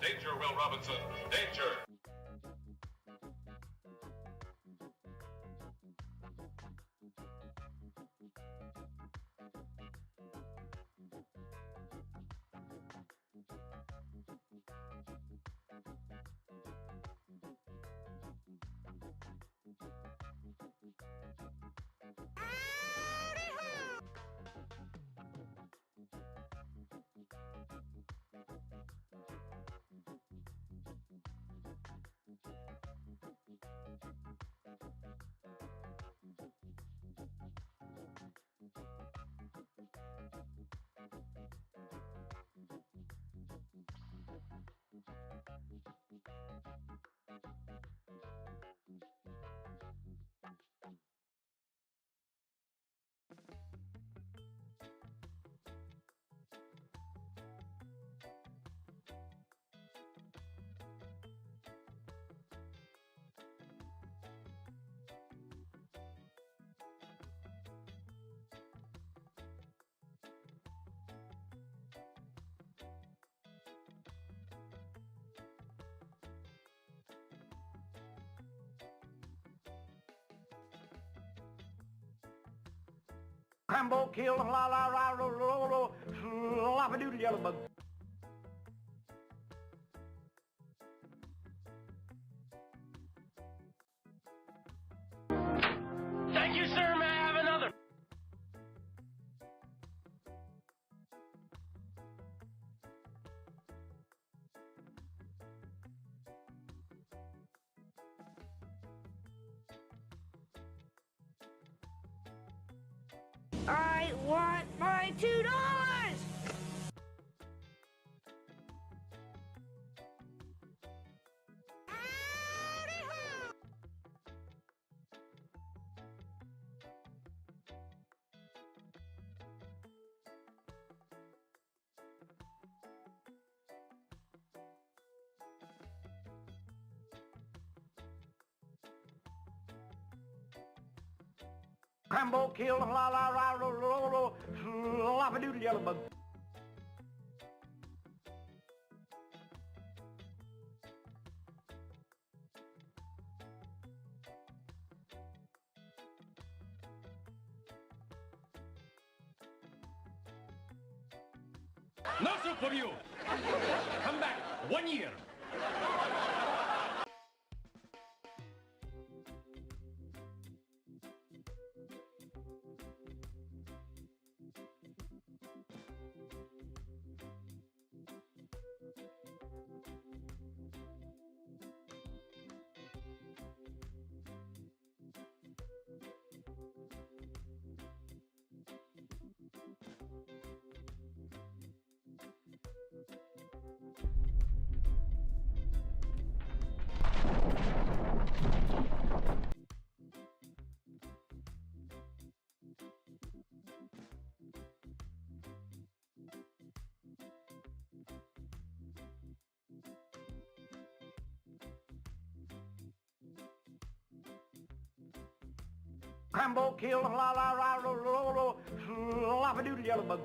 Danger, Will Robinson! Danger! Crambo, kill, la la la la la la, slop a doodle yellow bug. Thank you, sir. May I have another? I want my $2! Crambo, kill, la la la la la la, slop a doodle yellow bug. No soup for you. Come back 1 year. Crambo kill, la la la la la la, slop doodle yellow bug.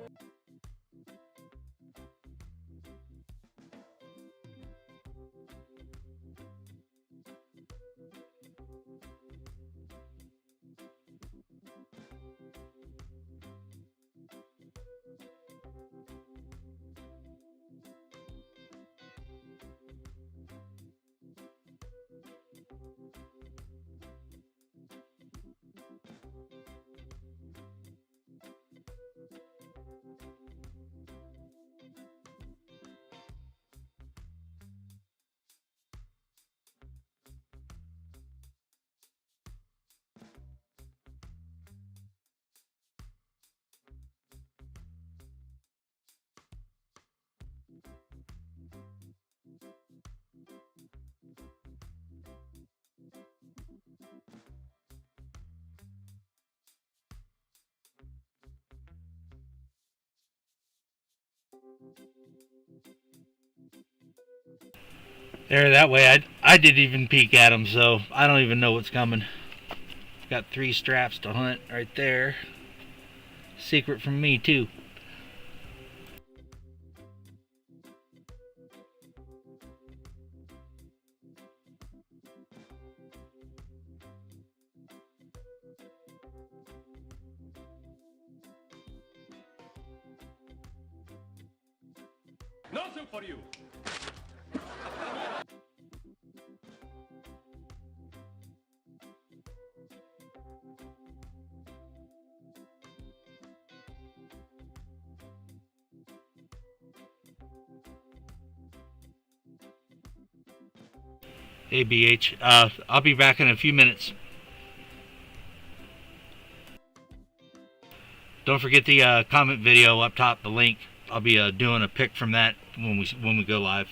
There, that way I didn't even peek at them, so I don't even know what's coming. Got 3 straps to hunt right there. Secret from me, too. No soup for you. Hey, BH. I'll be back in a few minutes. Don't forget the comment video up top, the link. I'll be doing a pic from that when we go live.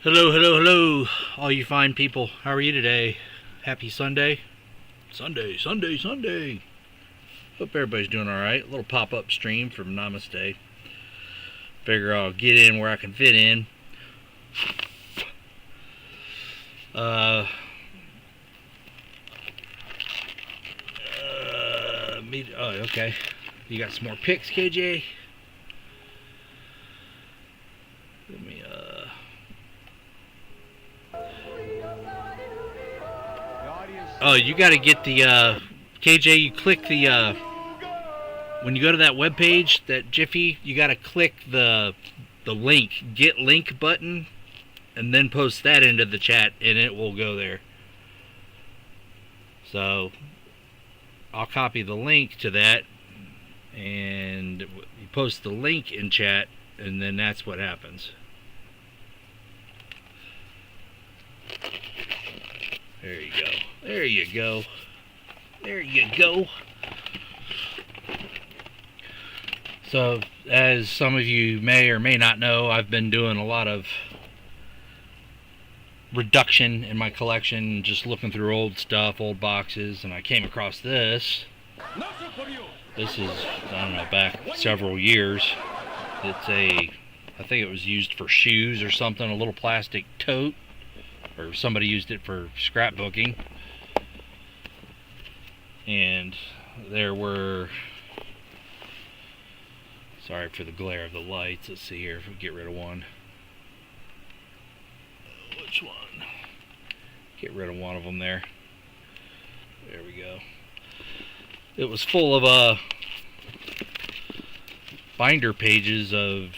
Hello, hello, hello, all you fine people. How are you today? Happy Sunday? Sunday, Sunday, Sunday. Hope everybody's doing alright. A little pop-up stream from Namaste. Figure I'll get in where I can fit in. Oh, okay. You got some more pics, KJ? Let me, Oh, you gotta get the, KJ, you click the, when you go to that web page, that Jiffy, you gotta click the link, get link button, and then post that into the chat, and it will go there. So, I'll copy the link to that, and you post the link in chat, and then that's what happens. There you go. There you go. There you go. So, as some of you may or may not know, I've been doing a lot of reduction in my collection, just looking through old stuff, old boxes, and I came across this. This is, I don't know, back several years. It's I think it was used for shoes or something, a little plastic tote, or somebody used it for scrapbooking. And there were, sorry for the glare of the lights, let's see here if we get rid of one. Which one? Get rid of one of them there. There we go. It was full of binder pages of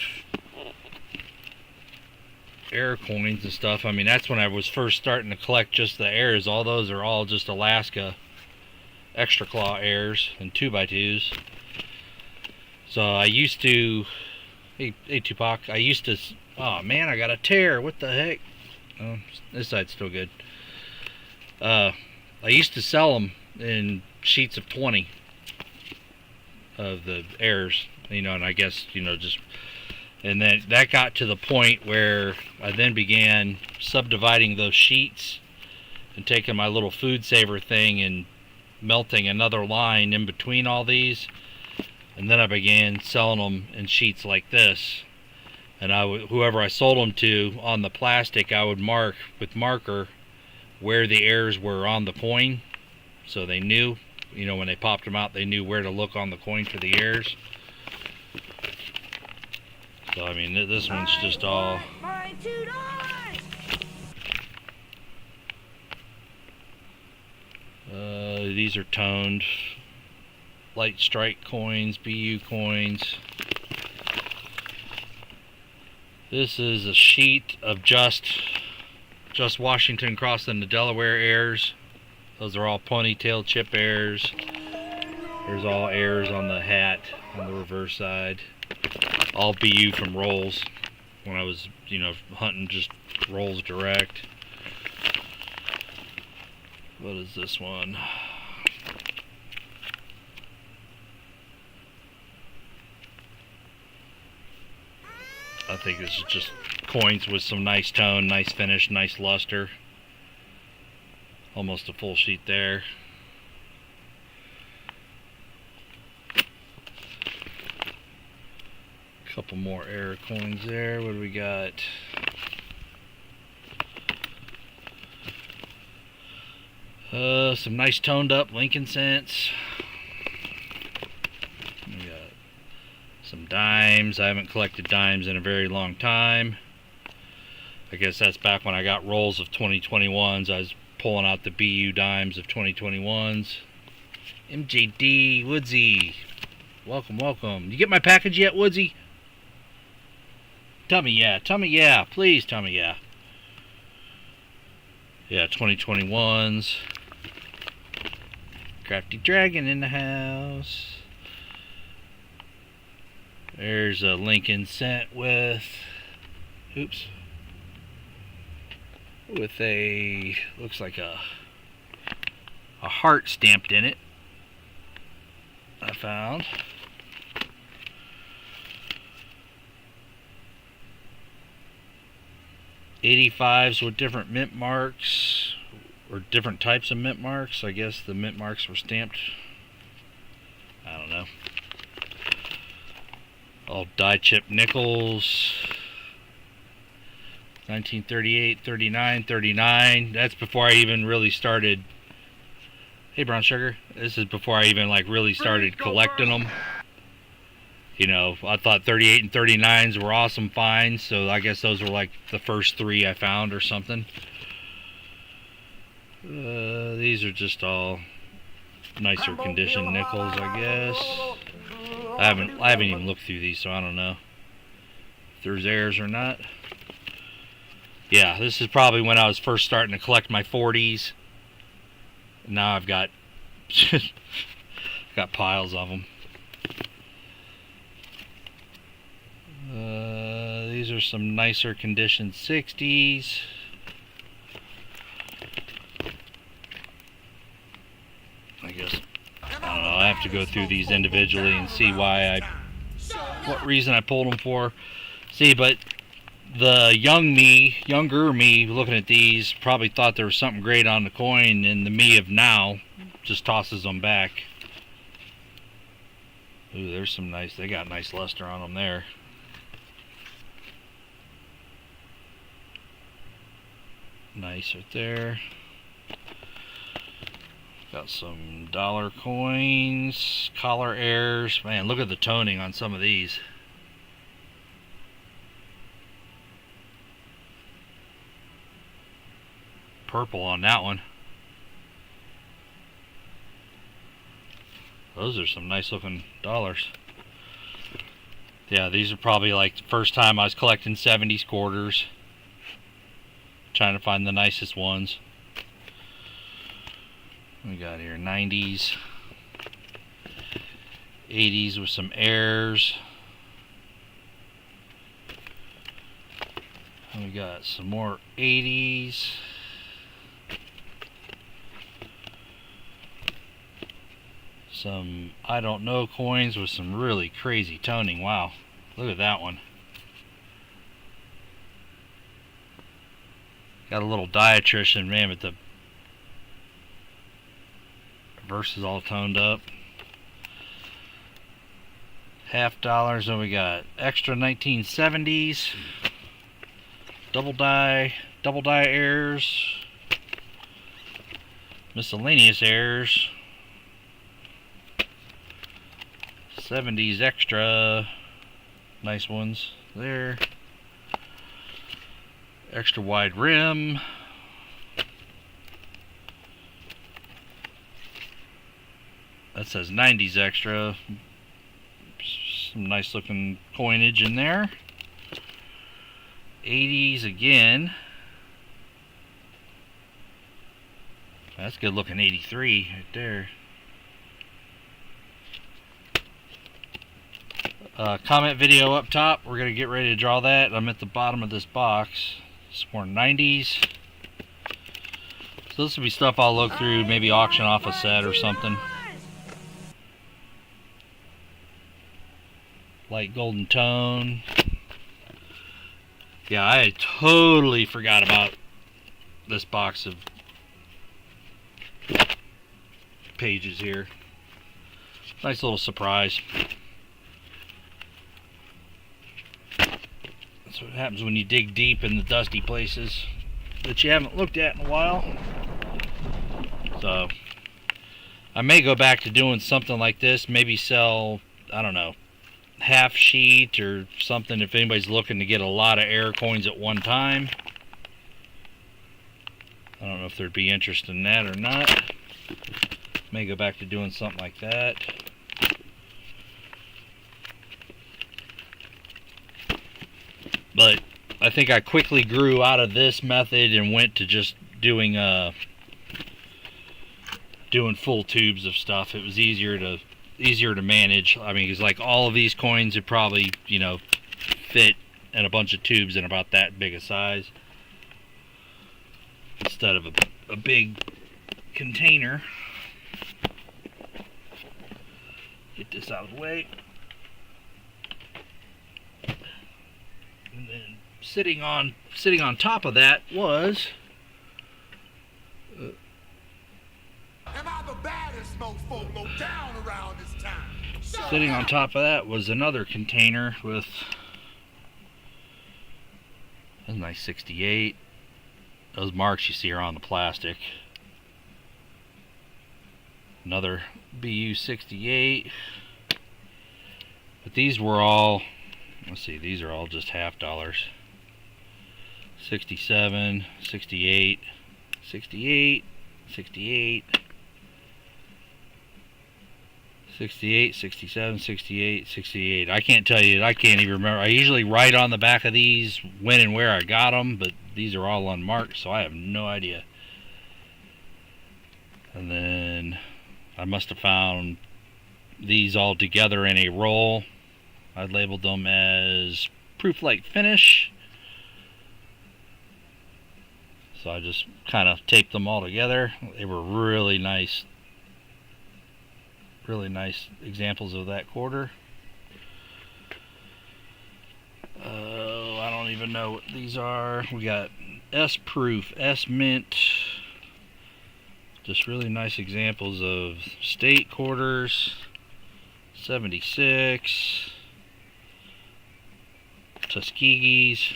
air coins and stuff. I mean, that's when I was first starting to collect just the airs. All those are all just Alaska extra claw airs and 2x2s. So I used to, hey Tupac, I used to, oh man, I got a tear, what the heck? Oh, this side's still good. I used to sell them in sheets of 20 of the airs, you know, and I guess, you know, just, and then that got to the point where I then began subdividing those sheets and taking my little food saver thing and melting another line in between all these, and then I began selling them in sheets like this. And whoever I sold them to on the plastic, I would mark with marker where the airs were on the coin, so they knew, you know, when they popped them out, they knew where to look on the coin for the airs. So I mean, this one's just all. My $2. These are toned light strike coins, BU coins. This is a sheet of just Washington crossing the Delaware airs. Those are all ponytail chip airs. There's all airs on the hat on the reverse side. All BU from rolls when I was, you know, hunting just rolls direct. What is this one? I think this is just coins with some nice tone, nice finish, nice luster. Almost a full sheet there. Couple more air coins there. What do we got? Some nice toned up Lincoln cents. We got some dimes. I haven't collected dimes in a very long time. I guess that's back when I got rolls of 2021s. I was pulling out the BU dimes of 2021s. MJD, Woodsy. Welcome, welcome. You get my package yet, Woodsy? Tell me yeah. Tell me yeah. Please tell me yeah. Yeah, 2021s. Crafty Dragon in the house. There's a Lincoln cent with, oops, with a, looks like a heart stamped in it. I found. 85s with different mint marks, or different types of mint marks. I guess the mint marks were stamped. I don't know. All die chip nickels. 1938, 39, 39. That's before I even really started. Hey, brown sugar. This is before I even like really started collecting them. You know, I thought 38 and 39s were awesome finds, so I guess those were like the first 3 I found or something. These are just all nicer condition nickels, I guess. I haven't even looked through these, so I don't know if there's errors or not. Yeah, this is probably when I was first starting to collect my 40s. Now I've got got piles of them. These are some nicer condition 60s. I guess, I don't know, I have to go through these individually and see what reason I pulled them for. See, but the younger me looking at these probably thought there was something great on the coin, and the me of now just tosses them back. Ooh, there's some nice, they got nice luster on them there. Nice right there. Got some dollar coins, collar airs. Man, look at the toning on some of these. Purple on that one. Those are some nice looking dollars. Yeah, these are probably like the first time I was collecting 70s quarters. Trying to find the nicest ones. We got here 90s, 80s with some airs. And we got some more 80s. Some I don't know coins with some really crazy toning. Wow, look at that one. Got a little diatrician, man, but the reverse is all toned up. $50, and we got extra 1970s, double die airs, miscellaneous airs, 70s extra, nice ones there. Extra wide rim. That says 90s extra. Some nice looking coinage in there. 80s again. That's good looking 83 right there. Comment video up top. We're going to get ready to draw that. I'm at the bottom of this box. Some more 90s. So this will be stuff I'll look through, maybe auction off a set or something. Light golden tone. Yeah, I totally forgot about this box of pages here. Nice little surprise. That's what happens when you dig deep in the dusty places that you haven't looked at in a while. So I may go back to doing something like this. Maybe sell, I don't know, half sheet or something if anybody's looking to get a lot of air coins at one time. I don't know if there'd be interest in that or not. May go back to doing something like that. But I think I quickly grew out of this method and went to just doing full tubes of stuff. It was easier to manage. I mean, it's like all of these coins would probably, you know, fit in a bunch of tubes in about that big a size instead of a big container. Get this out of the way. And then sitting on top of that was Am I the baddest mofo down around this time? sitting on top of that was another container with a nice 68. Those marks you see are on the plastic. Another BU 68. But these were all, let's see, these are all just $half. 67, 68, 68, 68, 68, 67, 68, 68. I can't tell you, I can't even remember. I usually write on the back of these when and where I got them, but these are all unmarked, so I have no idea. And then I must have found these all together in a roll. I labeled them as proof light finish. So I just kind of taped them all together. They were really nice examples of that quarter. I don't even know what these are. We got S proof, S mint. Just really nice examples of state quarters. 76. Tuskegee's.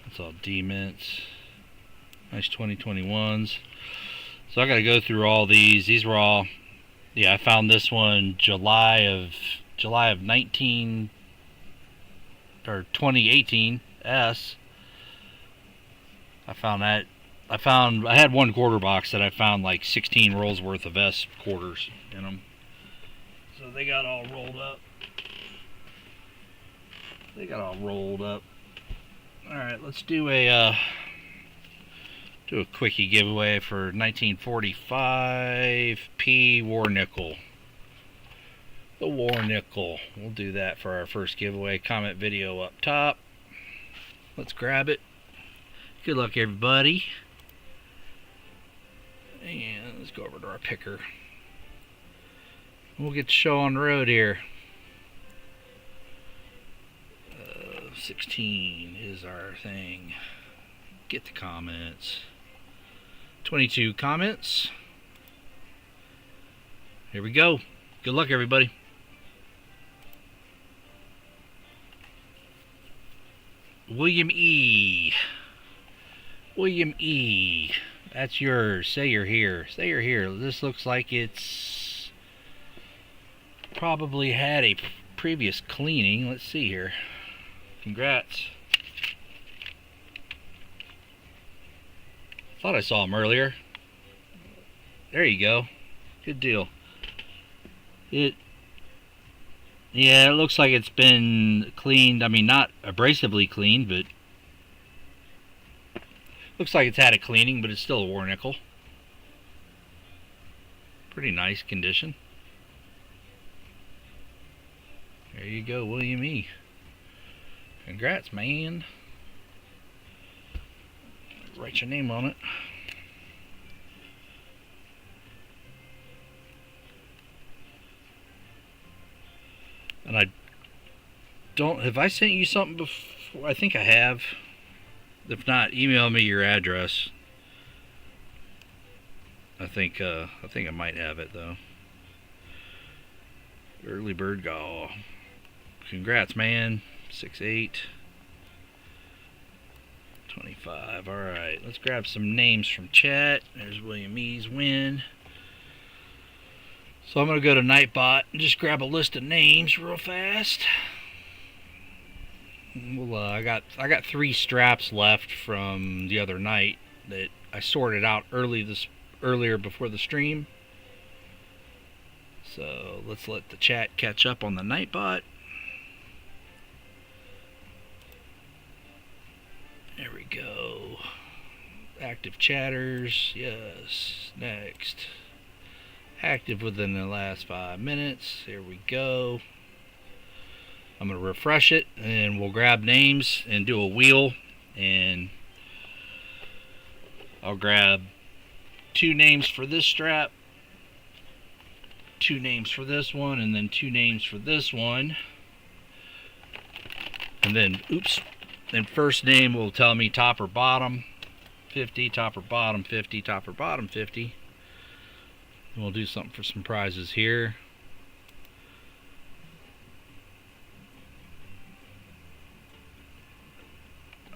That's all D mints. Nice 2021s. So I got to go through all these. These were all, yeah, I found this one July of 2018 S. I found that. I had one quarter box that I found like 16 rolls worth of S quarters in them. So they got all rolled up. Alright, let's do a quickie giveaway for 1945 P War Nickel. The War Nickel. We'll do that for our first giveaway. Comment video up top. Let's grab it. Good luck, everybody. And let's go over to our picker. We'll get the show on the road here. 16 is our thing. Get the comments. 22 comments. Here we go. Good luck, everybody. William E. William E. That's yours. Say you're here. Say you're here. This looks like it's probably had a previous cleaning. Let's see here. Congrats. Thought I saw him earlier. There you go. Good deal. Yeah, it looks like it's been cleaned. I mean, not abrasively cleaned, but looks like it's had a cleaning, but it's still a war nickel. Pretty nice condition. There you go, William E. Congrats, man. Write your name on it. And I don't, have I sent you something before? I think I have. If not, email me your address. I think I might have it though. Early bird gall. Congrats, man. 6'8". 25. Alright, let's grab some names from chat. There's William E's win. So I'm going to go to Nightbot and just grab a list of names real fast. Well, I got 3 straps left from the other night that I sorted out earlier before the stream. So let's let the chat catch up on the Nightbot. There we go. Active chatters. Yes. Next. Active within the last 5 minutes. Here we go. I'm going to refresh it and we'll grab names and do a wheel. And I'll grab 2 names for this strap, 2 names for this one, and then 2 names for this one. And then, oops, then first name will tell me top or bottom 50, top or bottom 50, top or bottom 50. And we'll do something for some prizes here.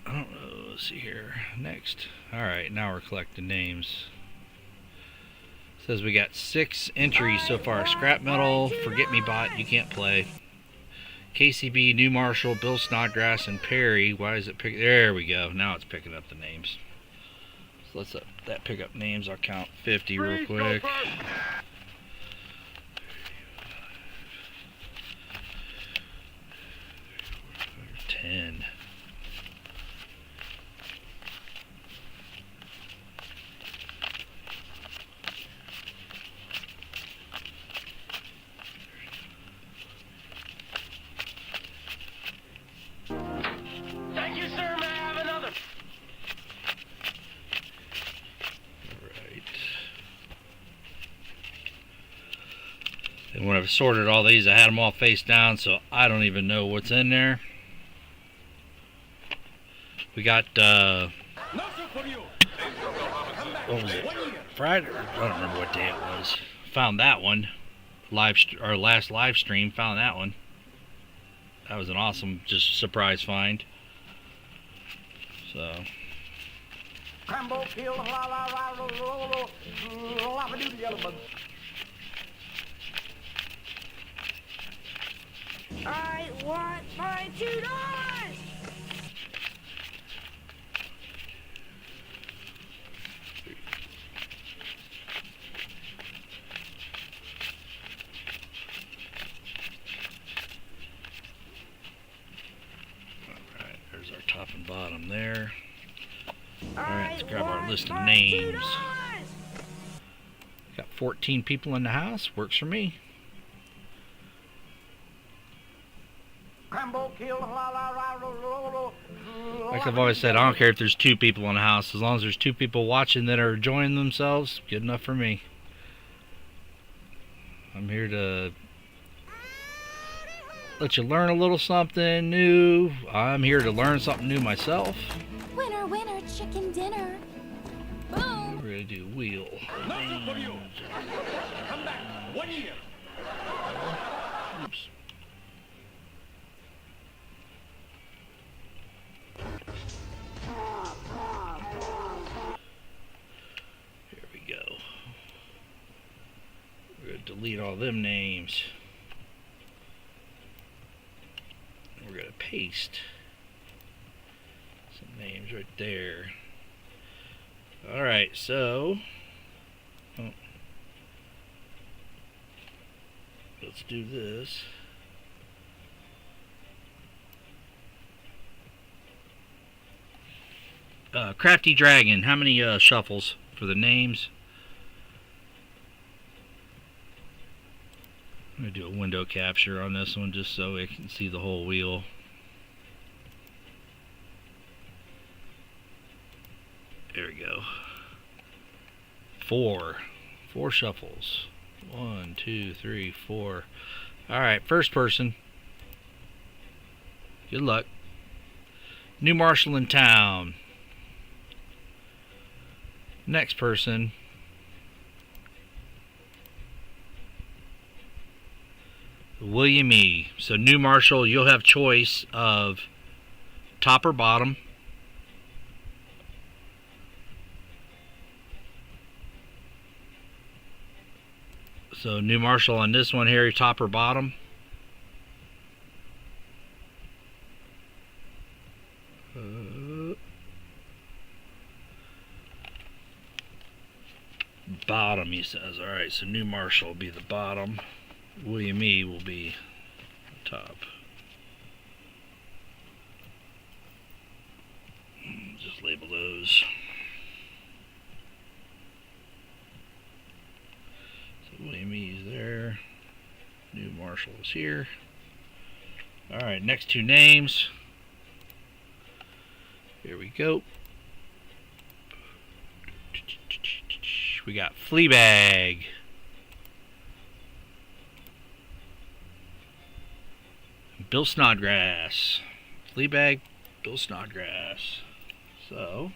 I don't know, let's see here. Next. Alright, now we're collecting names. Says we got 6 entries so far. Scrap Metal, Forget Me Bot, you can't play. KCB, New Marshall, Bill Snodgrass, and Perry. Why is it pick? There we go. Now it's picking up the names. So let's that pick up names. I'll count 50 real quick. 10. Thank you, sir. May I have another? Right. And when I've sorted all these, I had them all face down, so I don't even know what's in there. We got, what was it? Friday? I don't remember what day it was. Found that one. Our last live stream, found that one. That was an awesome, just surprise find. So. Crambo, kill, la la la la la la la do yellow bug. I want my $2. Alright, there's our top and bottom there. Alright, let's grab our list of names. Got 14 people in the house. Works for me. Crambo, kill, la la la la la. Like I've always said, I don't care if there's 2 people in the house. As long as there's 2 people watching that are enjoying themselves, good enough for me. I'm here to let you learn a little something new. I'm here to learn something new myself. Winner, winner, chicken dinner. Boom. We're going to do wheel. Nothing for you. Come back 1 year. Oops. Here we go. We're going to delete all them names. We're going to paste some names right there. Alright, so let's do this. Crafty Dragon, how many shuffles for the names? I'm going to do a window capture on this one just so we can see the whole wheel. There we go. 4 shuffles. 1, 2, 3, 4. Alright, first person. Good luck. New Marshall in town. Next person. William E. So New Marshall, you'll have choice of top or bottom. So New Marshall on this one here, top or bottom. Bottom, he says. Alright, so New Marshall will be the bottom. William E. will be the top. Just label those. So William E. is there. New Marshall is here. Alright, next 2 names. Here we go. We got Fleabag. Bill Snodgrass. Fleabag, Bill Snodgrass. So,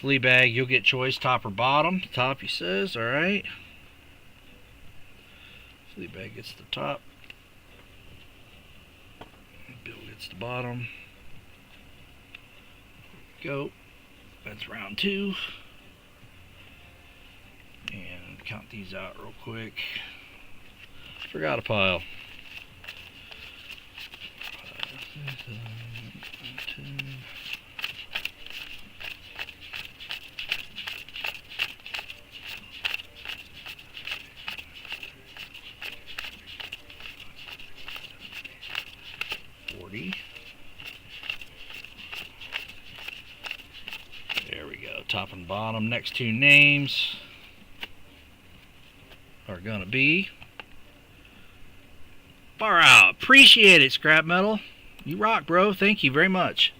Fleabag, you'll get choice top or bottom. Top, he says. Alright. Fleabag gets the top. Bill gets the bottom. Go. That's round 2. And count these out real quick. Forgot a pile. 40. There we go. Top and bottom. Next 2 names are gonna be far out. Appreciate it, Scrap Metal. You rock, bro. Thank you very much.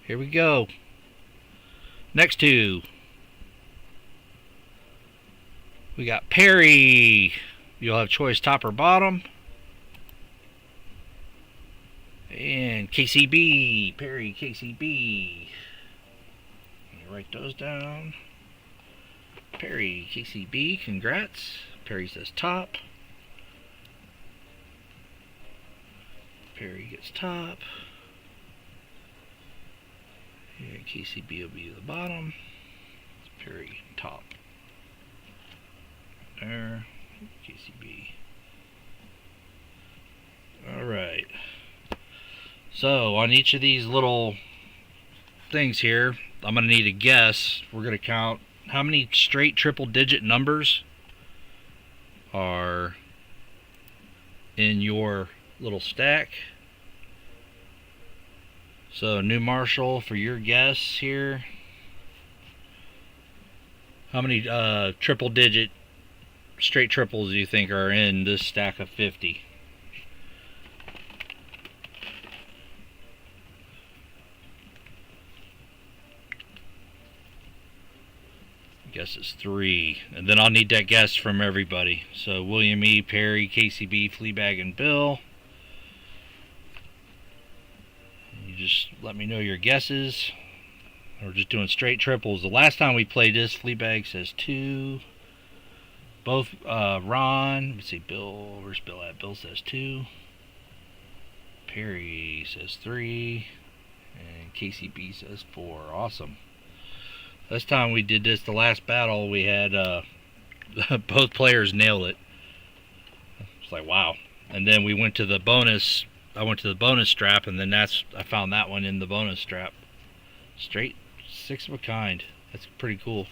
Here we go. Next 2. We got Perry. You'll have choice top or bottom. And KCB. Perry, KCB. You write those down. Perry, KCB. Congrats. Perry says top. Perry gets top. And KCB will be the bottom. Perry top. There. KCB. Alright. So, on each of these little things here, I'm going to need a guess. We're going to count how many straight triple digit numbers are in your little stack. So, New Marshall, for your guess here, how many triple digit straight triples do you think are in this stack of 50? I guess it's 3. And then I'll need that guess from everybody. So William E., Perry, KCB, Fleabag, and Bill. You just let me know your guesses. We're just doing straight triples. The last time we played this, Fleabag says 2. Both Ron, let's see, Bill, where's Bill at? Bill says 2. Perry says 3. And KCB says 4. Awesome. Last time we did this, the last battle, we had both players nail it. It's like, wow. And then we went to the bonus. I went to the bonus strap, and then I found that one in the bonus strap. Straight 6 of a kind. That's pretty cool.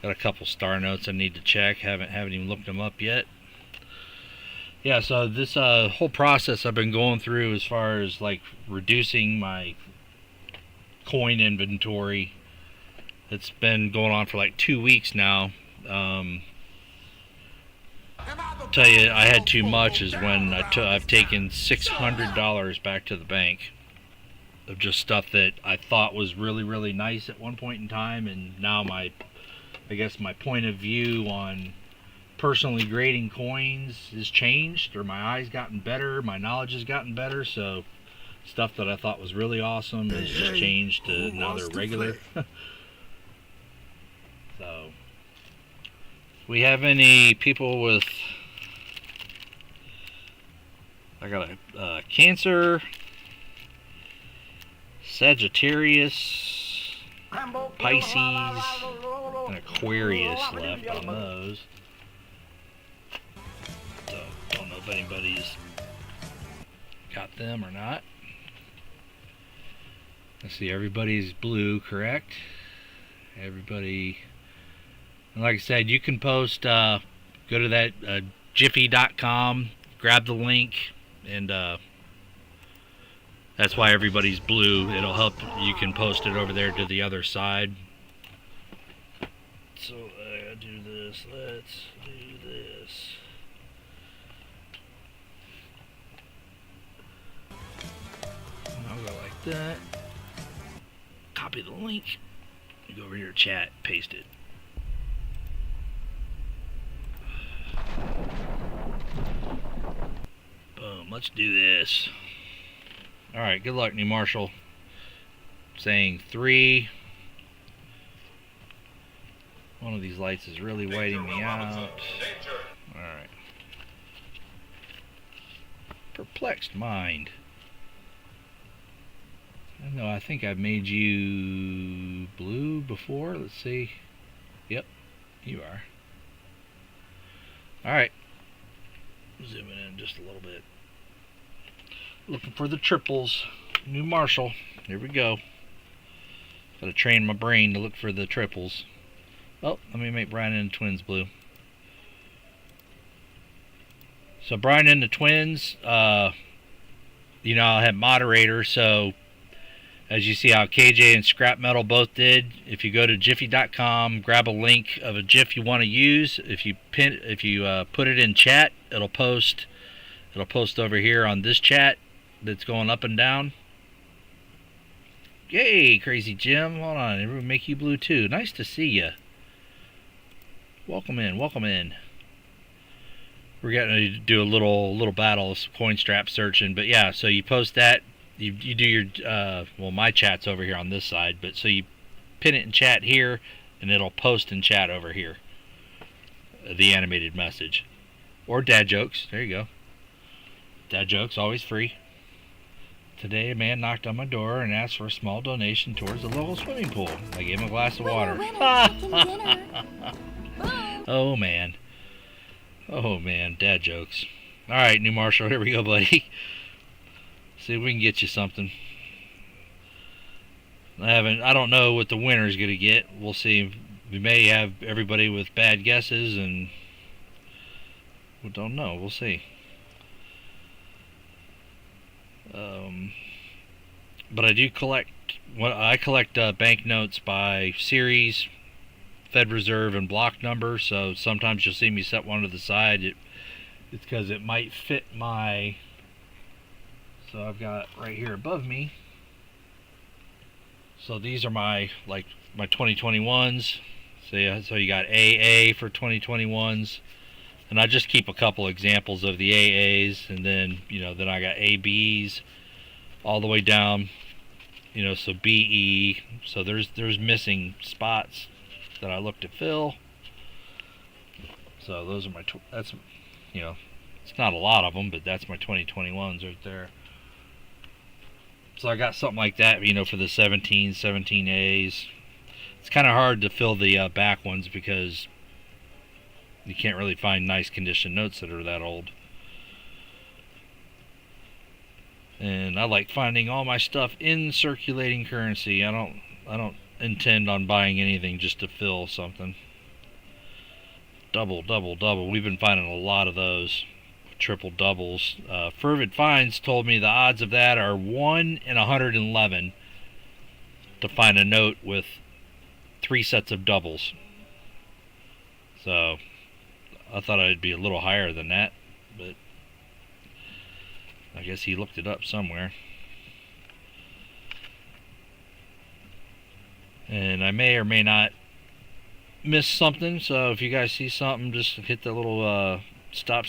Got a couple star notes I need to check. Haven't even looked them up yet. Yeah, so this whole process I've been going through as far as like reducing my coin inventory. It's been going on for like 2 weeks now. Tell you, I had too much is when I've taken $600 back to the bank of just stuff that I thought was really, really nice at one point in time, and now I guess my point of view on personally grading coins has changed, or my eyes gotten better, my knowledge has gotten better, so stuff that I thought was really awesome has just changed to now they're regular. So, if we have any people with, I got a Cancer, Sagittarius, Pisces, and Aquarius left on those. So, don't know if anybody's got them or not. Let's see, everybody's blue, correct? Everybody, and like I said, you can post, go to that jiffy.com, grab the link, and that's why everybody's blue. It'll help, you can post it over there to the other side. So, do this, let's do this. I'll go like that. Copy the link. You go over to your chat, paste it. let's do this. Alright, good luck, New Marshall. Saying 3. One of these lights is really waiting me out. Alright. Perplexed mind. I don't know, I think I've made you blue before. Let's see. Yep, you are. Alright. Zooming in just a little bit. Looking for the triples. New Marshall. Here we go. Gotta train my brain to look for the triples. Oh, let me make Brian and the Twins blue. So Brian and the Twins, you know, I'll have moderators, so as you see how KJ and Scrap Metal both did, if you go to jiffy.com, grab a link of a GIF you want to use. If you put it in chat, it'll post over here on this chat that's going up and down. Yay, Crazy Jim. Hold on, it will make you blue too. Nice to see you. Welcome in, welcome in. We're going to do a little battle of coin strap searching, but yeah, so you post that. You do your, well, my chat's over here on this side, but so you pin it in chat here, and it'll post in chat over here. The animated message. Or dad jokes. There you go. Dad jokes, always free. Today, a man knocked on my door and asked for a small donation towards the local swimming pool. I gave him a glass of water. Oh, man. Oh, man. Dad jokes. Alright, New Marshall, here we go, buddy. See if we can get you something. I don't know what the winner's gonna get. We'll see. We may have everybody with bad guesses, and we don't know. We'll see. But I do collect. I collect banknotes by series, Fed Reserve, and block number. So sometimes you'll see me set one to the side. It's because it might fit my. So I've got right here above me. So these are my 2021s. So you got AA for 2021s, and I just keep a couple examples of the AAs, and then then I got ABs all the way down. So BE. So there's missing spots that I look to fill. So those are my that's it's not a lot of them, but that's my 2021s right there. So I got something like that, for the 17As. It's kind of hard to fill the back ones because you can't really find nice condition notes that are that old. And I like finding all my stuff in circulating currency. I don't intend on buying anything just to fill something. Double, double, double. We've been finding a lot of those. Triple doubles. Fervid Finds told me the odds of that are 1 in 111 to find a note with 3 sets of doubles. So I thought I'd be a little higher than that, but I guess he looked it up somewhere. And I may or may not miss something, so if you guys see something, just hit the little stop.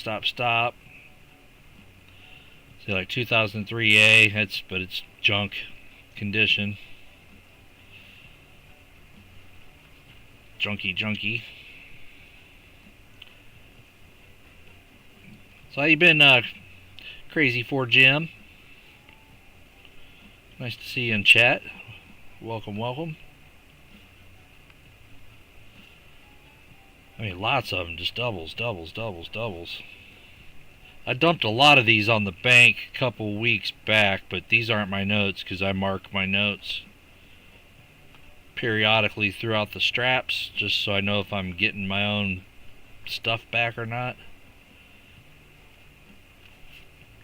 See, like 2003A, but it's junk condition. Junky. So how you been, Crazy 4 Jim? Nice to see you in chat. Welcome. I mean, lots of them, just doubles. I dumped a lot of these on the bank a couple weeks back, but these aren't my notes because I mark my notes periodically throughout the straps just so I know if I'm getting my own stuff back or not.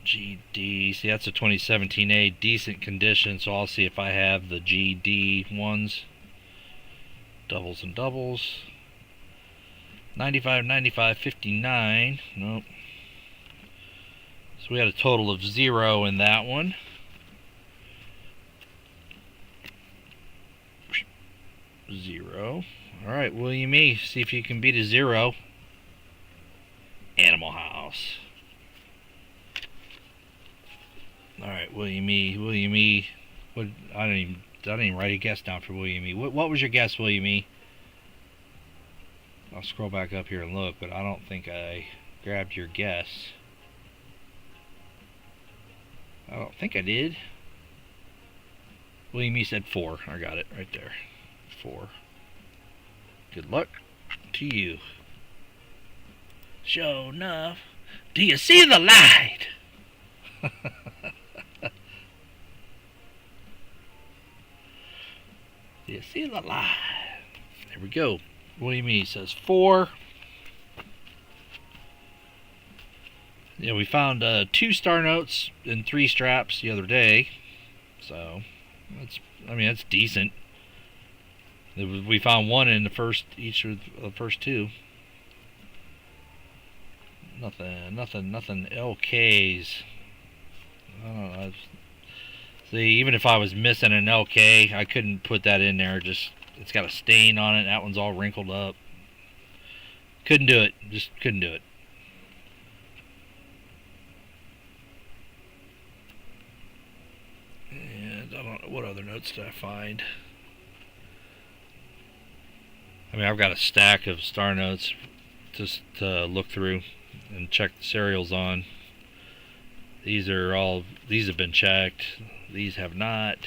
GD, see, that's a 2017A, decent condition, so I'll see if I have the GD ones. Doubles and doubles. 95, 95, 59. Nope. So we had a total of 0 in that one. Zero. Alright, William E., see if you can beat a 0. Animal House. All right, William E. What? I didn't even write a guess down for William E. What was your guess, William E? I'll scroll back up here and look, but I don't think I grabbed your guess. I don't think I did. William E said 4. I got it right there. 4. Good luck to you. Sure enough. Do you see the light? Do you see the light? There we go. William E says 4. Yeah, we found 2 star notes and 3 straps the other day. So, that's decent. We found 1 in each of the first 2. Nothing LKs. I don't know. See, even if I was missing an LK, I couldn't put that in there. It's got a stain on it. That one's all wrinkled up. Couldn't do it. Just couldn't do it. And I don't know what other notes did I find. I mean, I've got a stack of star notes just to look through and check the serials on. These have been checked. These have not.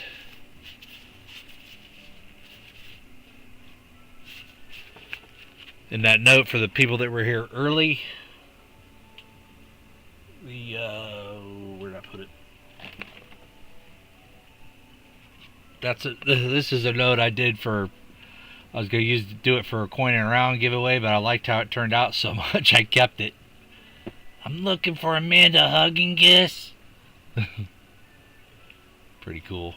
And that note for the people that were here early, where did I put it? This is a note I did for, I was going to do it for a coin and round giveaway, but I liked how it turned out so much I kept it. I'm looking for Amanda hugging kiss. Pretty cool.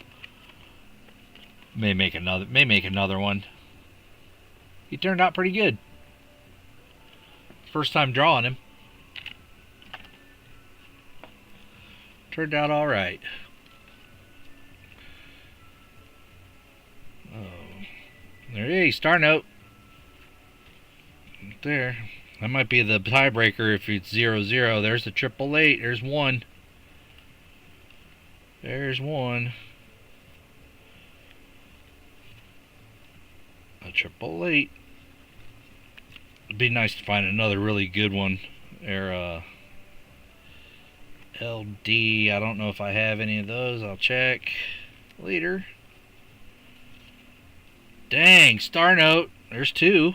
May make another one. He turned out pretty good. First time drawing him. Turned out all right. Oh, there, star note. Right there. That might be the tiebreaker if it's 0-0. There's the 888. There's 1. There's 1. A 888. It'd be nice to find another really good one. There, LD. I don't know if I have any of those. I'll check later. Dang, star note. There's 2.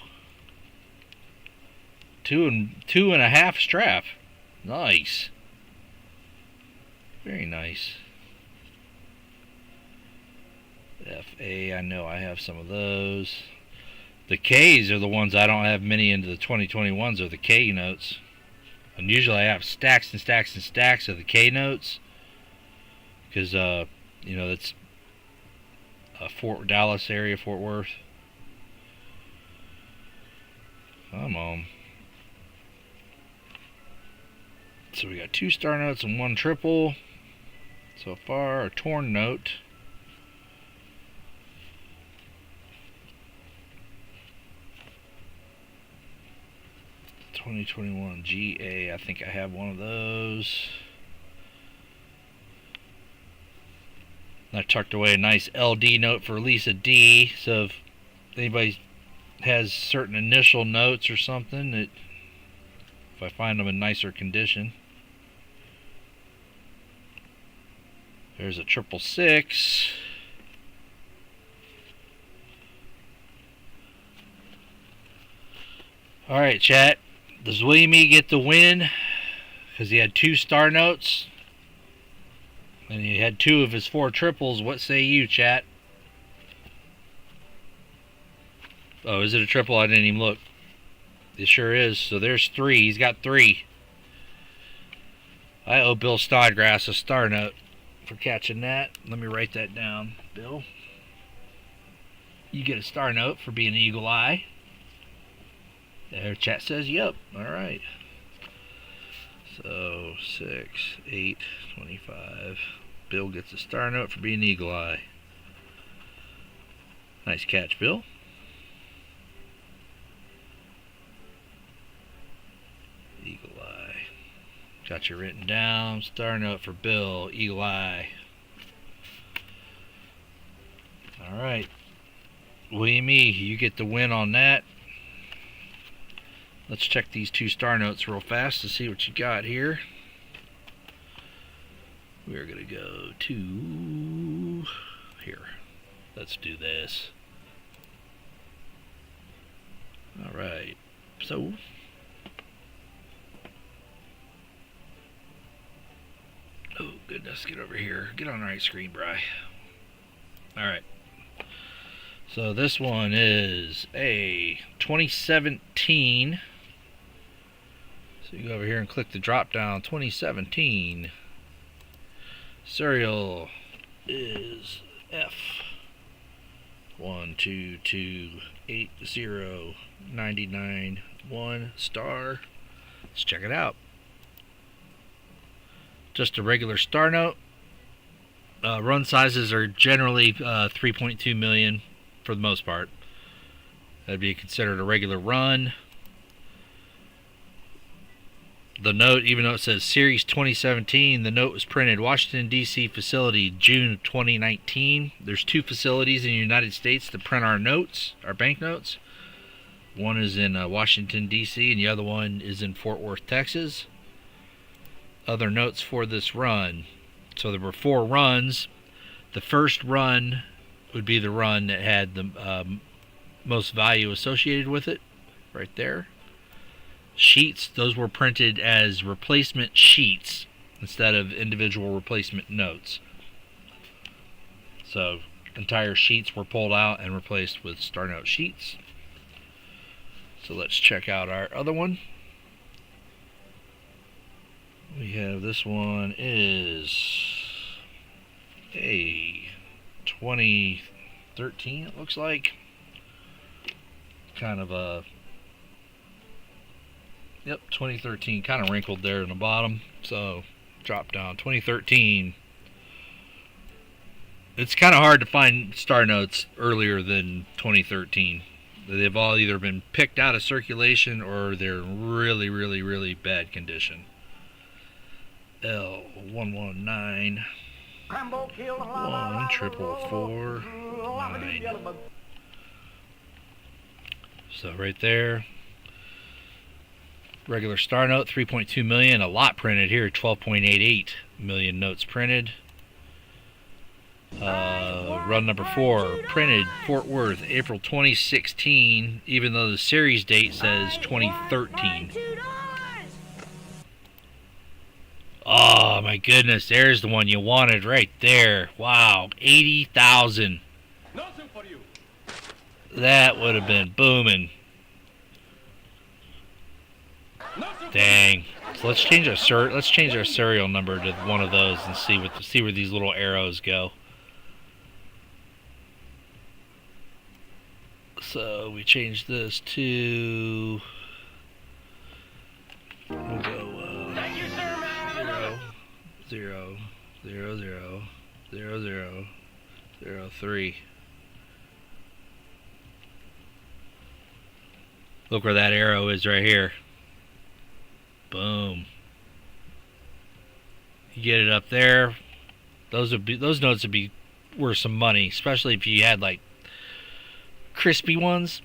2 and a half strap. Nice. Very nice. FA, I know I have some of those. The K's are the ones I don't have many into the 2021s, are the K notes. And usually I have stacks and stacks and stacks of the K notes. Because, that's Fort Dallas area, Fort Worth. Come on. So we got 2 star notes and 1 triple. So far, a torn note. '21 GA, I think I have one of those. I tucked away a nice LD note for Lisa D. So if anybody has certain initial notes or something, that if I find them in nicer condition. There's a 666. Alright, chat. Does William E get the win? Because he had 2 star notes. And he had 2 of his 4 triples. What say you, chat? Oh, is it a triple? I didn't even look. It sure is. So there's 3. He's got 3. I owe Bill Snodgrass a star note for catching that. Let me write that down, Bill. You get a star note for being an eagle eye. There, chat says yep. Alright. So, 6, 8, 25. Bill gets a star note for being eagle eye. Nice catch, Bill. Eagle eye. Got you written down. Star note for Bill, Eagle Eye. Alright. William E., you get the win on that. Let's check these 2 star notes real fast to see what you got here. We're going to go to here. Let's do this. Alright. So, oh goodness, get over here. Get on the right screen, Bri. Alright. So this one is a 2017. So you go over here and click the drop down. 2017. Serial is F 1228099 star. Let's check it out. Just a regular star note. Run sizes are generally 3.2 million for the most part. That'd be considered a regular run. The note, even though it says Series 2017, the note was printed Washington, D.C. facility, June of 2019. There's 2 facilities in the United States that print our notes, our banknotes. One is in Washington, D.C., and the other one is in Fort Worth, Texas. Other notes for this run. So there were 4 runs. The first run would be the run that had the most value associated with it, right there. Sheets, those were printed as replacement sheets instead of individual replacement notes. So entire sheets were pulled out and replaced with star note sheets. So let's check out our other one. We have this one is a 2013, it looks like. Kind of a, yep, 2013, kind of wrinkled there in the bottom. So drop down 2013. It's kind of hard to find star notes earlier than 2013. They've all either been picked out of circulation or they're really, really, really bad condition. L119 14449. So right there, regular star note, 3.2 million. A lot printed here, 12.88 million notes printed. Run number 4, printed Fort Worth, April 2016, even though the series date says 2013. Oh my goodness, there's the one you wanted right there. Wow, 80,000. Nothing for you. That would have been booming. Dang. So let's change our serial number to one of those and see where these little arrows go. So we change this to, we'll go 0 0 0 0 0 0 0 3. Look where that arrow is right here. Boom. You get it up there. Those notes would be worth some money, especially if you had like crispy ones.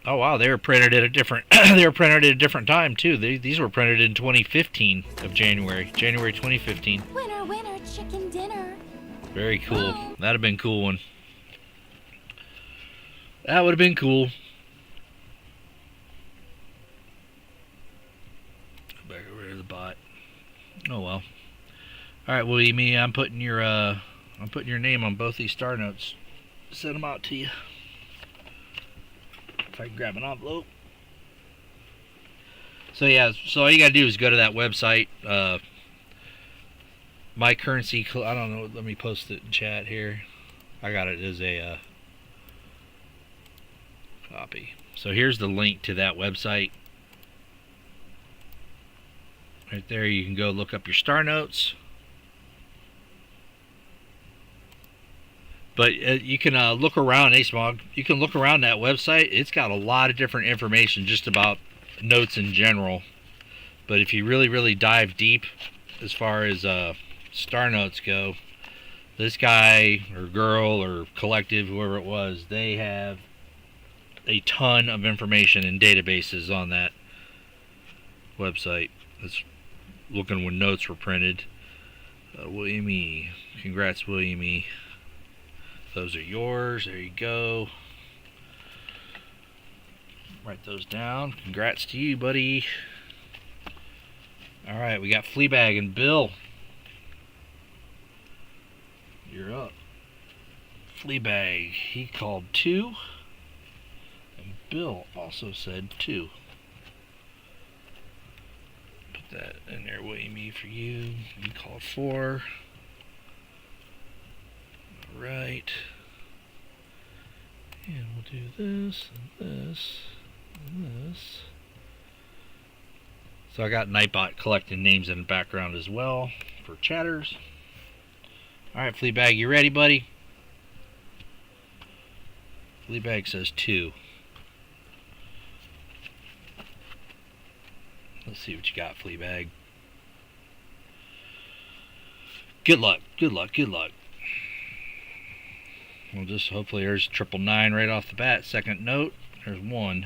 Oh wow, they were printed at a different they were printed at a different time too. These were printed in 2015 of January 2015. Winner, winner, chicken dinner. Very cool. That'd have been a cool one. That would have been cool. Back over to the bot. Oh well. All right, well, I'm putting your name on both these star notes. Send them out to you. If I can grab an envelope. So yeah, so all you gotta do is go to that website. My currency. I don't know. Let me post it in chat here. I got it as a copy. So here's the link to that website. Right there, you can go look up your star notes. But you can look around, Smog. You can look around that website. It's got a lot of different information just about notes in general. But if you really, really dive deep as far as star notes go, this guy or girl or collective, whoever it was, they have a ton of information in databases on that website. It's looking when notes were printed. William E. Congrats, William E. Those are yours. There you go. Write those down. Congrats to you, buddy. Alright, we got Fleabag and Bill. You're up. Fleabag, he called 2. And Bill also said 2. Put that in there, William E, for you. You called 4. Alright. And we'll do this and this and this. So I got Nightbot collecting names in the background as well for chatters. Alright, Fleabag, you ready, buddy? Fleabag says 2. Let's see what you got, Fleabag. Good luck, good luck, good luck. Well, just hopefully there's 999 right off the bat. Second note, there's 1.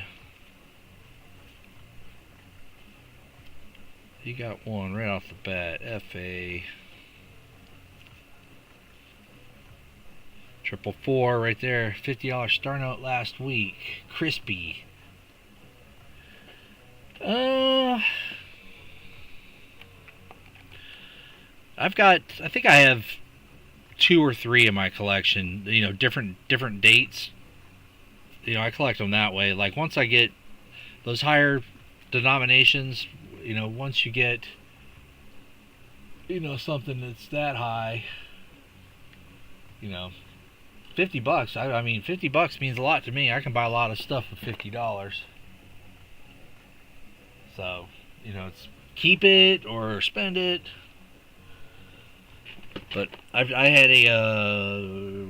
You got 1 right off the bat. FA. 444 right there. $50 star note last week. Crispy. I think I have 2 or 3 in my collection, you know, different dates. You know, I collect them that way. Like, once I get those higher denominations, you know, once you get, you know, something that's that high, you know, $50. I mean, $50 means a lot to me. I can buy a lot of stuff with $50. So, you know, it's keep it or spend it. But I had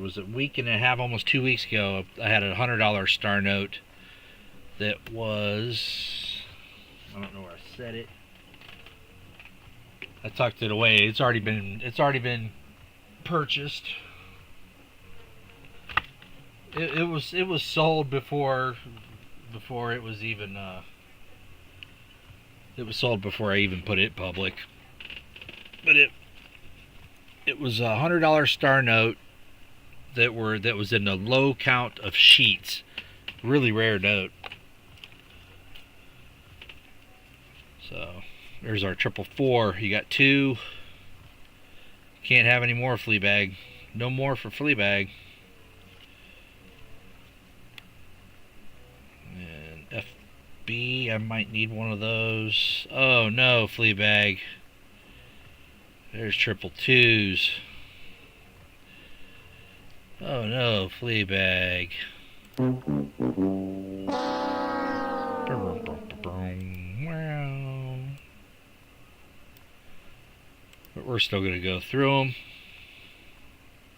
was it week and a half, almost 2 weeks ago, I had a $100 star note that was, I don't know where I set it. I tucked it away. It's already been purchased. It was sold before it was even it was sold before I even put it public. But it was a $100 star note that was in a low count of sheets. Really rare note. So there's our 444. You got 2. Can't have any more, Fleabag. No more for Fleabag. And FB, I might need one of those. Oh no, Fleabag. There's 222s. Oh no, Fleabag. But we're still going to go through them.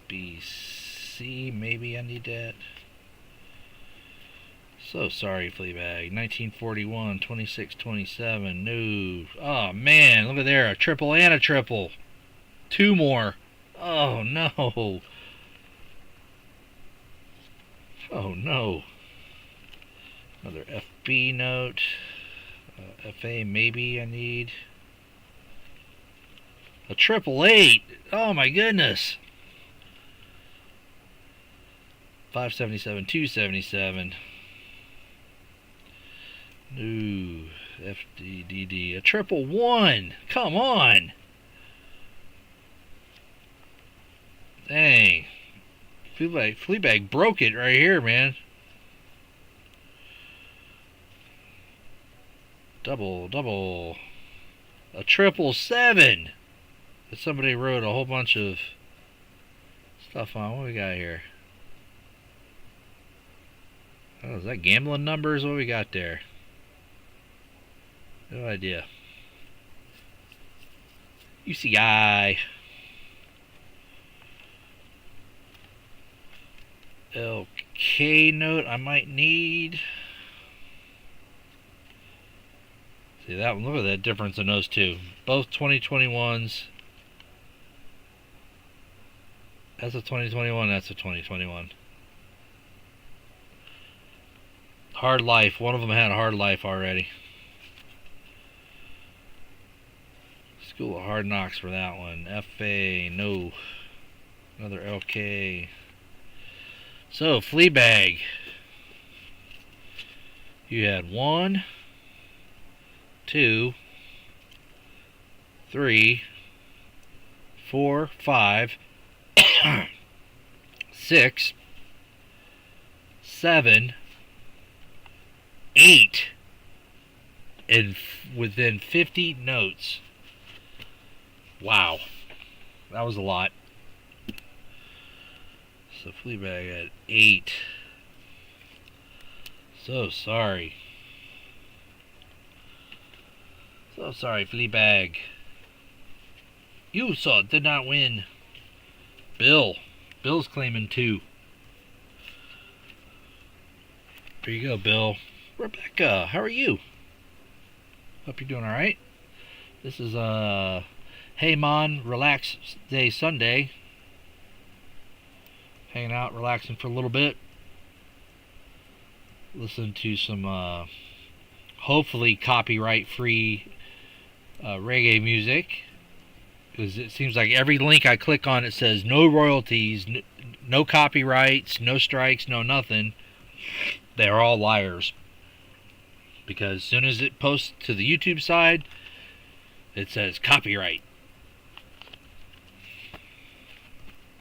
BC, maybe I need that. So sorry, Fleabag. 1941, 2627. No. Oh man, look at there. A triple and a triple. 2 more. Oh no. Oh no. Another FB note. FA, maybe I need. A 888. Oh my goodness. 577, 277. No. FDDD. A 111. Come on. Dang. Fleabag broke it right here, man. Double. A 777. That somebody wrote a whole bunch of stuff on. What we got here? Oh, is that gambling numbers? What we got there? No idea. UCI. LK note I might need. See that one? Look at that difference in those two. Both 2021s. That's a 2021, that's a 2021. Hard Life. One of them had a Hard Life already. School of Hard Knocks for that one. FA, no. Another LK. So, Fleabag. You had 1, 2, 3, 4, 5, 6, 7, 8, and within 50 notes. Wow, that was a lot. So Fleabag at 8. So sorry. So sorry, Fleabag. You did not win. Bill's claiming 2. There you go, Bill. Rebecca, how are you? Hope you're doing alright. This is Hey Mon, Relax Day Sunday. Hanging out, relaxing for a little bit. Listen to some hopefully copyright free reggae music. Because it seems like every link I click on it says no royalties, no copyrights, no strikes, no nothing. They're all liars. Because as soon as it posts to the YouTube side, it says copyright.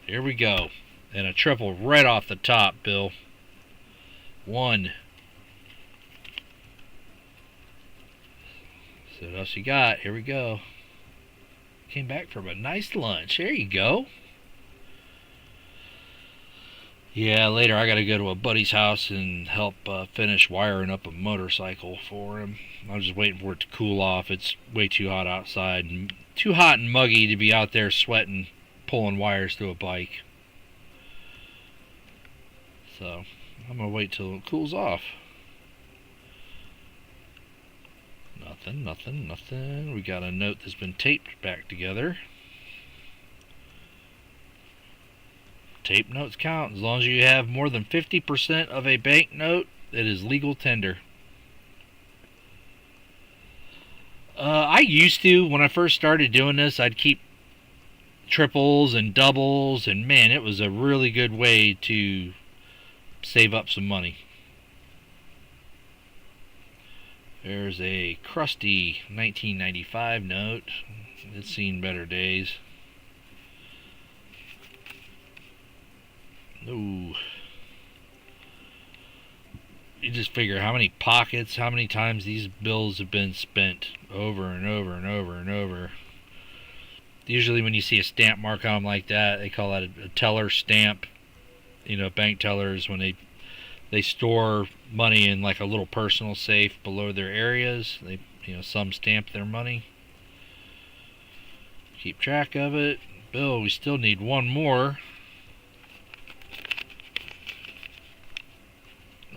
Here we go. And a triple right off the top, Bill. 1. So what else you got? Here we go. Came back from a nice lunch. There you go. Yeah, later I gotta go to a buddy's house and help finish wiring up a motorcycle for him. I'm just waiting for it to cool off. It's way too hot outside. Too hot and muggy to be out there sweating, pulling wires through a bike. So, I'm gonna wait till it cools off. Nothing. We got a note that's been taped back together. Tape notes count. As long as you have more than 50% of a bank note, it is legal tender. I used to, when I first started doing this, I'd keep triples and doubles, and man, it was a really good way to save up some money. There's a crusty 1995 note. It's seen better days. Ooh. You just figure how many pockets, how many times these bills have been spent over and over and over and over. Usually when you see a stamp mark on them like that, they call that a teller stamp. You know, bank tellers, when they store money in like a little personal safe below their areas. They, some stamp their money. Keep track of it. Bill, we still need one more.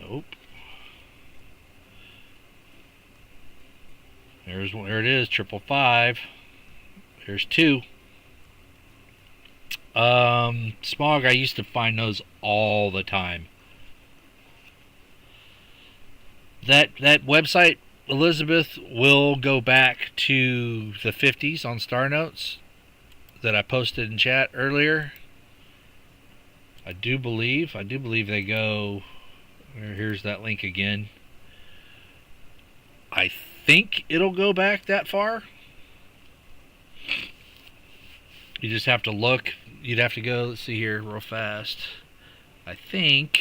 Nope. There's one. There it is. 555. There's 2. Smog, I used to find those all the time. That website, Elizabeth, will go back to the 50s on Star Notes that I posted in chat earlier. I do believe they go. Here's that link again. I think it'll go back that far. You just have to look. You'd have to go, let's see here real fast. I think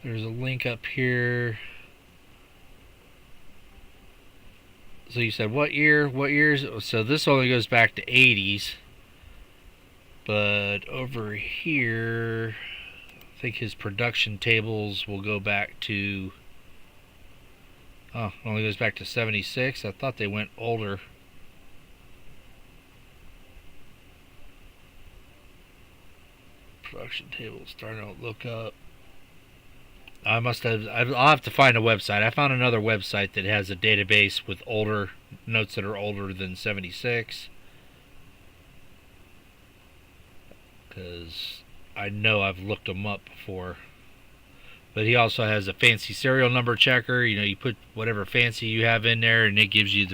there's a link up here. So you said what year? What years? So this only goes back to 80s. But over here, I think his production tables will go back to... Oh, it only goes back to 76. I thought they went older. Production table starting to look up. I'll have to find a website. I found another website that has a database with older notes that are older than 76. Because I know I've looked them up before. But he also has a fancy serial number checker. You know, you put whatever fancy you have in there, and it gives you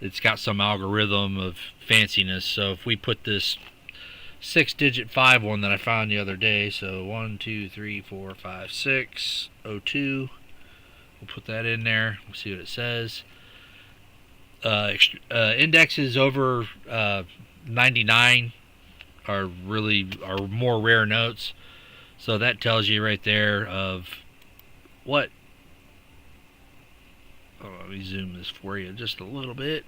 it's got some algorithm of fanciness. So if we put this 6-digit 5 one that I found the other day, so 1 2 3 4 5 6 0 2, we'll put that in there. We'll see what it says. Indexes over 99 are more rare notes. So that tells you right there of what. Oh, let me zoom this for you just a little bit.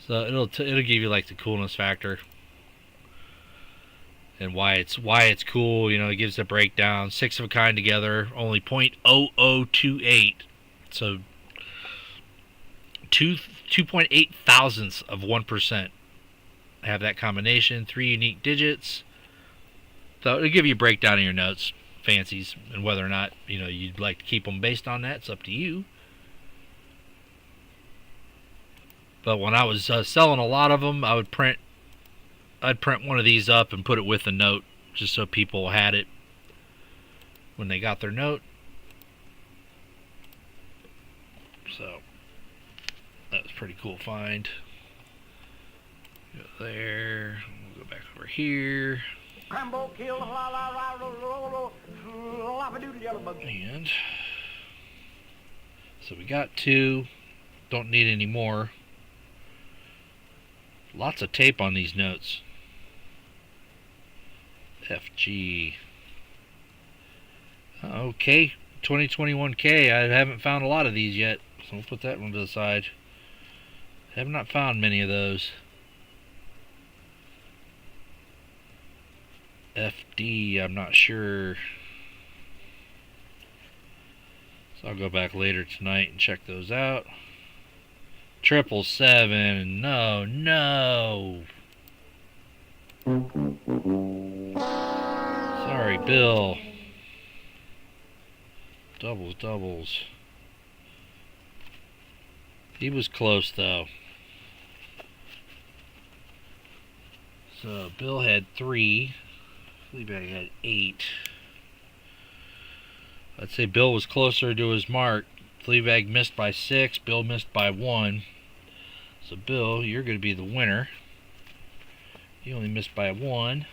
So it'll give you like the coolness factor and why it's cool. You know, it gives a breakdown. 6 of a kind together, only 0.0028. So 2.8 thousandths of 1% have that combination. 3 unique digits. So it'll give you a breakdown of your notes, fancies, and whether or not, you know, you'd like to keep them based on that. It's up to you. But when I was selling a lot of them, I'd print one of these up and put it with a note, just so people had it when they got their note. So that was a pretty cool find. Go there. We'll go back over here. Crambo kill la la la la doodle yellow bug. And so we got 2. Don't need any more. Lots of tape on these notes. FG. Okay, 2021K. I haven't found a lot of these yet, so we'll put that one to the side. Have not found many of those. FD, I'm not sure. So I'll go back later tonight and check those out. 777, no. Sorry, Bill. Doubles. He was close though. So Bill had 3. Fleabag had 8. I'd say Bill was closer to his mark. Fleabag missed by 6. Bill missed by 1. So Bill, you're going to be the winner. You only missed by 1.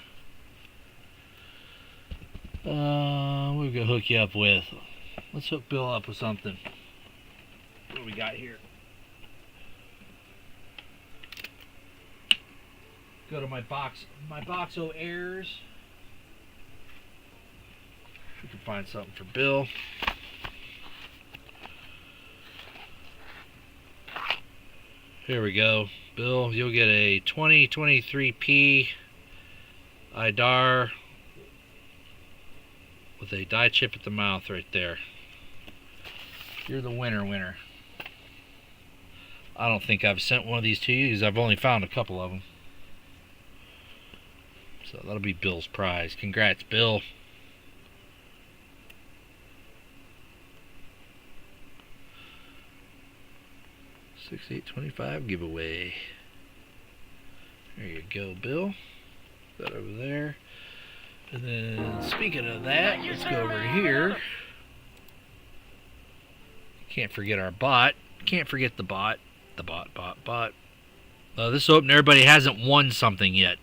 What are we going to hook you up with? Let's hook Bill up with something. What do we got here? Go to my Boxo Airs. We can find something for Bill. Here we go. Bill, you'll get a 2023P IDAR with a die chip at the mouth right there. You're the winner. I don't think I've sent one of these to you because I've only found a couple of them. So that'll be Bill's prize. Congrats, Bill. $68.25 giveaway. There you go, Bill. Put that over there. And then, speaking of that, let's go over here. Can't forget our bot. Can't forget the bot. The bot. This open, everybody hasn't won something yet.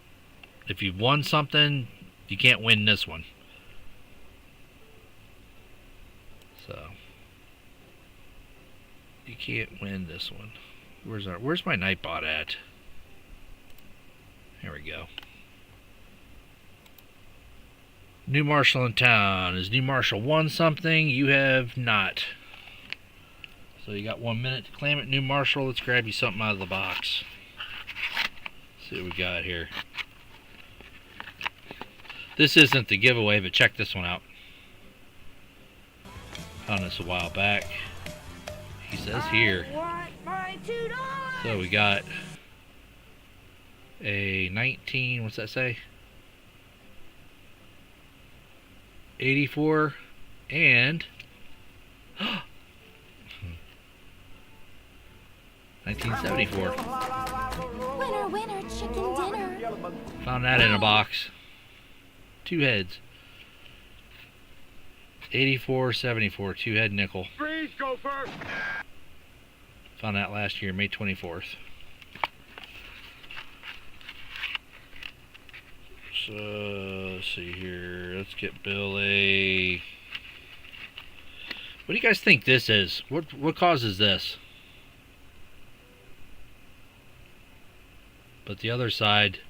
If you've won something, you can't win this one. So you can't win this one. Where's my Nightbot at? There we go. New Marshall in town. Has New Marshall won something? You have not. So you got 1 minute to claim it, New Marshall. Let's grab you something out of the box. See what we got here. This isn't the giveaway, but check this one out. Found this a while back. He says here. So we got a 19, what's that say? 84, and 1974. Winner, winner, chicken dinner. Found that in a box. 2 heads. 84, 74, 2-head nickel. Freeze, gopher! Found that last year, May 24th. So, let's see here. Let's get Bill a... What do you guys think this is? What causes this? But the other side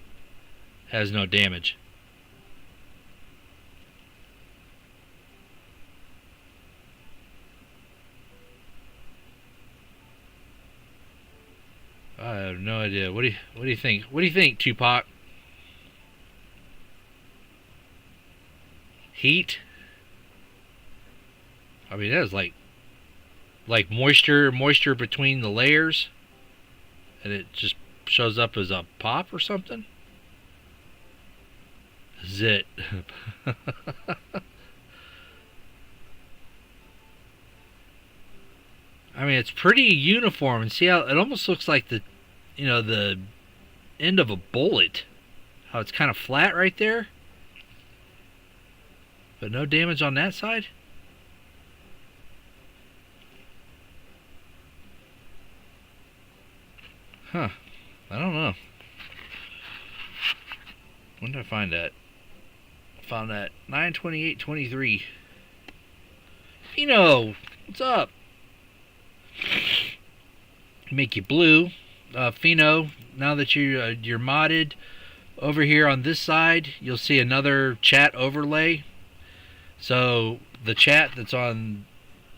has no damage. I have no idea. What do you think? What do you think, Tupac? Heat? I mean, that is like moisture between the layers, and it just shows up as a pop or something. Zit. I mean, it's pretty uniform, and see how it almost looks like the end of a bullet. How it's kind of flat right there, but no damage on that side. Huh. I don't know. When did I find that? Found that 9/28/23. Fino, what's up? Make you blue, Fino. Now that you're modded, over here on this side, you'll see another chat overlay. So the chat that's on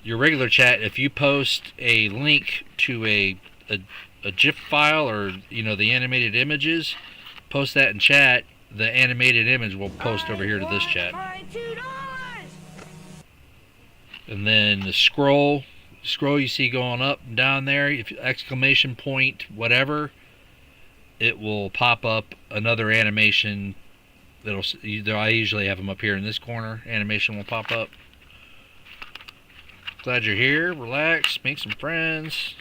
your regular chat, if you post a link to a GIF file or the animated images, post that in chat. The animated image will post over here to this chat. And then the scroll you see going up and down there, if exclamation point whatever, it will pop up another animation. I usually have them up here in this corner. Animation will pop up. Glad you're here. Relax, make some friends.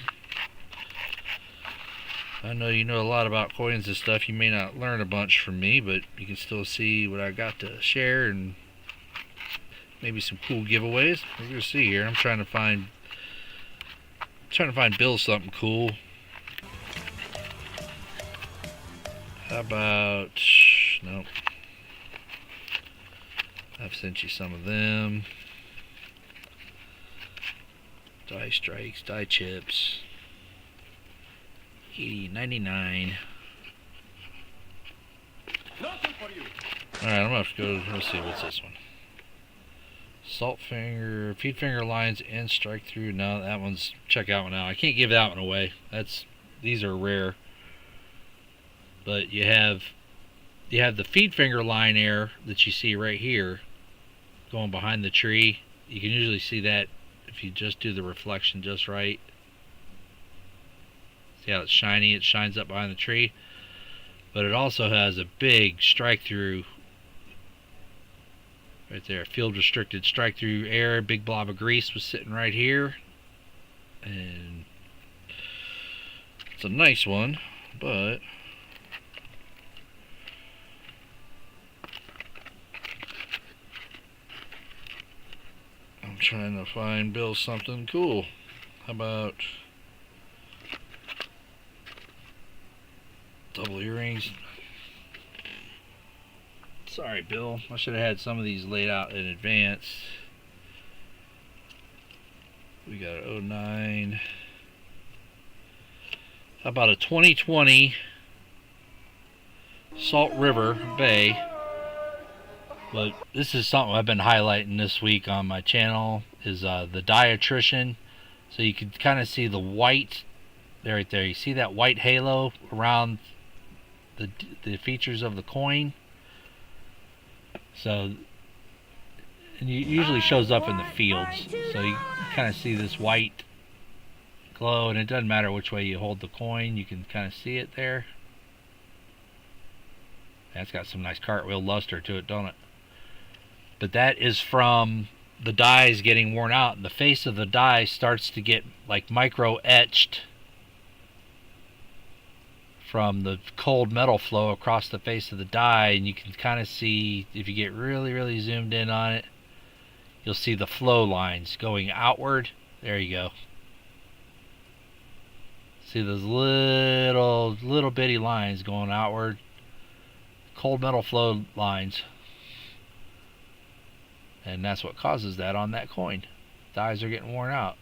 I know you know a lot about coins and stuff. You may not learn a bunch from me, but you can still see what I got to share and maybe some cool giveaways. We're gonna see here. I'm trying to find Bill something cool. How about nope. I've sent you some of them. Die strikes, die chips. 80.99. Nothing for you. Alright, I'm gonna have to go. Let's see, what's this one? Salt finger, feed finger lines, and strike through. No, that one's, check that one out. I can't give that one away. These are rare. But you have the feed finger line air that you see right here going behind the tree. You can usually see that if you just do the reflection just right. See how it's shiny? It shines up behind the tree. But it also has a big strike through right there. Field restricted strike through air. Big blob of grease was sitting right here. And it's a nice one, but I'm trying to find Bill something cool. How about double earrings? Sorry, Bill. I should have had some of these laid out in advance. We got an 09. How about a 2020 Salt River Bay? But this is something I've been highlighting this week on my channel, is the diatrician. So you can kind of see the white there, right there. You see that white halo around the features of the coin. So, and it usually shows up in the fields. So you kind of see this white glow, and it doesn't matter which way you hold the coin, you can kind of see it there. That's got some nice cartwheel luster to it, don't it? but that is from the dies getting worn out, and the face of the die starts to get like micro etched from the cold metal flow across the face of the die, and you can kind of see, if you get really zoomed in on it, you'll see the flow lines going outward. There you go. See those little bitty lines going outward, cold metal flow lines, and that's what causes that on that coin. Dies are getting worn out.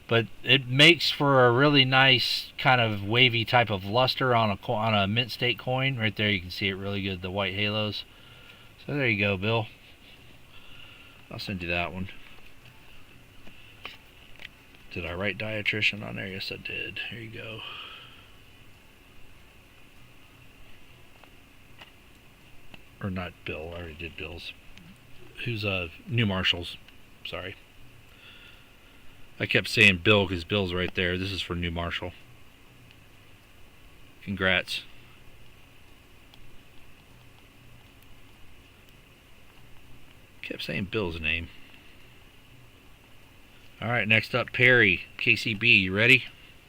But it makes for a really nice kind of wavy type of luster on a mint state coin. Right there you can see it really good, the white halos. So there you go, Bill. I'll send you that one. Did I write dietitian on there? Yes, I did. Here you go. Or not Bill. I already did Bill's. Who's New Marshall's. Sorry. I kept saying Bill because Bill's right there. This is for New Marshall. Congrats. Kept saying Bill's name. Alright, next up, Perry. KCB, you ready?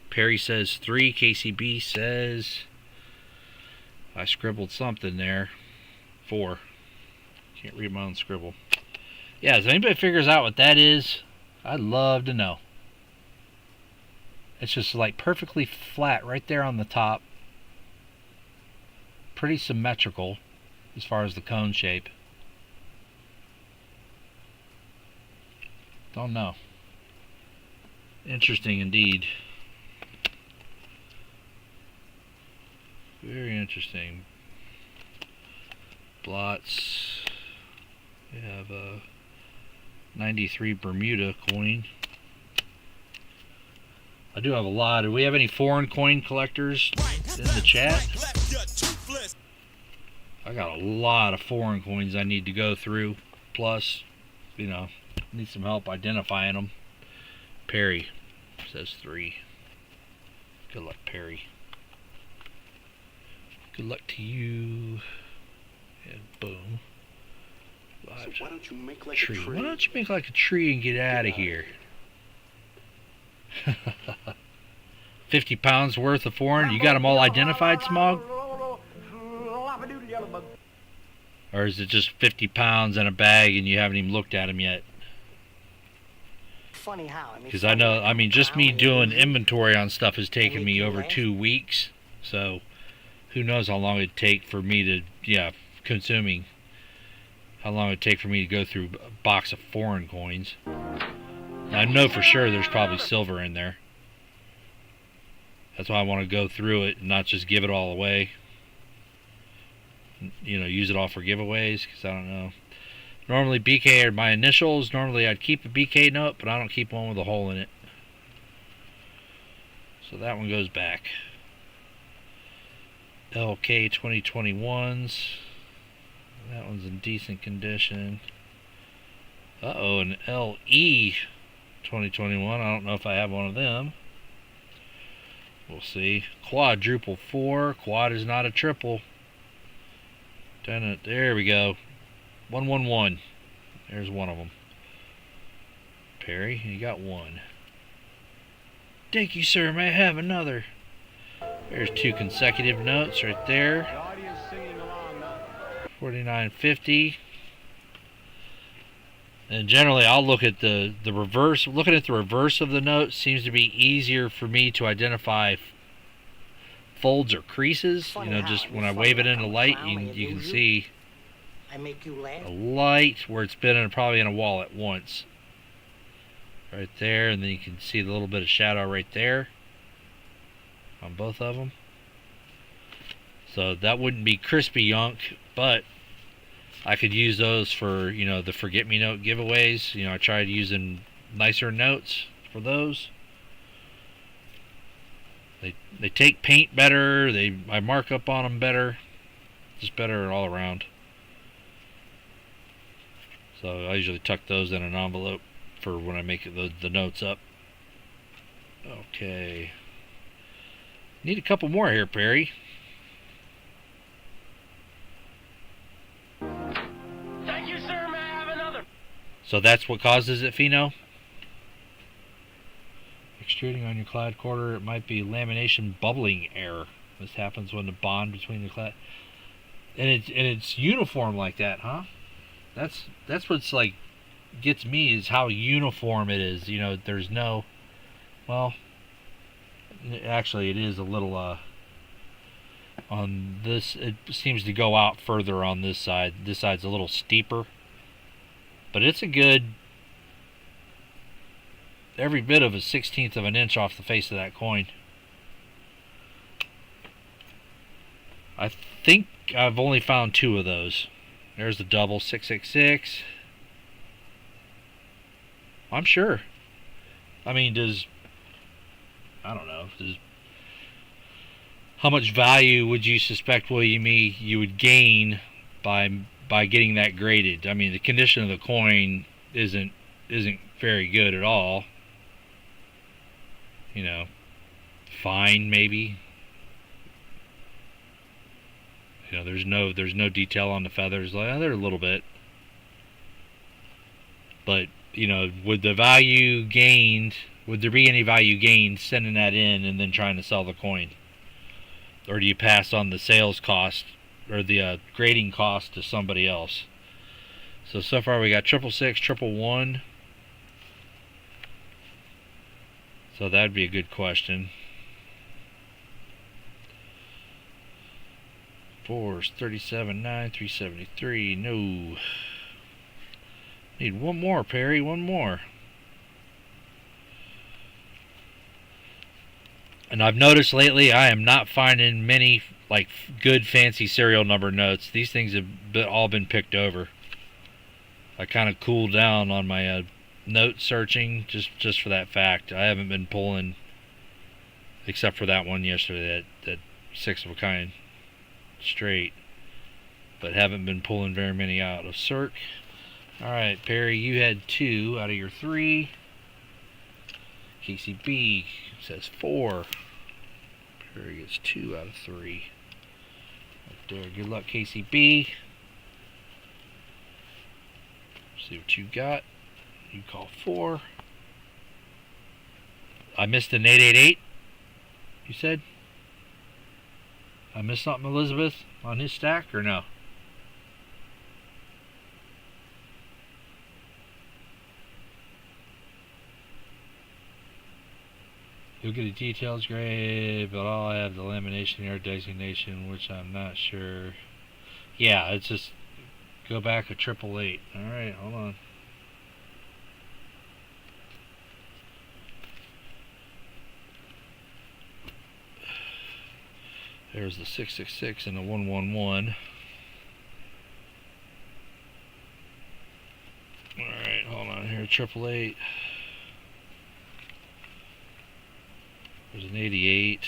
Perry says 3. KCB says... I scribbled something there. 4. Can't read my own scribble. Yeah, if anybody figures out what that is, I'd love to know. It's just like perfectly flat right there on the top. Pretty symmetrical as far as the cone shape. Don't know. Interesting indeed. Very interesting. Blots. We have a 93 Bermuda coin. I do have a lot. Do we have any foreign coin collectors in the chat? I got a lot of foreign coins I need to go through. Plus, you know, need some help identifying them. Perry says 3. Good luck, Perry. Good luck to you. And boom. So why don't you make like tree. a tree? Why don't you make like a tree and get out of here? 50 pounds worth of foreign. You got them all identified, Smog? Or is it just 50 pounds in a bag and you haven't even looked at them yet? Funny how? Because I know, I mean, just me doing inventory on stuff has taken me over 2 weeks. So, who knows how long it'd take for me to, consuming. How long it'd take for me to go through a box of foreign coins. I know for sure there's probably silver in there. That's why I want to go through it and not just give it all away. You know, use it all for giveaways, because I don't know. Normally BK are my initials. Normally I'd keep a BK note, but I don't keep one with a hole in it. So that one goes back. LK 2021s. That one's in decent condition. Uh-oh, an LE 2021. I don't know if I have one of them. We'll see. Quadruple 4. Quad is not a triple. There we go. 111. There's one of them. Perry, you got one. Thank you, sir. May I have another? There's 2 consecutive notes right there. 49.50. And generally, I'll look at the reverse. Looking at the reverse of the note seems to be easier for me to identify folds or creases. You know, just when I wave it into light, you can see a light where it's been probably in a wallet once. Right there, and then you can see the little bit of shadow right there on both of them. So that wouldn't be crispy yunk, but I could use those for, you know, the Forget-Me-Note giveaways. You know, I tried using nicer notes for those. They take paint better. I mark up on them better. Just better all around. So I usually tuck those in an envelope for when I make the notes up. Okay. Need a couple more here, Perry. Thank you, sir. So that's what causes it, Pheno? Extruding on your clad quarter, it might be lamination bubbling error. This happens when the bond between the clad... And it's uniform like that, huh? That's what's like gets me, is how uniform it is. You know, there's no... Well, actually it is a little... on this, it seems to go out further on this side. This side's a little steeper. But it's a good... every bit of a 1/16 of an inch off the face of that coin. I think I've only found 2 of those. There's the double 666. I'm sure. I mean, I don't know. How much value would you suspect, William E., you would gain by getting that graded? I mean, the condition of the coin isn't very good at all. You know, fine maybe. You know, there's no detail on the feathers. Like, they're a little bit. But, you know, would there be any value gained sending that in and then trying to sell the coin? Or do you pass on the sales cost or the grading cost to somebody else? So far we got 666, 111. So that'd be a good question. 4s, 37, 9, 373. No. Need one more, Perry. One more. And I've noticed lately I am not finding many like good fancy serial number notes. These things have all been picked over. I kind of cooled down on my note searching just for that fact. I haven't been pulling, except for that one yesterday, that 6 of a kind straight, but haven't been pulling very many out of Cirque. Alright, Perry, you had 2 out of your 3. KCB says 4. Perry gets 2 out of 3. Right there. Good luck, KCB. See what you got. You call 4. I missed an 888. You said? I missed something, Elizabeth, on his stack, or no? You'll get a details grade, but I'll have the lamination error designation, which I'm not sure. Yeah, it's just go back a 888. Alright, hold on. There's the 666 and the 111. Alright, hold on here. 888. There's an 88.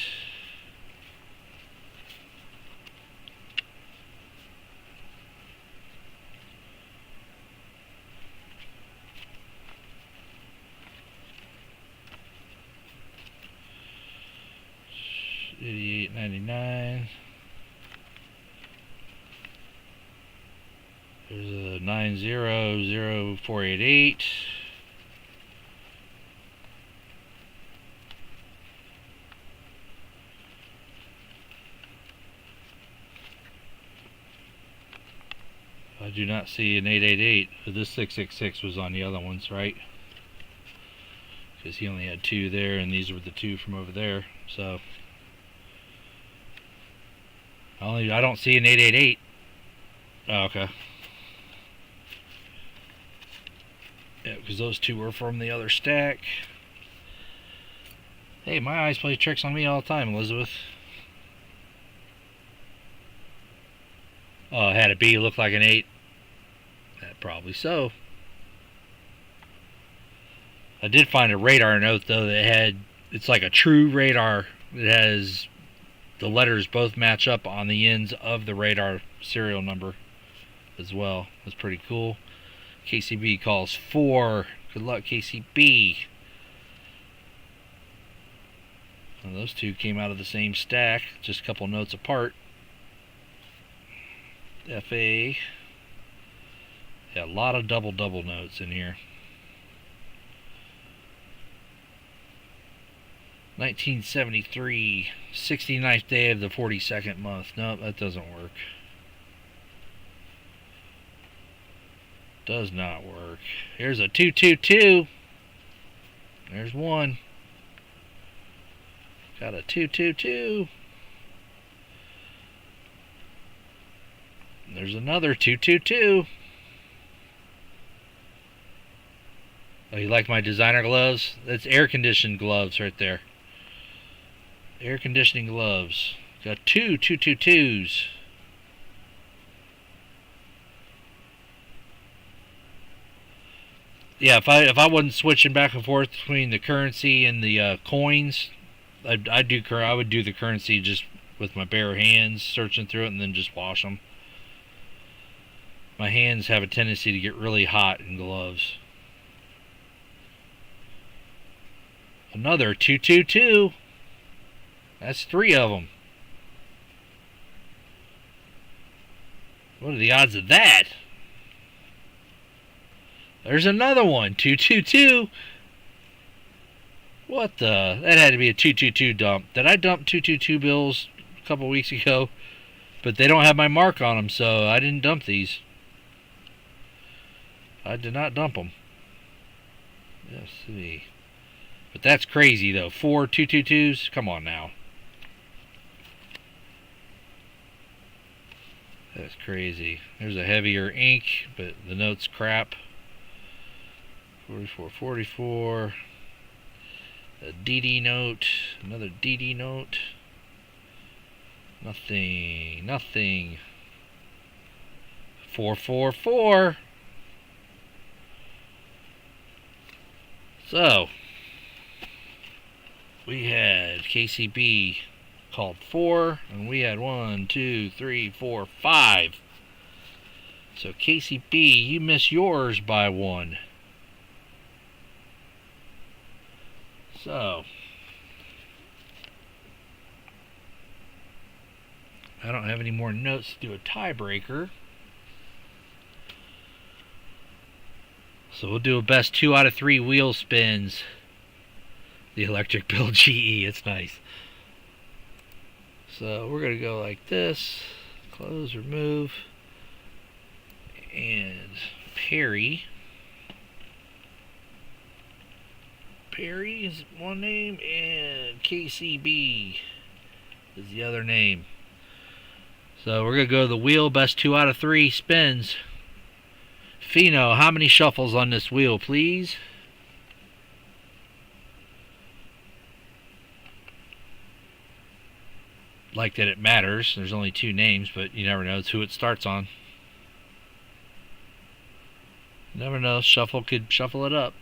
$88.99. There's a 900488. I do not see an 888. But this 666 was on the other ones, right? Because he only had 2 there, and these were the 2 from over there. So I don't see an 888. Oh, okay. Yeah, because those 2 were from the other stack. Hey, my eyes play tricks on me all the time, Elizabeth. Oh, had a B look like an 8. Probably so. I did find a radar note though that had, it's like a true radar. It has the letters both match up on the ends of the radar serial number as well. That's pretty cool. KCB calls 4. Good luck, KCB. And those 2 came out of the same stack, just a couple notes apart. FA Yeah, a lot of double notes in here. 1973, 69th day of the 42nd month. Nope, that doesn't work. Does not work. Here's a 222. There's one. Got a 222. There's another 222. Oh, you like my designer gloves? That's air-conditioned gloves right there. Air conditioning gloves. Got two 222s. Yeah, if I wasn't switching back and forth between the currency and the coins, I would do the currency just with my bare hands, searching through it, and then just wash them. My hands have a tendency to get really hot in gloves. Another 222. That's 3 of them. What are the odds of that? There's another one. 222. What the? That had to be a 222 dump. Did I dump 222 bills a couple weeks ago? But they don't have my mark on them, so I didn't dump these. I did not dump them. Let's see. But that's crazy, though. 4 222s? Come on now. That's crazy. There's a heavier ink, but the note's crap. 44. A DD note. Another DD note. Nothing. 444. So, we had KCB called 4, and we had 1, 2, 3, 4, 5. So KCB, you miss yours by 1. So, I don't have any more notes to do a tiebreaker. So we'll do a best 2 out of 3 wheel spins. The electric bill GE, it's nice. So we're going to go like this. Close, remove. And Perry. Perry is one name, and KCB is the other name. So we're going to go to the wheel, best 2 out of 3 spins. Fino, how many shuffles on this wheel, please? Like that it matters. There's only 2 names, but you never know. It's who it starts on. Never know. Shuffle could shuffle it up.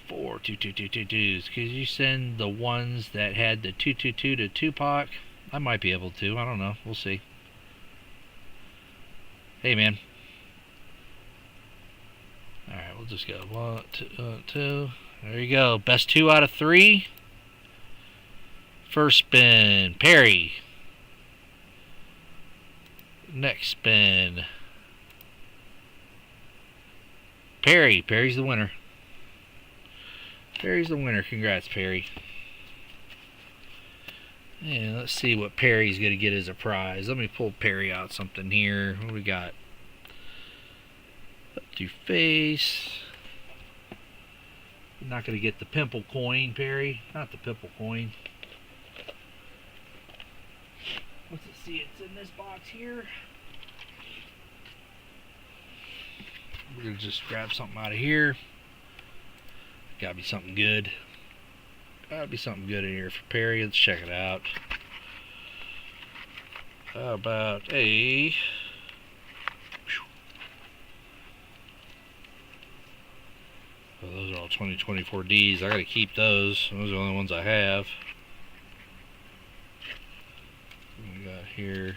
4 222s. Could you send the ones that had the 222 to Tupac? I might be able to. I don't know. We'll see. Hey, man. Alright, we'll just go 1, 2. There you go. Best 2 out of 3. First spin, Perry. Next spin, Perry. Perry's the winner. Perry's the winner. Congrats, Perry. And let's see what Perry's going to get as a prize. Let me pull Perry out something here. What do we got? Up to face. You're not going to get the pimple coin, Perry. Not the pimple coin. Let's see, it's in this box here. We're going to just grab something out of here. Gotta be something good. Gotta be something good in here for Perry. Let's check it out. How about a... Well, those are all 2024 Ds. I gotta keep those. Those are the only ones I have. What we got here?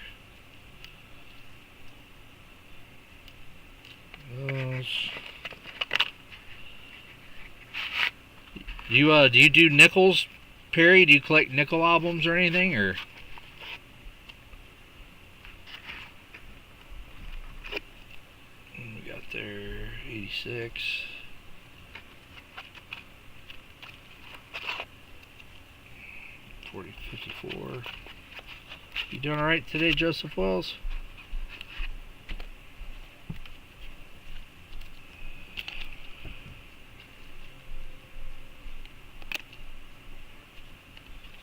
Those. Do you do nickels, Perry? Do you collect nickel albums or anything, or? there. 86. $40.54. You doing all right today, Joseph Wells?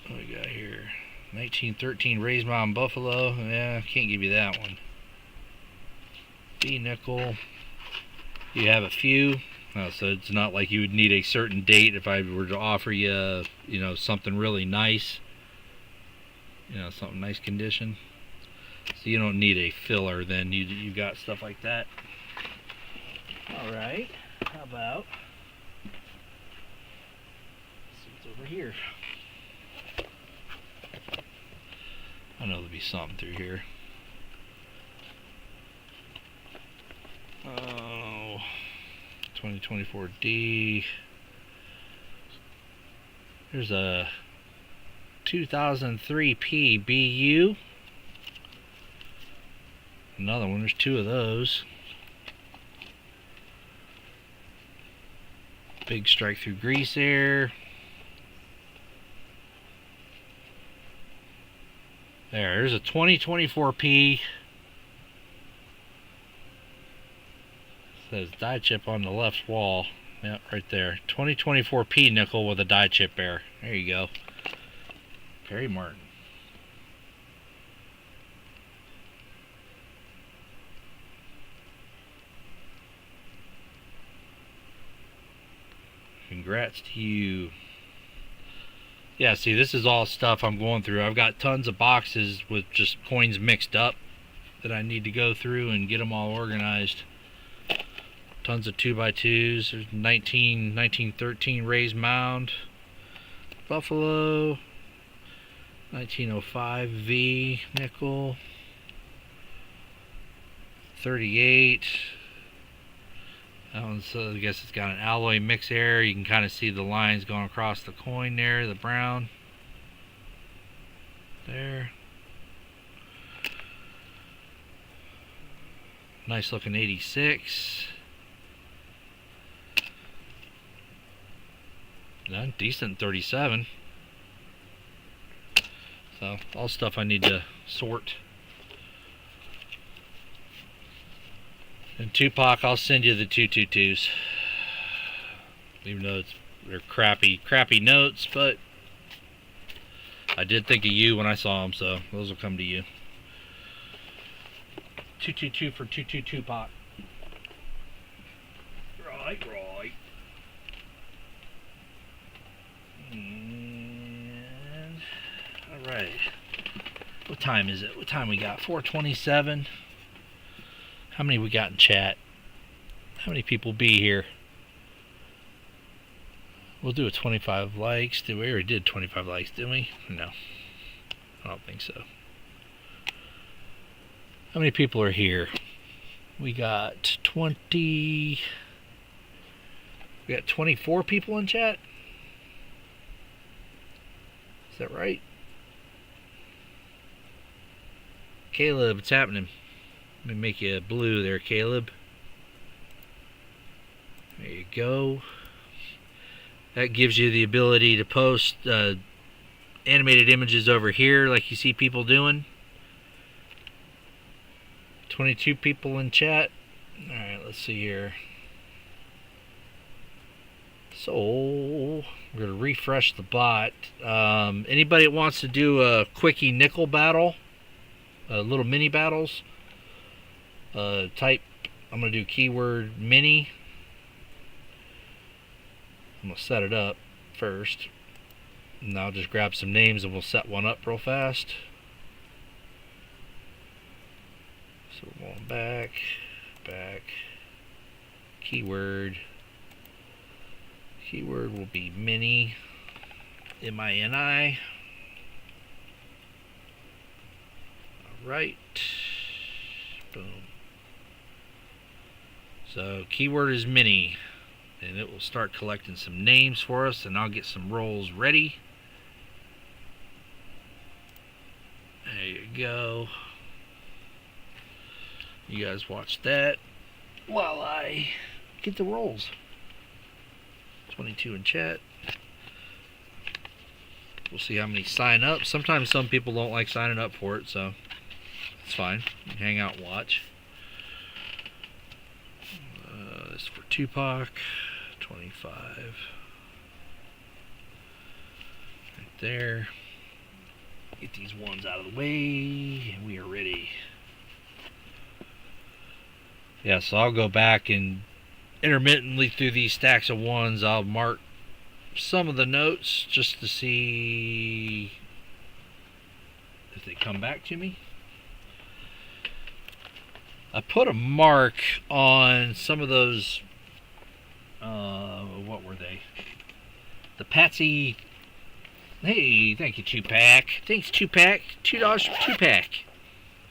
What we got here? 1913 Raised Mountain Buffalo. Yeah, can't give you that one. B nickel. You have a few. So it's not like you would need a certain date if I were to offer you, you know, something really nice. You know, something nice condition. So you don't need a filler then. You got stuff like that. Alright. How about... let's see what's over here. I know there'll be something through here. Oh, 2024D. There's a 2003 PBU. Another one. There's two of those. Big strike through grease air. There's a 2024 P. Says die chip on the left wall. Yep, right there. 2024 P nickel with a die chip air. There you go. Perry Martin. Congrats to you. Yeah, see, this is all stuff I'm going through. I've got tons of boxes with just coins mixed up that I need to go through and get them all organized. Tons of 2x2s. There's 1913 Raised Mound Buffalo. 1905 V nickel. 38. That one's, I guess it's got an alloy mix air. You can kind of see the lines going across the coin there, the brown. There. Nice looking 86. Decent 37. So, all stuff I need to sort. And Tupac, I'll send you the 222s. Even though they're crappy notes, but I did think of you when I saw them, so those will come to you. 222 for 222 Tupac. Right. And alright. What time is it? What time we got? 4:27. How many we got in chat? How many people be here? We'll do a 25 likes. We already did 25 likes, didn't we? No. I don't think so. How many people are here? We got 20... we got 24 people in chat? Is that right? Caleb, what's happening? Let me make you blue there, Caleb. There you go. That gives you the ability to post animated images over here like you see people doing. 22 people in chat. Alright, let's see here. So, we're going to refresh the bot. Anybody that wants to do a quickie nickel battle, little mini battles, type, I'm going to do keyword mini. I'm going to set it up first. And I'll just grab some names and we'll set one up real fast. So we're going back. Keyword. Keyword will be mini. M-I-N-I. Alright. Boom. So keyword is mini. And it will start collecting some names for us, and I'll get some rolls ready. There you go. You guys watch that. while I get the rolls. 22 in chat. We'll see how many sign up. Sometimes some people don't like signing up for it, so it's fine. You can hang out and watch. This is for Tupac. 25. Right there. Get these ones out of the way. We are ready. Yeah, so I'll go back and intermittently through these stacks of ones, I'll mark some of the notes just to see if they come back to me. I put a mark on some of those, what were they? The Patsy, hey, thank you, 2-pack. Thanks, 2-pack. $2 for 2-pack.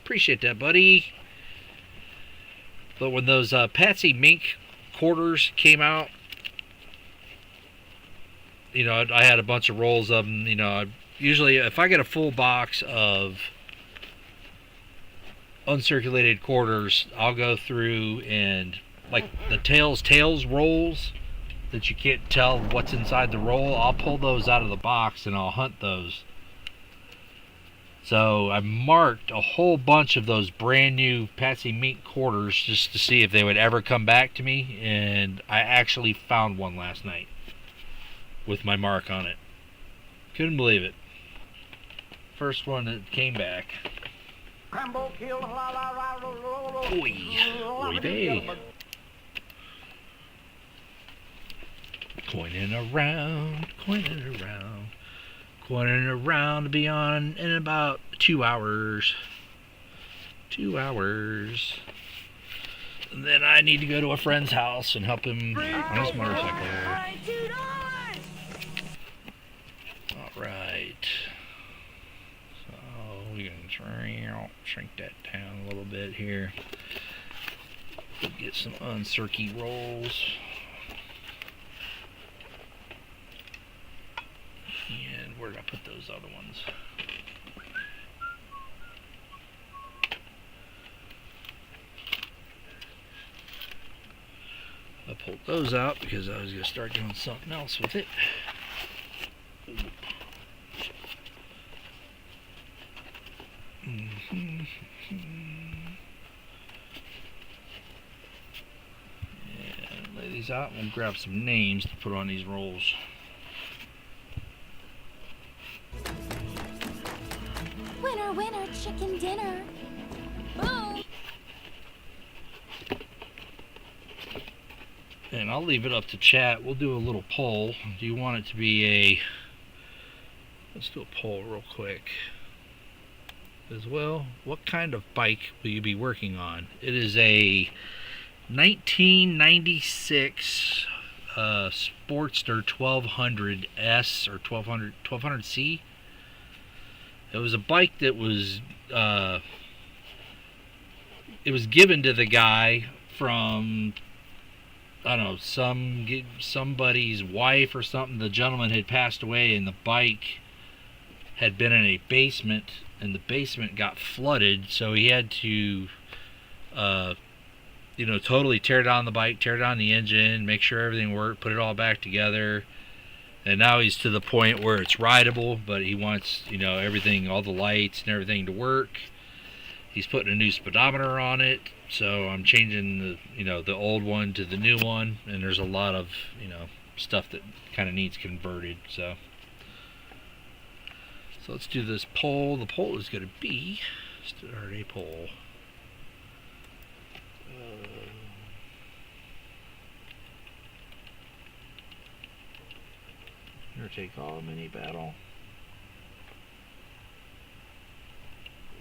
Appreciate that, buddy. But when those Patsy Mink quarters came out, you know, I had a bunch of rolls of them. You know, usually if I get a full box of uncirculated quarters, I'll go through and, like the tails rolls that you can't tell what's inside the roll, I'll pull those out of the box and I'll hunt those. So I marked a whole bunch of those brand new Patsy Mink quarters just to see if they would ever come back to me, and I actually found one last night with my mark on it. Couldn't believe it. First one that came back. Oy vey. Coining around, to be on in about 2 hours. 2 hours. And then I need to go to a friend's house and help him on his motorcycle. Alright. So we can shrink that down a little bit here. Get some uncirky rolls. And where did I put those other ones? I pulled those out because I was going to start doing something else with it. And lay these out and we'll grab some names to put on these rolls. Winner, winner, chicken dinner. Boom. And I'll leave it up to chat. We'll do a little poll. Do you want it to be a... Let's do a poll real quick. As well, what kind of bike will you be working on? It is a 1996 Sportster 1200S or 1200C. It was a bike that was it was given to the guy from, I don't know, somebody's wife or something. The gentleman had passed away and the bike had been in a basement, and the basement got flooded, so he had to you know, totally tear down the bike, tear down the engine, make sure everything worked, put it all back together. And now he's to the point where it's rideable, but he wants, you know, everything, all the lights and everything to work. He's putting a new speedometer on it, so I'm changing the, you know, the old one to the new one, and there's a lot of, you know, stuff that kind of needs converted. So let's do this poll. The poll is going to be, start a poll. Winner take all mini battle,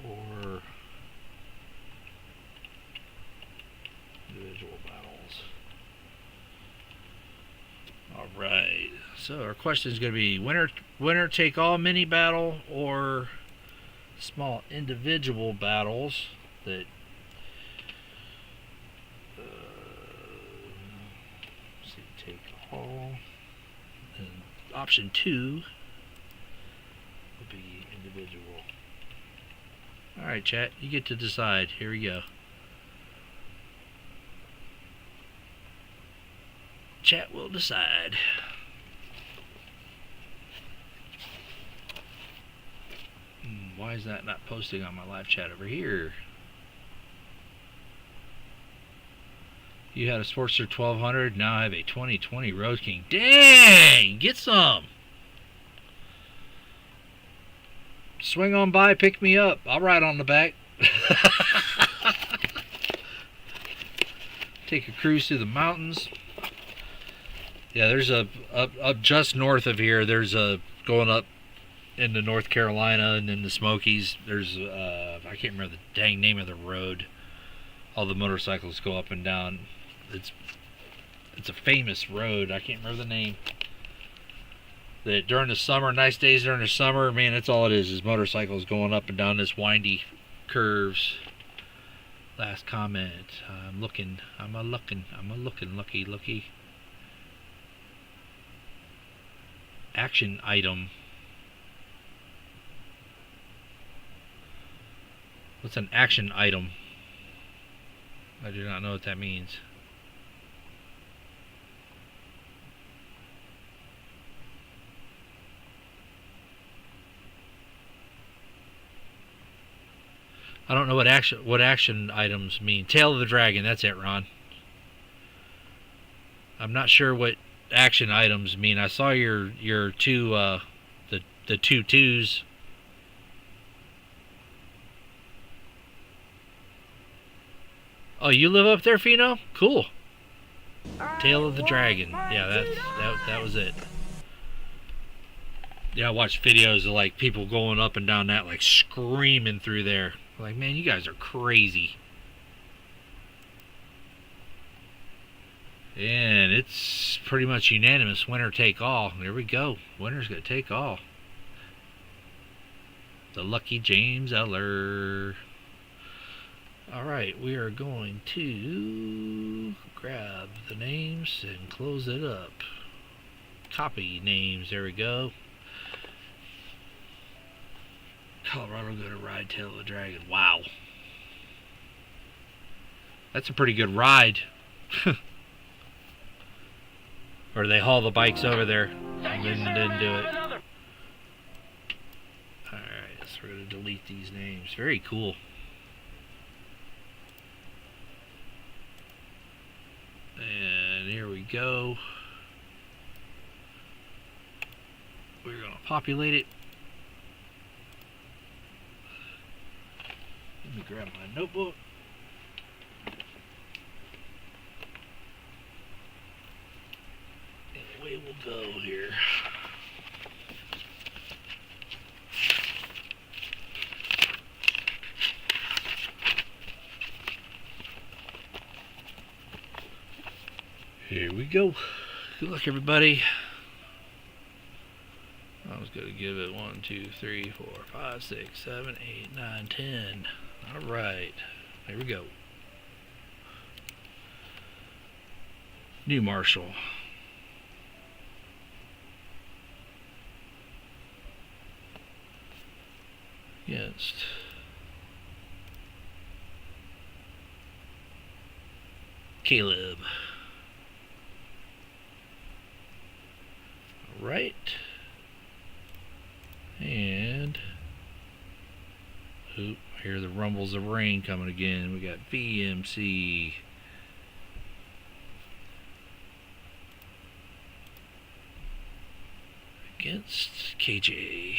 or individual battles. Alright, so our question is going to be winner take all mini battle or small individual battles that let's see, take all. And option 2 would be individual. Alright, chat, you get to decide. Here we go. Chat will decide. Why is that not posting on my live chat over here? You had a Sportster 1200, now I have a 2020 Road King. Dang! Get some! Swing on by, pick me up. I'll ride on the back. Take a cruise through the mountains. Yeah, there's up just north of here. There's a going up into North Carolina and then the Smokies. There's I can't remember the dang name of the road. All the motorcycles go up and down. It's a famous road. I can't remember the name. That during the summer, nice days during the summer, man, that's all it is motorcycles going up and down this windy curves. Last comment. I'm a looking, lucky. Action item. What's an action item? I do not know what that means. I don't know what action items mean. Tail of the Dragon, that's it, Ron. I'm not sure what action items mean. I saw your two the two twos. Oh, you live up there, Fino? Cool. Tail of the Dragon. Yeah, that was it. Yeah, I watched videos of like people going up and down that, like screaming through there. Like, man, you guys are crazy. And it's pretty much unanimous. Winner take all. There we go. Winner's gonna take all. The lucky James Eller. Alright, we are going to grab the names and close it up. Copy names. There we go. Colorado go to ride Tail of the Dragon. Wow. That's a pretty good ride. Or they haul the bikes over there and didn't do it. Alright, so we're going to delete these names. Very cool. And here we go. We're going to populate it. Let me grab my notebook. And away we'll go here. Here we go. Good luck, everybody. I was going to give it 1, 2, 3, 4, 5, 6, 7, 8, 9, 10. Alright, there we go. New Marshall. Against Caleb. Alright. And oop, I hear the rumbles of rain coming again. We got VMC. Against KJ.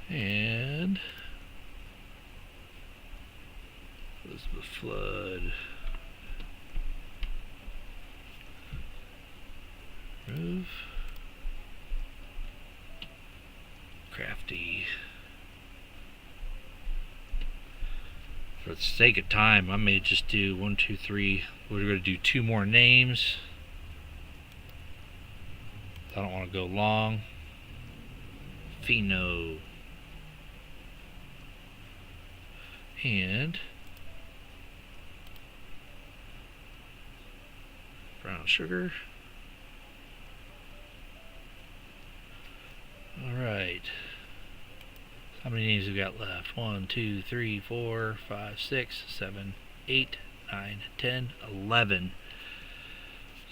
And Elizabeth Flood. Move. Crafty. For the sake of time, I may just do 1, 2, 3. We're going to do 2 more names. I don't want to go long. Fino. And brown sugar. Alright. How many names we got left? 1, 2, 3, 4, 5, 6, 7, 8, 9, 10, 11.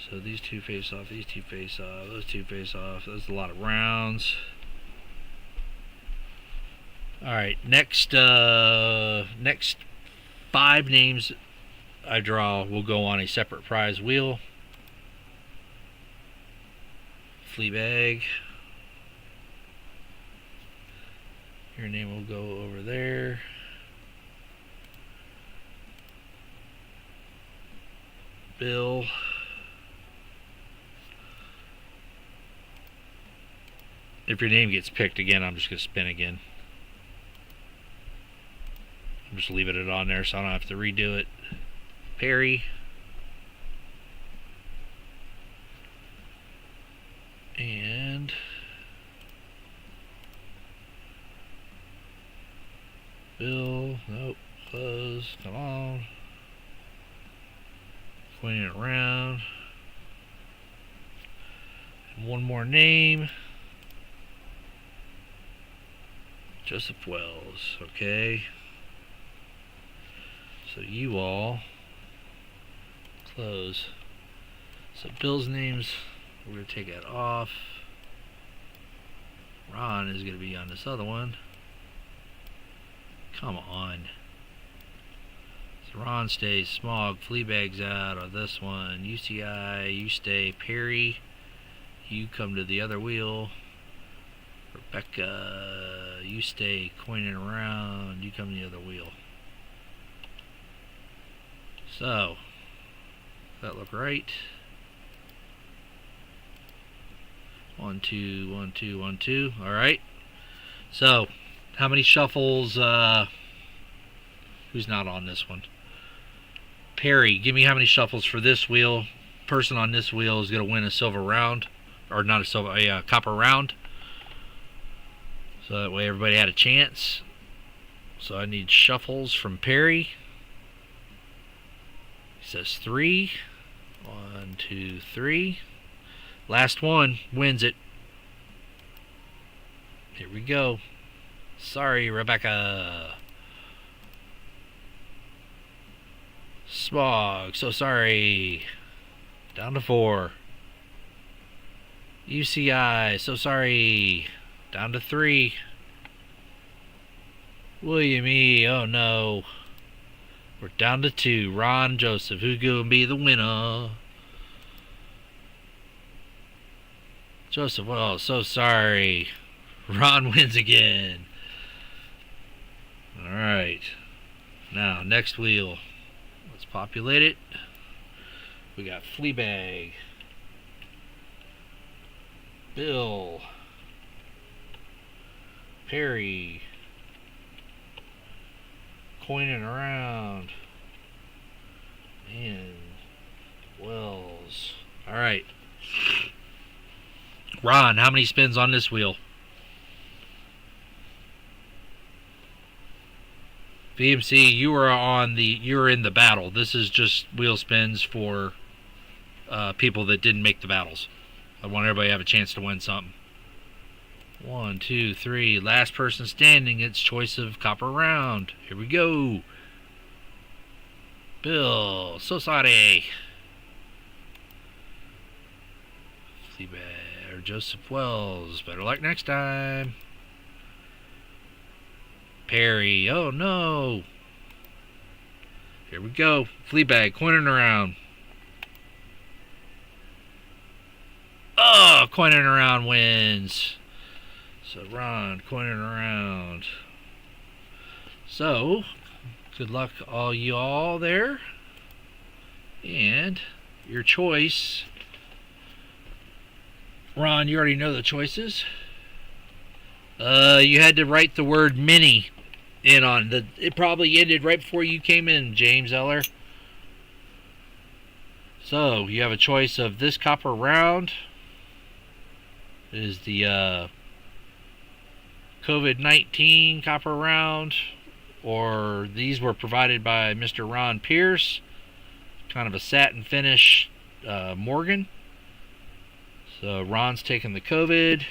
So these two face off, these two face off, those two face off. That's a lot of rounds. Alright, next 5 names I draw will go on a separate prize wheel. Fleabag. Your name will go over there. Bill. If your name gets picked again, I'm just going to spin again. I'm just leaving it on there so I don't have to redo it. Perry. And Bill. Nope. Close. Come on. Pointing it around. And one more name. Joseph Wells. Okay. So you all close. So Bill's names, we're going to take that off. Ron is going to be on this other one. Come on. So Ron stays. Smog. Fleabag's out on this one. UCI, you stay. Perry, you come to the other wheel. Rebecca, you stay. Coining around. You come to the other wheel. So, does that look right? 1, 2, 1, 2, 1, 2. Alright. So, how many shuffles? Who's not on this one? Perry, give me how many shuffles for this wheel. Person on this wheel is going to win a silver round. Or not a silver, a copper round. So that way everybody had a chance. So I need shuffles from Perry. He says 3. 1, 2, 3. Last one wins it. Here we go. Sorry, Rebecca. Smog, so sorry. Down to 4. UCI, so sorry. Down to 3. William E, oh no. We're down to 2. Ron Joseph, who's going to be the winner? Joseph, well, so sorry. Ron wins again. Alright. Now, next wheel. Let's populate it. We got Fleabag. Bill. Perry. Coining around. And Wells. Alright. Ron, how many spins on this wheel? VMC, you were in the battle. This is just wheel spins for people that didn't make the battles. I want everybody to have a chance to win something. 1, 2, 3. Last person standing. It's choice of copper round. Here we go. Bill, so sorry. Fleabag or Joseph Wells. Better luck next time. Perry, oh no. Here we go. Fleabag, coining around. Oh, coining around wins. So Ron, coining around. So, good luck all you all there. And your choice. Ron, you already know the choices. You had to write the word mini in on the. It probably ended right before you came in, James Eller. So you have a choice of this copper round. Is the COVID-19 copper round, or these were provided by Mr. Ron Pierce. Kind of a satin finish Morgan. So Ron's taking the COVID.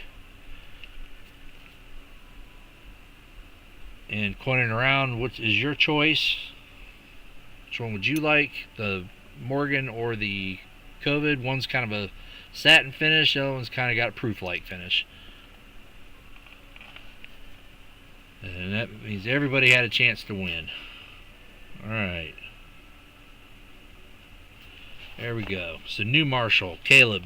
And coining around, what is your choice? Which one would you like? The Morgan or the COVID. One's kind of a satin finish, the other one's kind of got a proof-like finish. And that means everybody had a chance to win. Alright. There we go. So, new marshal, Caleb.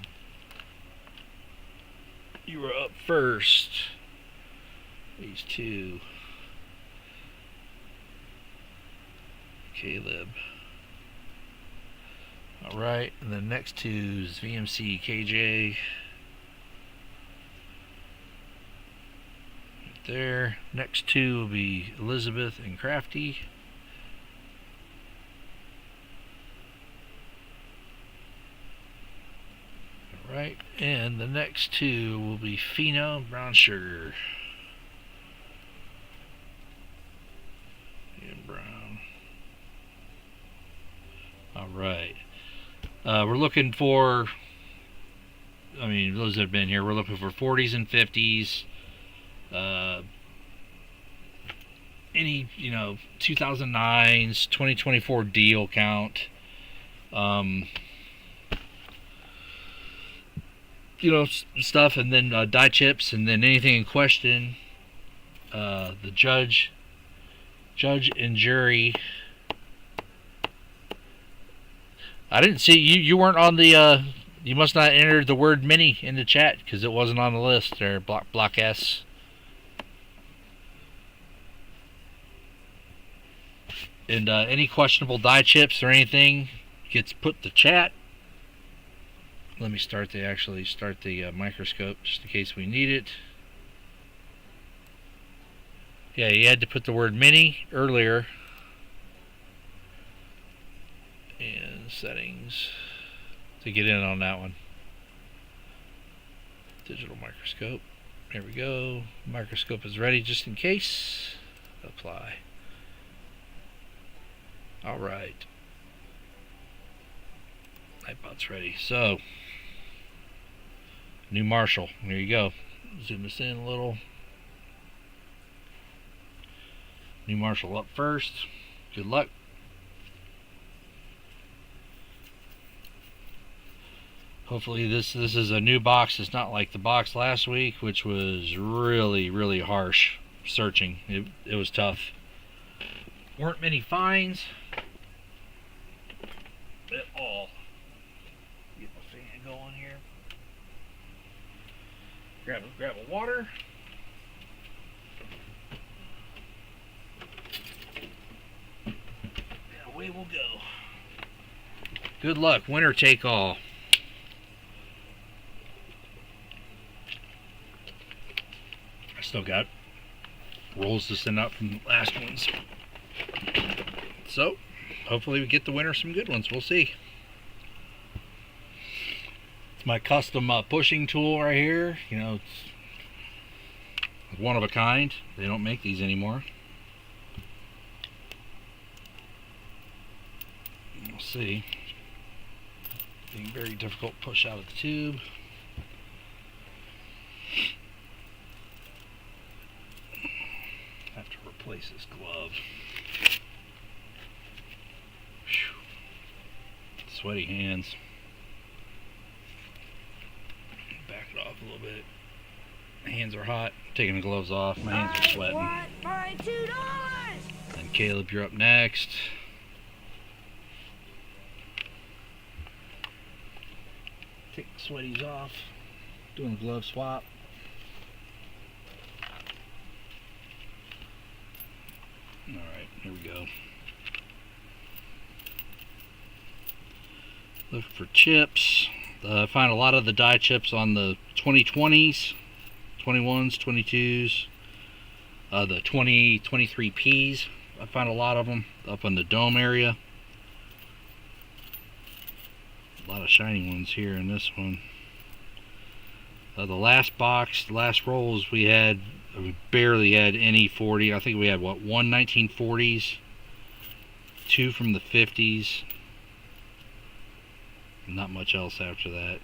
You were up first. These two. Caleb. Alright, and the next two is VMC, KJ. Right there. Next two will be Elizabeth and Crafty. Alright, and the next two will be Fino, Brown Sugar. And Brown. Alright. We're looking for, I mean, those that have been here, we're looking for 40s and 50s. Any, 2009s, 2024 deal count. Stuff, and then die chips, and then anything in question. The judge and jury. I didn't see you. You weren't on the. You must not enter the word mini in the chat because it wasn't on the list there. Block S. And any questionable die chips or anything gets put to chat. Let me start the microscope just in case we need it. Yeah, you had to put the word mini earlier. And settings to get in on that one. Digital microscope. There we go. Microscope is ready just in case. Apply. Alright. iPod's ready. So, new marshal. There you go. Zoom this in a little. New marshal up first. Good luck. Hopefully this is a new box. It's not like the box last week, which was really, really harsh searching. It was tough. Weren't many finds at all. Get my fan going here. Grab a water. And away we'll go. Good luck. Winner take all. I still got rolls to send out from the last ones. So, hopefully we get the winner some good ones. We'll see. It's my custom pushing tool right here. It's one of a kind. They don't make these anymore. We'll see. Being very difficult to push out of the tube. Have to replace this glove. Whew. Sweaty hands. Back it off a little bit. My hands are hot. Taking the gloves off. My hands are sweating. I want my $2. And Caleb, you're up next. Take the sweaties off. Doing the glove swap. Alright, here we go. Looking for chips. I find a lot of the die chips on the 2020s, 21s, 22s, the 2023 Ps. I find a lot of them up in the dome area. A lot of shiny ones here in this one. The last box, the last rolls we had, we barely had any 40. I think we had, what, one 1940s, two from the 50s. Not much else after that.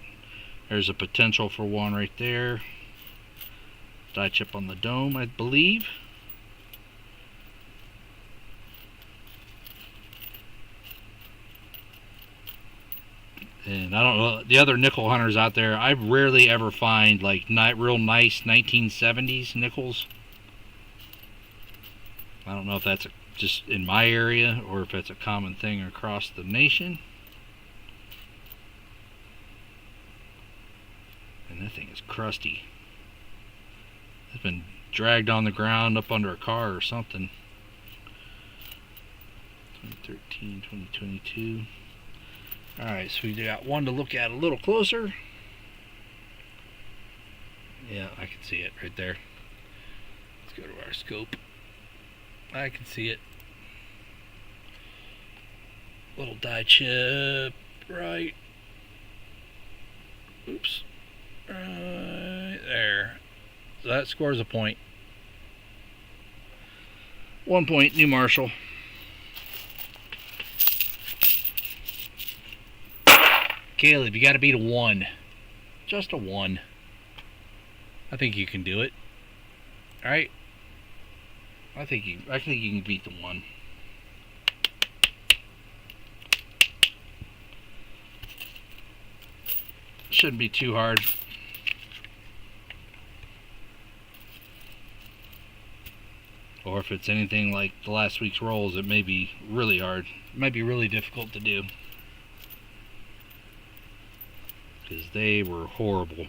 There's a potential for one right there. Die chip on the dome, I believe. And I don't know, the other nickel hunters out there, I rarely ever find like real nice 1970s nickels. I don't know if that's just in my area or if it's a common thing across the nation. And that thing is crusty. It's been dragged on the ground up under a car or something. 2013, 2022. Alright, so we got one to look at a little closer. Yeah, I can see it right there. Let's go to our scope. I can see it. Little die chip, right. Oops. Right there. So that scores a point. 1 point, New Marshall. Caleb, you got to beat a 1. Just a 1. I think you can do it. All right. I think you can beat the 1. Shouldn't be too hard. Or if it's anything like the last week's rolls, it may be really hard. It might be really difficult to do. Because they were horrible.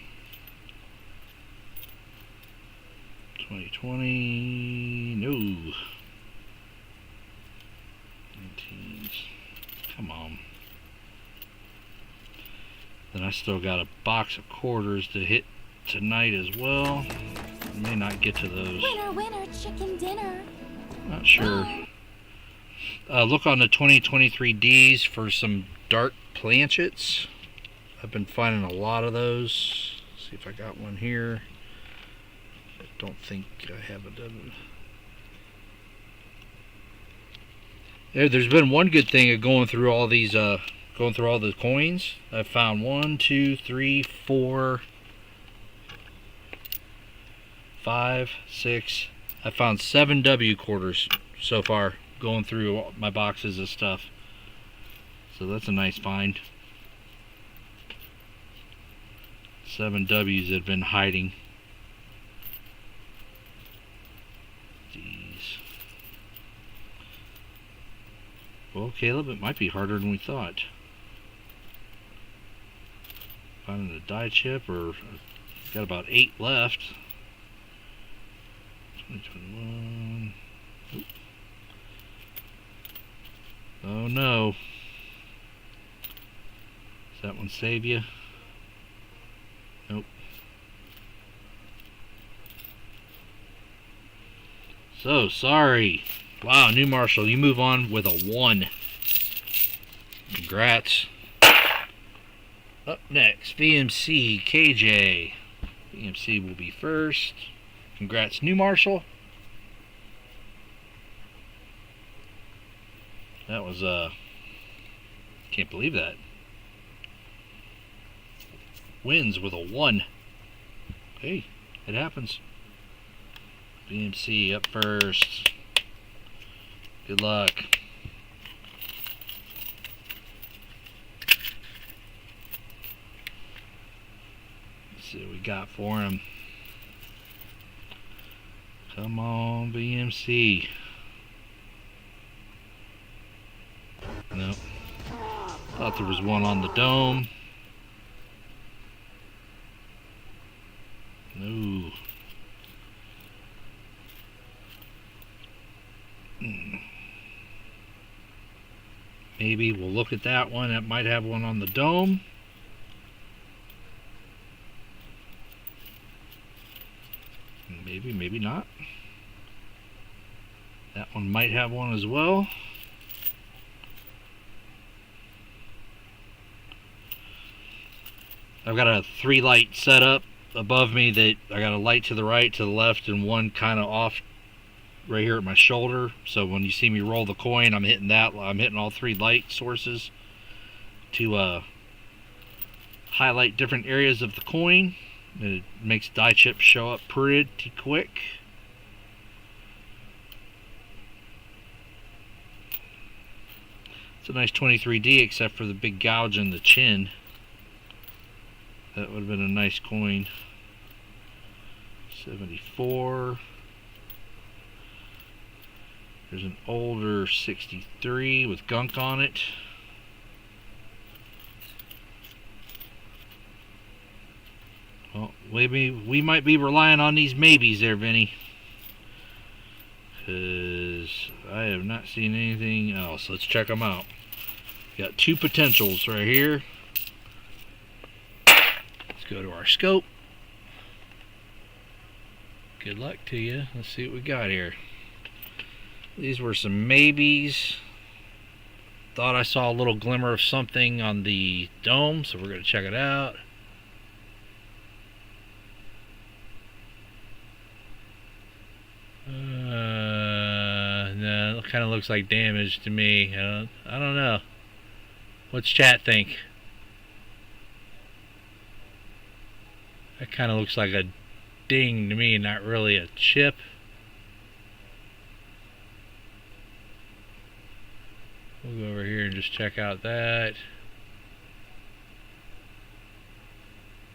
2020, no. 19s, come on. Then I still got a box of quarters to hit tonight as well. I may not get to those. Winner, winner, chicken dinner. Not sure. Look on the 2023 Ds for some dark planchets. I've been finding a lot of those. See if I got one here. I don't think I have it. There's been one good thing of going through all these, going through all the coins. I found 1, 2, 3, 4, 5, 6. I found 7 W quarters so far going through all my boxes of stuff. So that's a nice find. 7 W's that have been hiding. These. Well, Caleb, it might be harder than we thought. Finding a die chip, or got about 8 left. 2021. Oop. Oh no. Does that one save you? Nope. So sorry. Wow, New Marshall, you move on with a 1. Congrats. Up next, VMC KJ. VMC will be first. Congrats, New Marshall. That was can't believe that. Wins with a 1. Hey, it happens. BMC up first. Good luck. Let's see what we got for him. Come on, BMC. Nope. Thought there was one on the dome. No. Maybe we'll look at that one. That might have one on the dome. Maybe, maybe not. That one might have one as well. I've got a 3 light setup above me that I got a light to the right, to the left, and one kind of off right here at my shoulder. So when you see me roll the coin, I'm hitting that. I'm hitting all 3 light sources to highlight different areas of the coin. And it makes die chips show up pretty quick. It's a nice 23D, except for the big gouge in the chin. That would have been a nice coin. 74. There's an older 63 with gunk on it. Well, maybe we might be relying on these maybes there, Vinny. Because I have not seen anything else. Let's check them out. Got two potentials right here. Let's go to our scope. Good luck to you. Let's see what we got here. These were some maybes. Thought I saw a little glimmer of something on the dome, so we're going to check it out. No, it kind of looks like damage to me. I don't know. What's chat think? That kind of looks like a ding to me, not really a chip. We'll go over here and just check out that.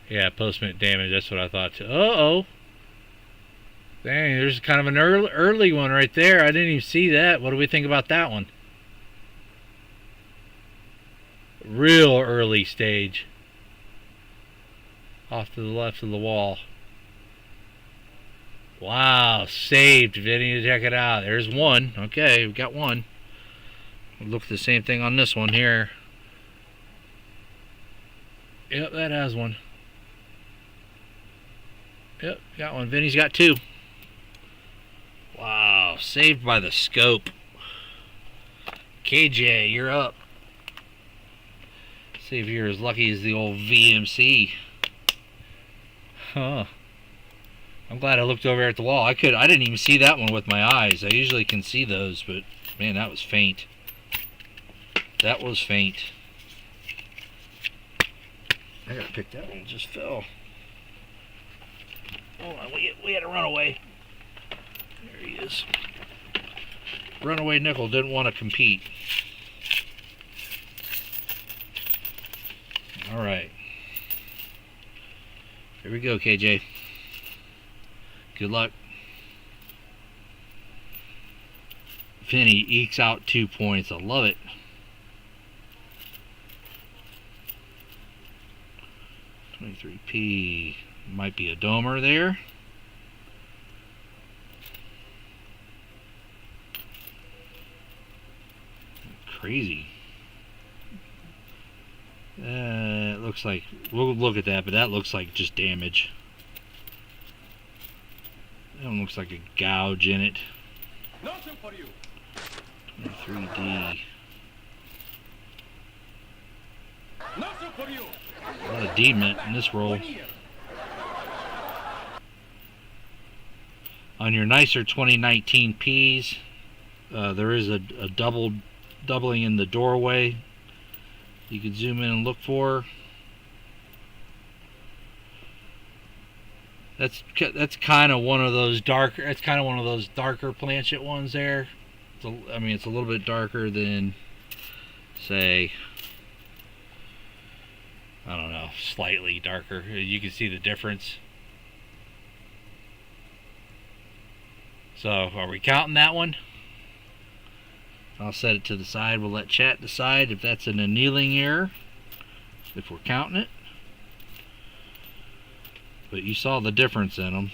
Yeah, post-mint damage, that's what I thought too. Uh-oh. Dang, there's kind of an early one right there. I didn't even see that. What do we think about that one? Real early stage. Off to the left of the wall. Wow, saved, Vinny. Check it out. There's one. Okay, we got one. We'll look at the same thing on this one here. Yep, that has one. Yep, got one. Vinny's got two. Wow, saved by the scope. KJ, you're up. See if you're as lucky as the old VMC. Huh. I'm glad I looked over at the wall. I didn't even see that one with my eyes. I usually can see those, but man, that was faint. That was faint. I gotta pick that one. It just fell. Hold on, we had to run away. There he is. Runaway nickel didn't want to compete. Alright. Here we go, KJ. Good luck. Vinny ekes out 2 points. I love it. $23p. Might be a domer there. Crazy. It looks like, we'll look at that, but that looks like just damage. That one looks like a gouge in it. Nothing for you. 23D. Nothing for you. A lot of D-mint in this roll. 1 year. On your nicer 2019 Ps, there is a doubling in the doorway. You can zoom in and look for. That's kind of one of those darker. It's kind of one of those darker planchet ones there. I mean, it's a little bit darker than, say, I don't know, slightly darker. You can see the difference. So, are we counting that one? I'll set it to the side. We'll let chat decide if that's an annealing error, if we're counting it. But you saw the difference in them.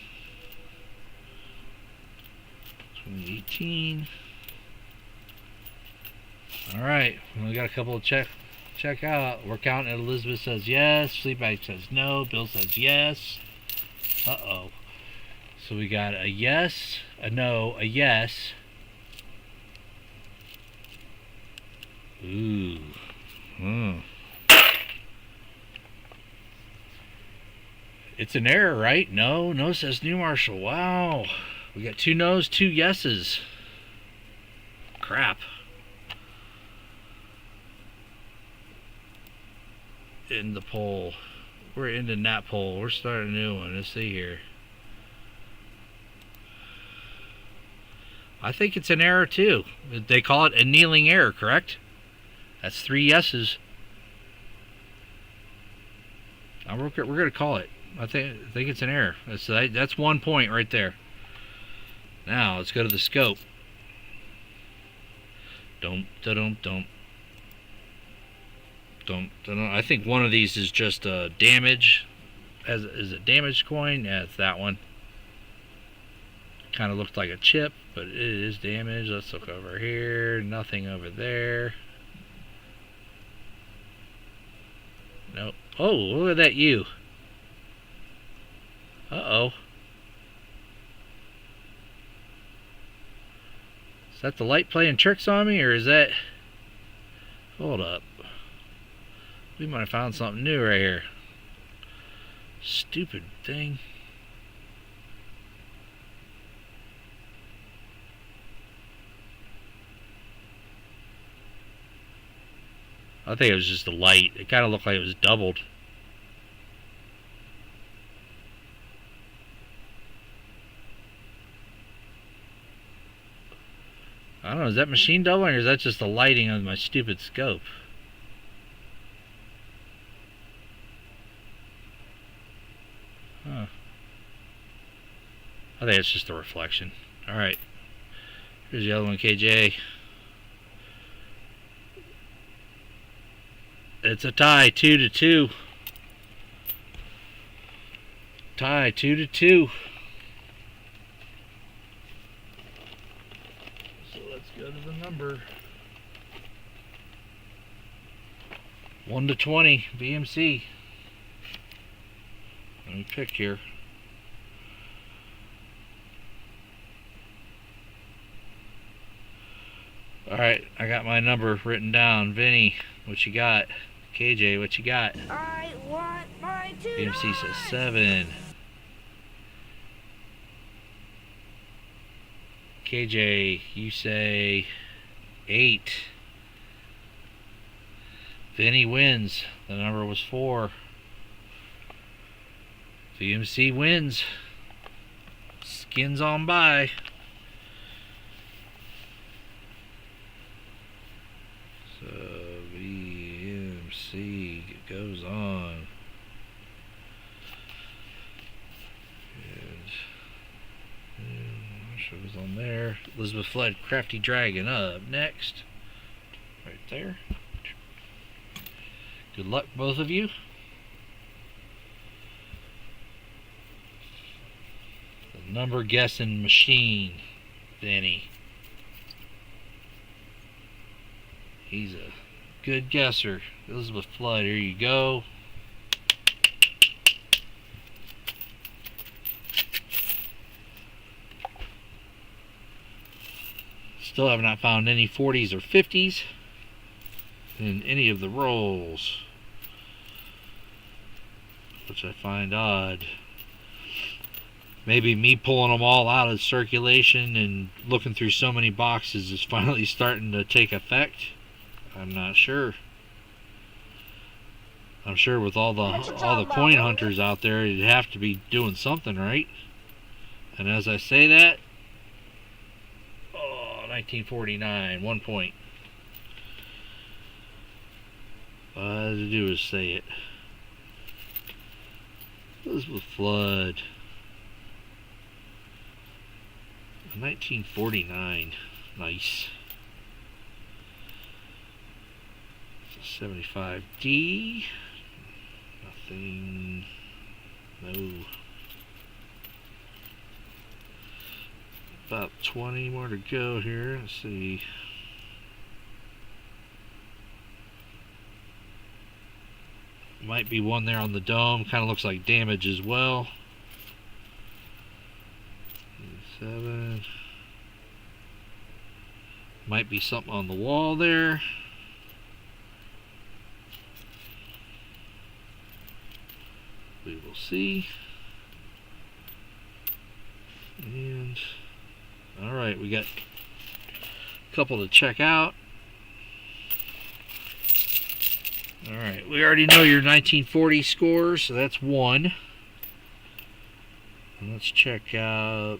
2018. Alright, we got a couple of check out. We're counting it. Elizabeth says yes. Sleepbag says no. Bill says yes. Uh-oh. So we got a yes, a no, a yes. Ooh. It's an error, right? No. No says New Marshall. Wow. We got 2 no's, 2 yeses. Crap. In the poll. We're ending that poll. We're starting a new one. Let's see here. I think it's an error too. They call it annealing error, correct? That's 3 yeses. We're gonna call it. I think it's an error. That's 1 point right there. Now let's go to the scope. Don't. I think one of these is just a damage. Is a damaged coin? Yeah, it's that one. Kind of looked like a chip, but it is damaged. Let's look over here. Nothing over there. Nope. Oh, look at that U. Uh-oh. Is that the light playing tricks on me, or is that... Hold up. We might have found something new right here. Stupid thing. I think it was just the light. It kind of looked like it was doubled. I don't know, is that machine doubling or is that just the lighting of my stupid scope? Huh. I think it's just a reflection. Alright. Here's the other one, KJ. It's a tie, 2-2. Tie, 2-2. So let's go to the number. 1-20, VMC. Let me pick here. Alright, I got my number written down. Vinny, what you got? KJ, what you got? I want my $2. VMC says 7. KJ, you say 8. Vinny wins. The number was 4. VMC wins. Skins on by. So VMC goes on. She was on there. Elizabeth Flood, Crafty Dragon up next. Right there. Good luck, both of you. The number guessing machine, Vinny. He's a good guesser. Elizabeth Flood, here you go. Still have not found any 40s or 50s in any of the rolls, which I find odd. Maybe me pulling them all out of circulation and looking through so many boxes is finally starting to take effect. I'm not sure. I'm sure with all the coin hunters out there, you'd have to be doing something right. And as I say that, 1949, 1 point. All I had to do is say it. Elizabeth Flood. 1949. Nice. 75D. Nothing. No. About 20 more to go here. Let's see. Might be one there on the dome. Kind of looks like damage as well. 7. Might be something on the wall there. We will see. And alright, we got a couple to check out. Alright, we already know your 1940 scores, so that's 1. And let's check out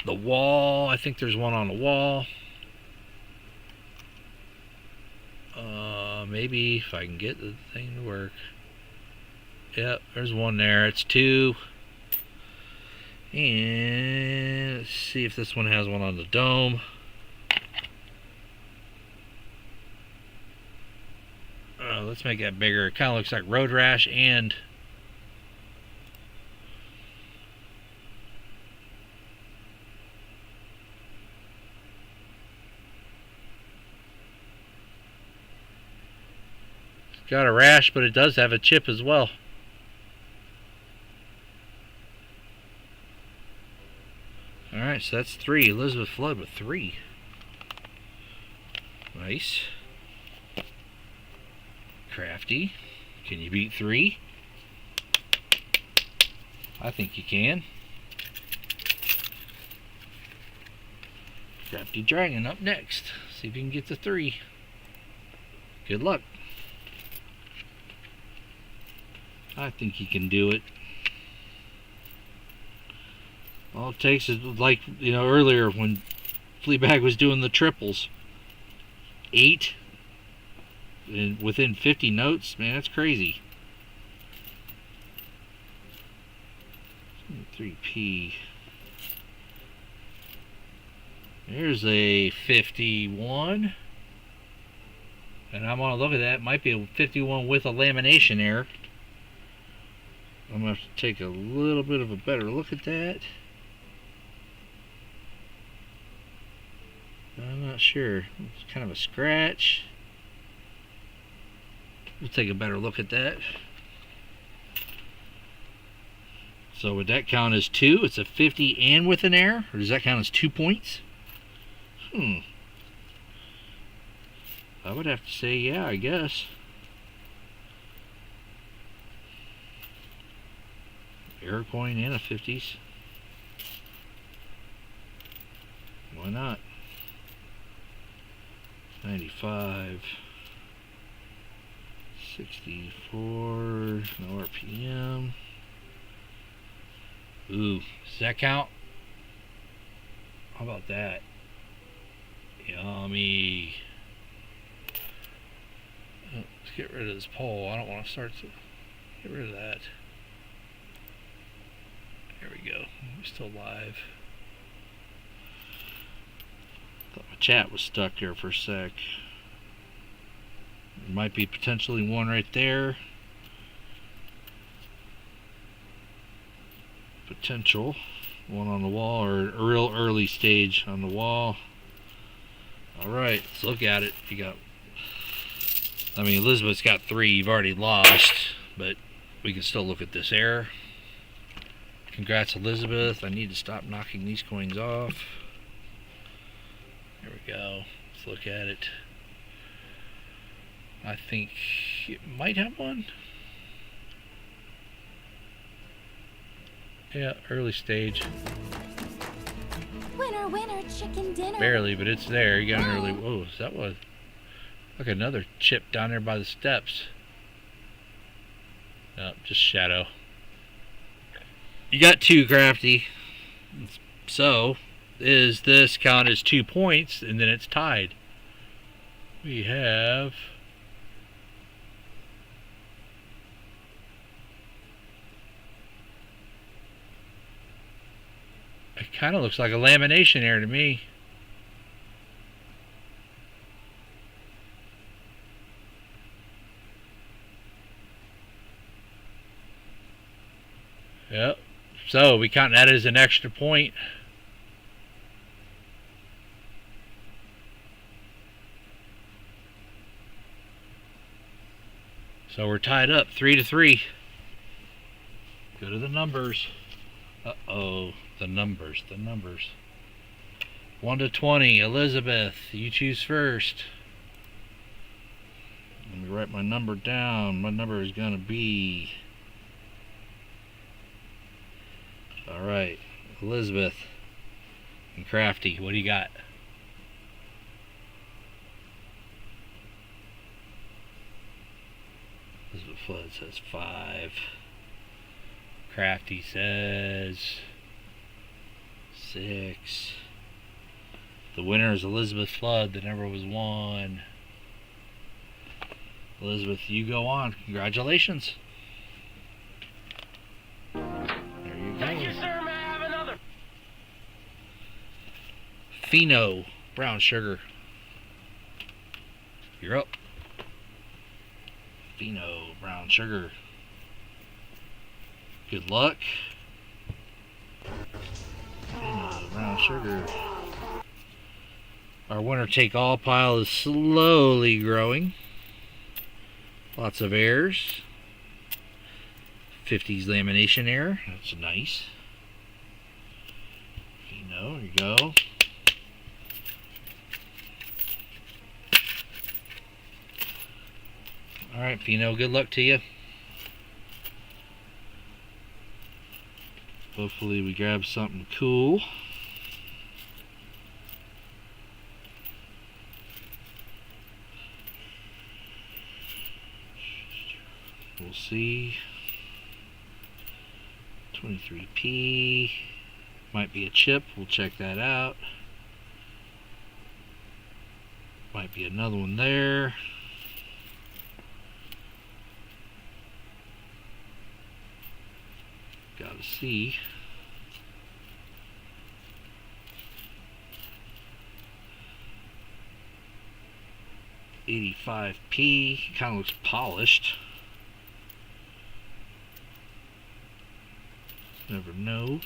the wall. I think there's one on the wall. Maybe if I can get the thing to work. Yep, there's one there. It's 2. And let's see if this one has one on the dome. Let's make that bigger. It kind of looks like road rash and it's got a rash, but it does have a chip as well. Alright, so that's 3. Elizabeth Flood with 3. Nice. Crafty. Can you beat 3? I think you can. Crafty Dragon up next. See if you can get to 3. Good luck. I think you can do it. All it takes is, like, you know, earlier when Fleabag was doing the triples. 8 and within 50 notes, man, that's crazy. 3P. There's a 51. And I'm gonna look at that. Might be a 51 with a lamination error. I'm gonna have to take a little bit of a better look at that. I'm not sure. It's kind of a scratch. We'll take a better look at that. So would that count as 2? It's a 50 and with an error? Or does that count as 2 points? I would have to say yeah, I guess. Error coin and a 50s. Why not? 95. 64. No RPM. Ooh, does that count? How about that? Yummy. Let's get rid of this pole. I don't want to start to get rid of that. There we go. We're still live. Thought my chat was stuck here for a sec. There might be potentially one right there. Potential. One on the wall, or a real early stage on the wall. Alright, let's look at it. You got, I mean, Elizabeth's got 3. You've already lost, but we can still look at this error. Congrats, Elizabeth. I need to stop knocking these coins off. There we go. Let's look at it. I think it might have one. Yeah, early stage. Winner, winner, chicken dinner. Barely, but it's there. You got an early. Whoa, is that what? Look, another chip down there by the steps. No, just shadow. You got 2, Crafty. So, is this count as 2 points, and then it's tied? We have. It kind of looks like a lamination error to me. Yep. So we count that as an extra point. So we're tied up 3-3. Go to the numbers. Uh-oh. The numbers. 1 to 20. Elizabeth, you choose first. Let me write my number down. My number is going to be... Alright, Elizabeth and Crafty, what do you got? Elizabeth Flood says 5. Crafty says 6. The winner is Elizabeth Flood. The number was 1. Elizabeth, you go on. Congratulations. Pheno, brown sugar. You're up. Pheno, brown sugar. Good luck. Pheno, brown sugar. Our winner take all pile is slowly growing. Lots of errors. 50s lamination error. That's nice. There you go. Alright, Pheno, good luck to you. Hopefully we grab something cool. We'll see. 23p. Might be a chip. We'll check that out. Might be another one there. Gotta see. $85p. Kind of looks polished. Never know.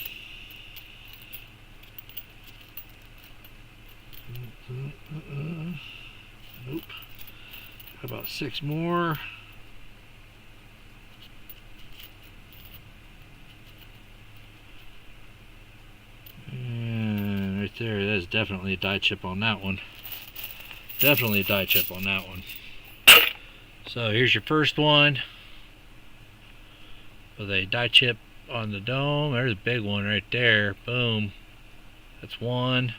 Nope. Got about 6 more. And right there, that's definitely a die chip on that one. Definitely a die chip on that one. So here's your first one with a die chip on the dome. There's a big one right there. Boom. That's one.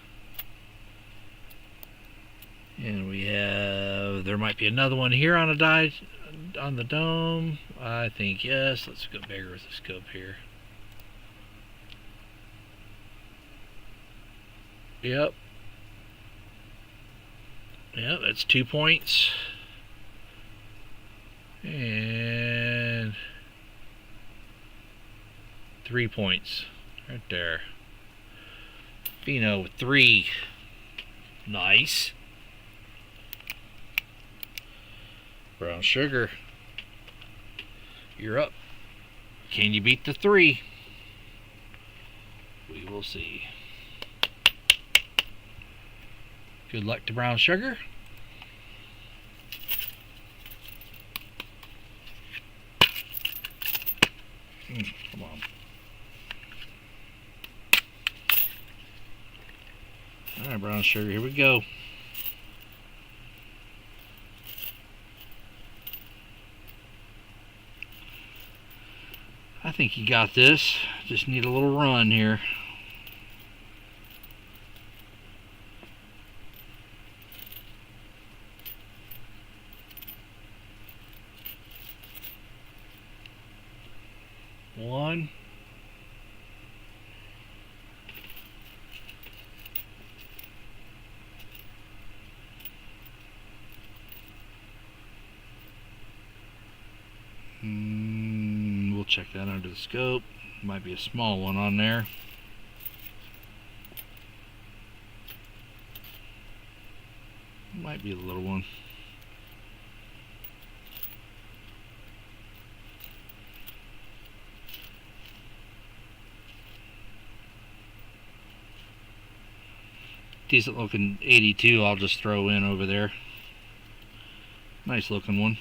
And we have, there might be another one here on a die on the dome. I think yes. Let's go bigger with the scope here. Yep. Yep, that's 2 points. And 3 points. Right there. Pheno with 3. Nice. Brown sugar. You're up. Can you beat the 3? We will see. Good luck to brown sugar. Come on. Alright, brown sugar, here we go. I think you got this. Just need a little run here. One. We'll check that under the scope. Might be a small one on there. Might be a little one. Decent looking 82 I'll just throw in over there. Nice looking one.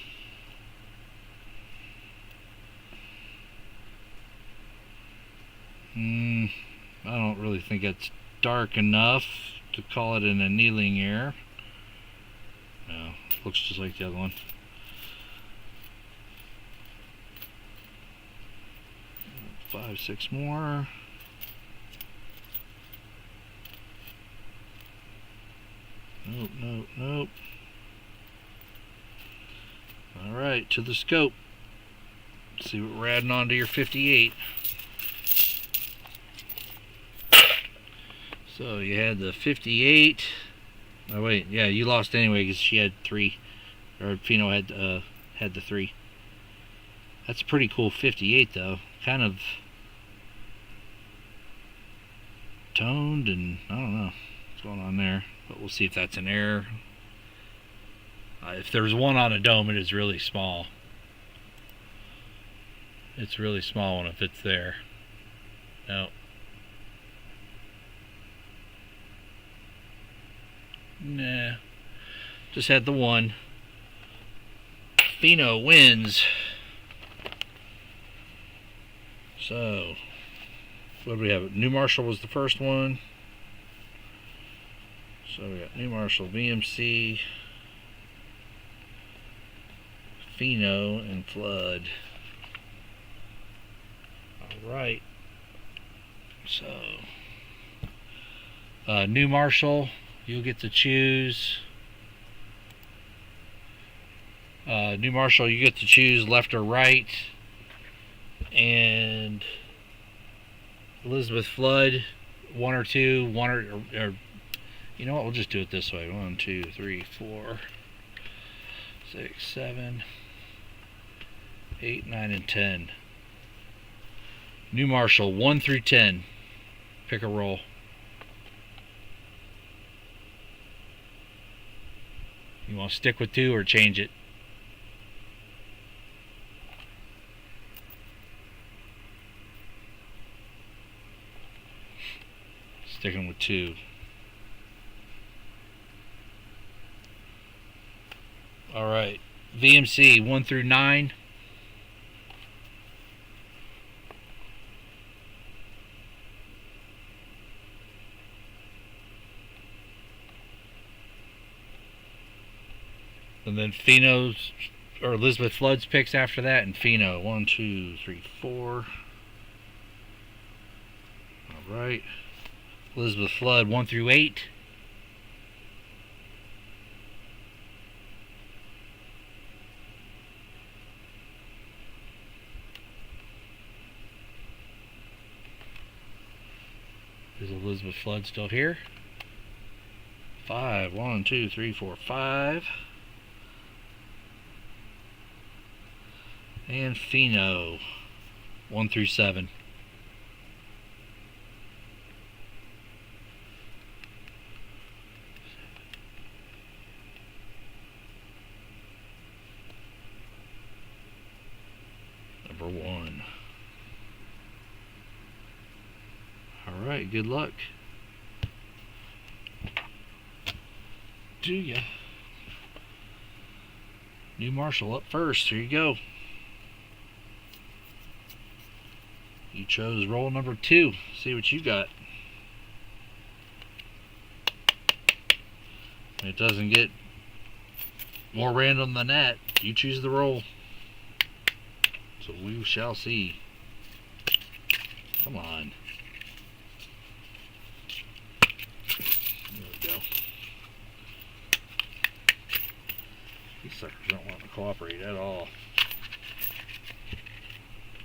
I don't really think it's dark enough to call it an annealing error. No, looks just like the other one. Five, 6 more. Nope, nope, nope. Alright, to the scope. Let's see what we're adding on to your 58. So you had the 58. Oh wait, yeah, you lost anyway because she had 3. Or Pheno had the 3. That's a pretty cool 58 though. Kind of toned and I don't know. what's going on there. But we'll see if that's an error. If there's one on a dome, it is really small. It's really small one if it's there. No. Nah. Just had the one. Fino wins. So, what do we have? New Marshall was the first one. So we got New Marshall, VMC, Fino, and Flood. Alright. So, New Marshall, you'll get to choose. New Marshall, you get to choose left or right. And Elizabeth Flood, one or two, or you know what, we'll just do it this way. 1, 2, 3, 4, 6, 7, 8, 9, and 10. New Marshall, 1 through 10. Pick a roll. You want to stick with 2 or change it? Sticking with 2. Alright. VMC 1 through 9. And then Fino's or Elizabeth Flood's picks after that, and Fino 1, 2, 3, 4. Alright. Elizabeth Flood 1 through 8. Is Elizabeth Flood still here? 5. 1, 2, 3, 4, 5. And Fino 1 through 7. Number 1. Alright, good luck. Do ya? New Marshall up first. Here you go. You chose roll number 2. See what you got. It doesn't get more random than that. You choose the roll. So we shall see. Come on. There we go. These suckers don't want to cooperate at all.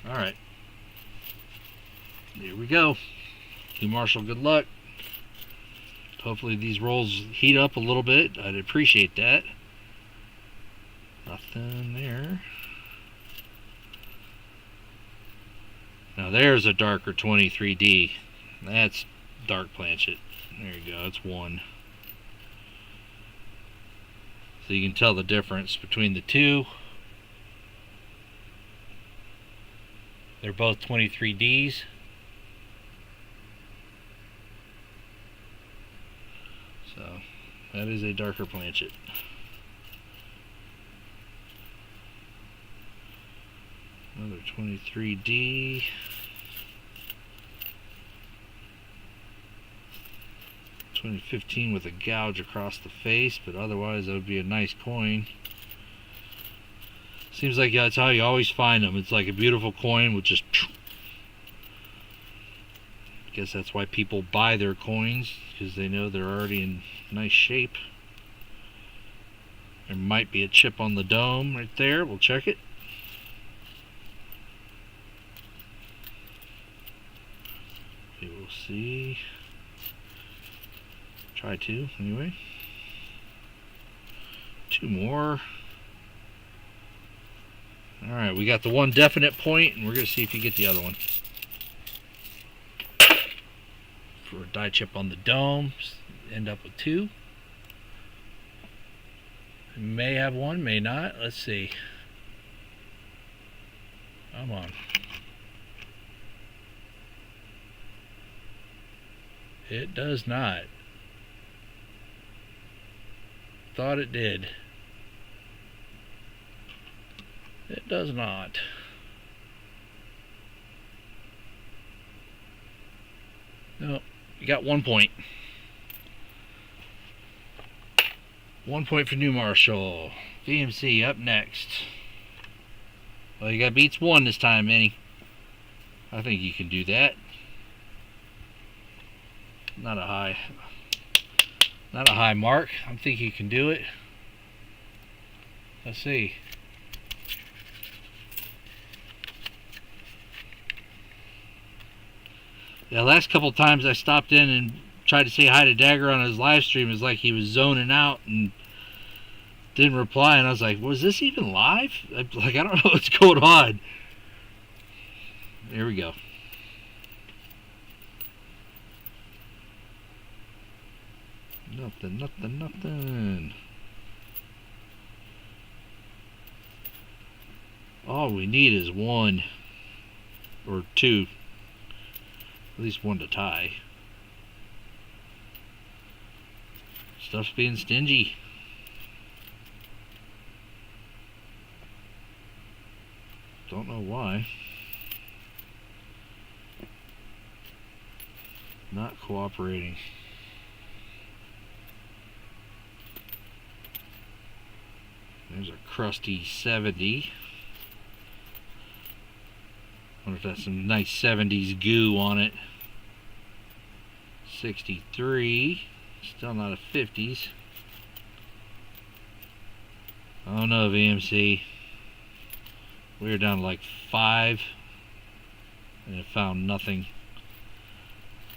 Alright. Here we go. New Marshall, good luck. Hopefully these rolls heat up a little bit. I'd appreciate that. Nothing there. Now there's a darker 23D. That's dark planchet. There you go. That's 1. So you can tell the difference between the two. They're both 23Ds. So that is a darker planchet. Another 23D. 2015 with a gouge across the face, but otherwise that would be a nice coin. Seems like that's how you always find them. It's like a beautiful coin with just... I guess that's why people buy their coins, because they know they're already in nice shape. There might be a chip on the dome right there. We'll check it. Okay, we'll see. Try 2 anyway. 2 more. Alright, we got the one definite point, and we're going to see if you get the other one. for a die chip on the dome. End up with 2. May have 1, may not. Let's see. Come on. It does not. Thought it did. It does not. No, you got 1 point. 1 point for New Marshall. VMC up next. Well, you got beats 1 this time, Minnie. I think you can do that. Not a high mark. I think you can do it. Let's see. The last couple times I stopped in and tried to say hi to Dagger on his live stream, it's like he was zoning out and didn't reply, and I was like, was this even live? I don't know what's going on. Here we go. Nothing. All we need is 1 or 2. At least 1 to tie. Stuff's being stingy. Don't know why. Not cooperating. There's a crusty 70. Wonder if that's some nice 70s goo on it. 63. Still not a 50s. Oh no, VMC. We're down to like 5. And it found nothing.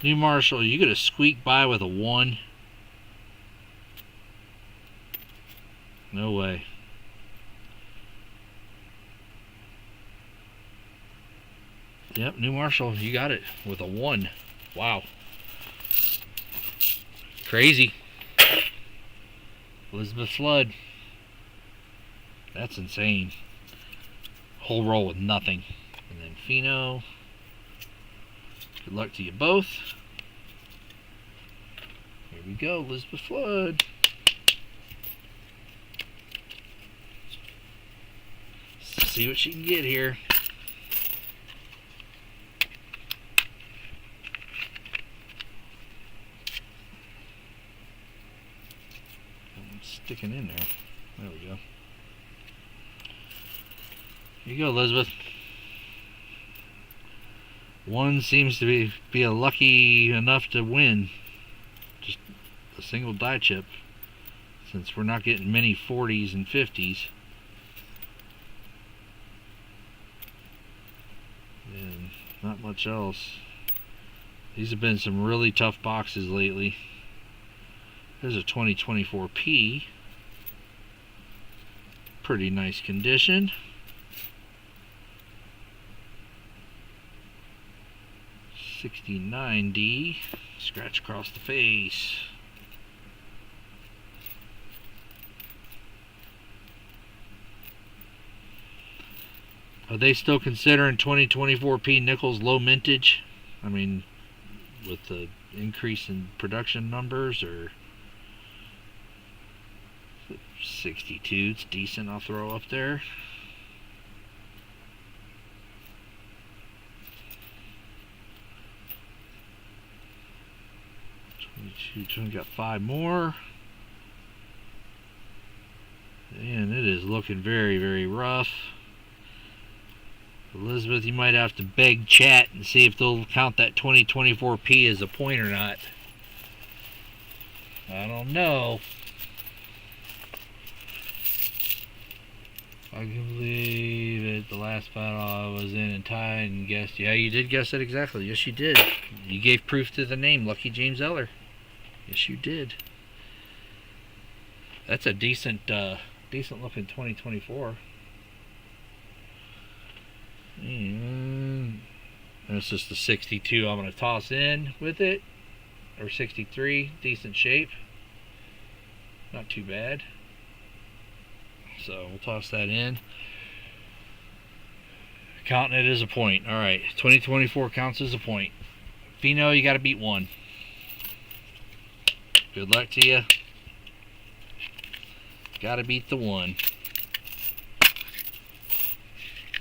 New Marshall, you gonna squeak by with a 1? No way. Yep, New Marshall, you got it with a 1. Wow. Crazy. Elizabeth Flood. That's insane. Whole roll with nothing. And then Fino. Good luck to you both. Here we go, Elizabeth Flood. See what she can get here. Sticking in there. There we go. Here you go, Elizabeth. 1 seems to be a lucky enough to win. Just a single die chip. Since we're not getting many 40s and 50s. And not much else. These have been some really tough boxes lately. There's a 2024 P. Pretty nice condition. 69D. Scratch across the face. Are they still considering 2024 P nickels low mintage? I mean, with the increase in production numbers, or 62, it's decent, I'll throw up there. Got 5 more. And it is looking very, very rough. Elizabeth, you might have to beg chat and see if they'll count that 2024 P as a point or not. I don't know. I can believe it. The last battle I was in and tied and guessed. Yeah, you did guess it exactly. Yes, you did. You gave proof to the name, Lucky James Eller. Yes, you did. That's a decent looking 2024. And that's just the 62 I'm going to toss in with it. or 63. Decent shape. Not too bad. So we'll toss that in. Counting it as a point. Alright, 2024 counts as a point. Pheno, you got to beat 1. Good luck to you. Got to beat the 1.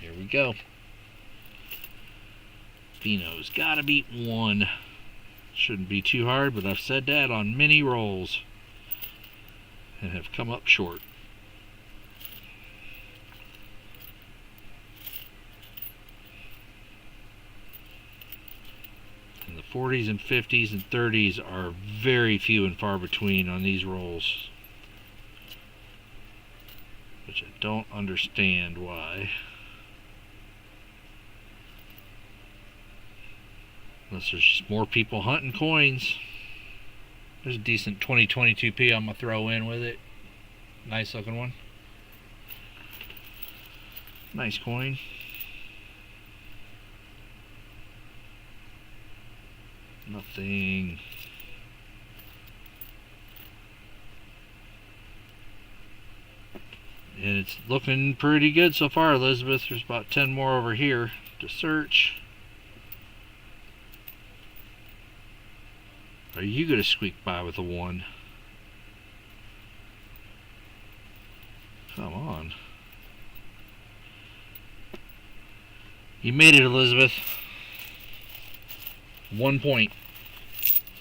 Here we go. Pheno's got to beat 1. Shouldn't be too hard, but I've said that on many rolls and have come up short. And the 40s and 50s and 30s are very few and far between on these rolls, which I don't understand why. Unless there's just more people hunting coins. There's a decent 2022p I'm going to throw in with it. Nice looking one. Nice coin. Nothing. And it's looking pretty good so far, Elizabeth. There's about 10 more over here to search. Are you going to squeak by with a 1? Come on. You made it, Elizabeth. 1 point.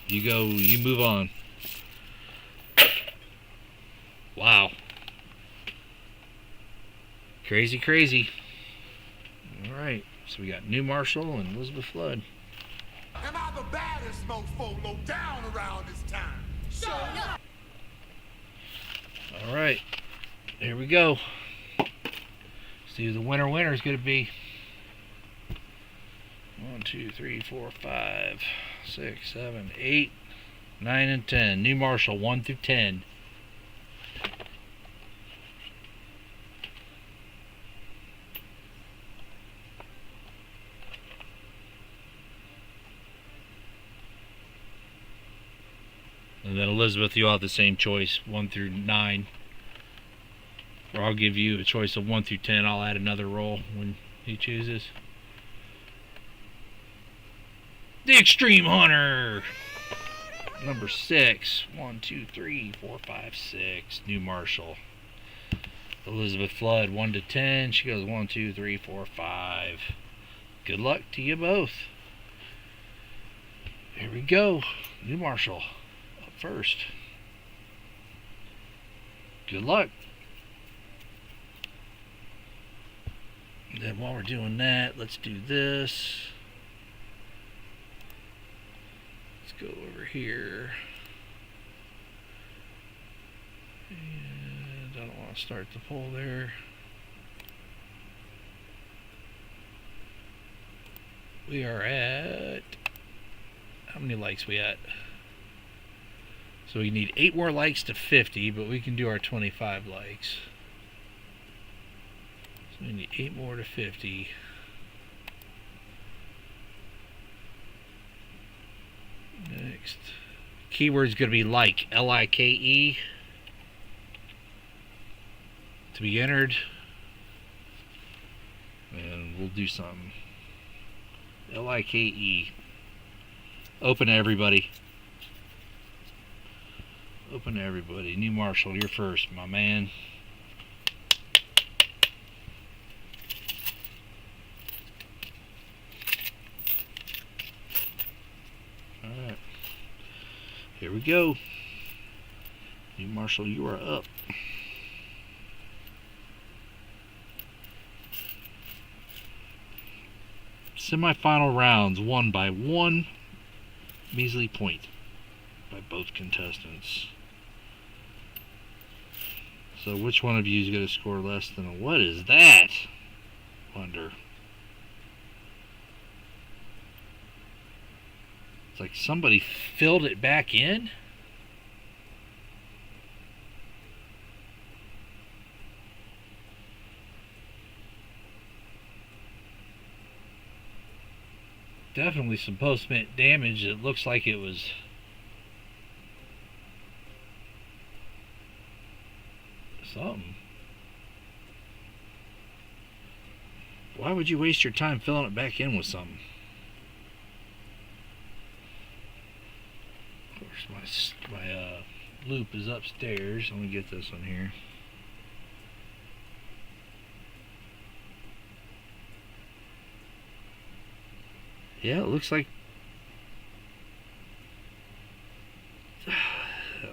You move on. Wow. Crazy, crazy. Alright, so we got New Marshall and Elizabeth Flood. Am I the baddest mofo down around this time? Show up! Alright, here we go. See who the winner is going to be. 1, 2, 3, 4, 5, 6, 7, 8, 9, and 10. New Marshall, 1 through 10. And then Elizabeth, you'll have the same choice, 1 through 9. Or I'll give you a choice of 1 through 10. I'll add another roll when he chooses. The Extreme Hunter! Number 6. 1, 2, 3, 4, 5, 6. New Marshall. Elizabeth Flood, 1 to 10. She goes 1, 2, 3, 4, 5. Good luck to you both. Here we go. New Marshall. First. Good luck. And then while we're doing that, let's do this. Let's go over here. And I don't want to start the poll there. We are at... How many likes we at? So we need 8 more likes to 50, but we can do our 25 likes. So we need 8 more to 50. Next. Keyword's going to be like, L-I-K-E. To be entered. And we'll do something. L-I-K-E. Open to everybody. Open to everybody. New Marshall, you're first, my man. Alright. Here we go. New Marshall, you are up. Semi-final rounds won by 1 measly point by both contestants. So which one of you is going to score less than a... What is that? Wonder. It's like somebody filled it back in? Definitely some post-mint damage. It looks like it was Something. Why would you waste your time filling it back in with something? Of course, my loop is upstairs. Let me get this one here. Yeah, it looks like...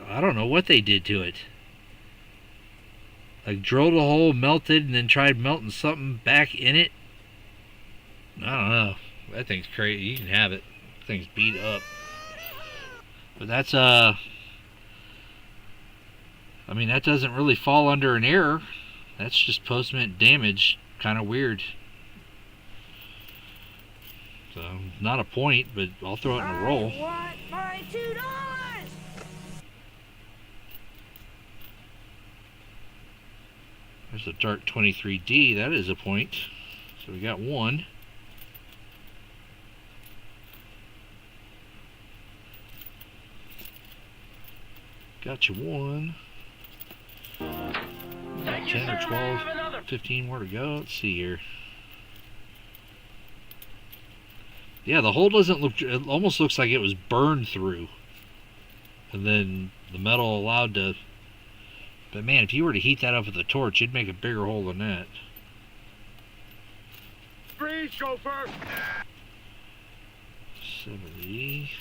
I don't know what they did to it. Like drilled a hole, melted, and then tried melting something back in it. I don't know. That thing's crazy. You can have it. That thing's beat up. But that's I mean, that doesn't really fall under an error. That's just post-mint damage. Kind of weird. So, not a point, but I'll throw it in a roll. I want my $2. There's a dark 23D. That is a point. So we got one. Got you one. Got 10 or 12, 15 more to go. Let's see here. Yeah, the hole doesn't look... It almost looks like it was burned through. And then the metal allowed to... But man, if you were to heat that up with a torch, you'd make a bigger hole than that. Freeze, chauffeur! 70.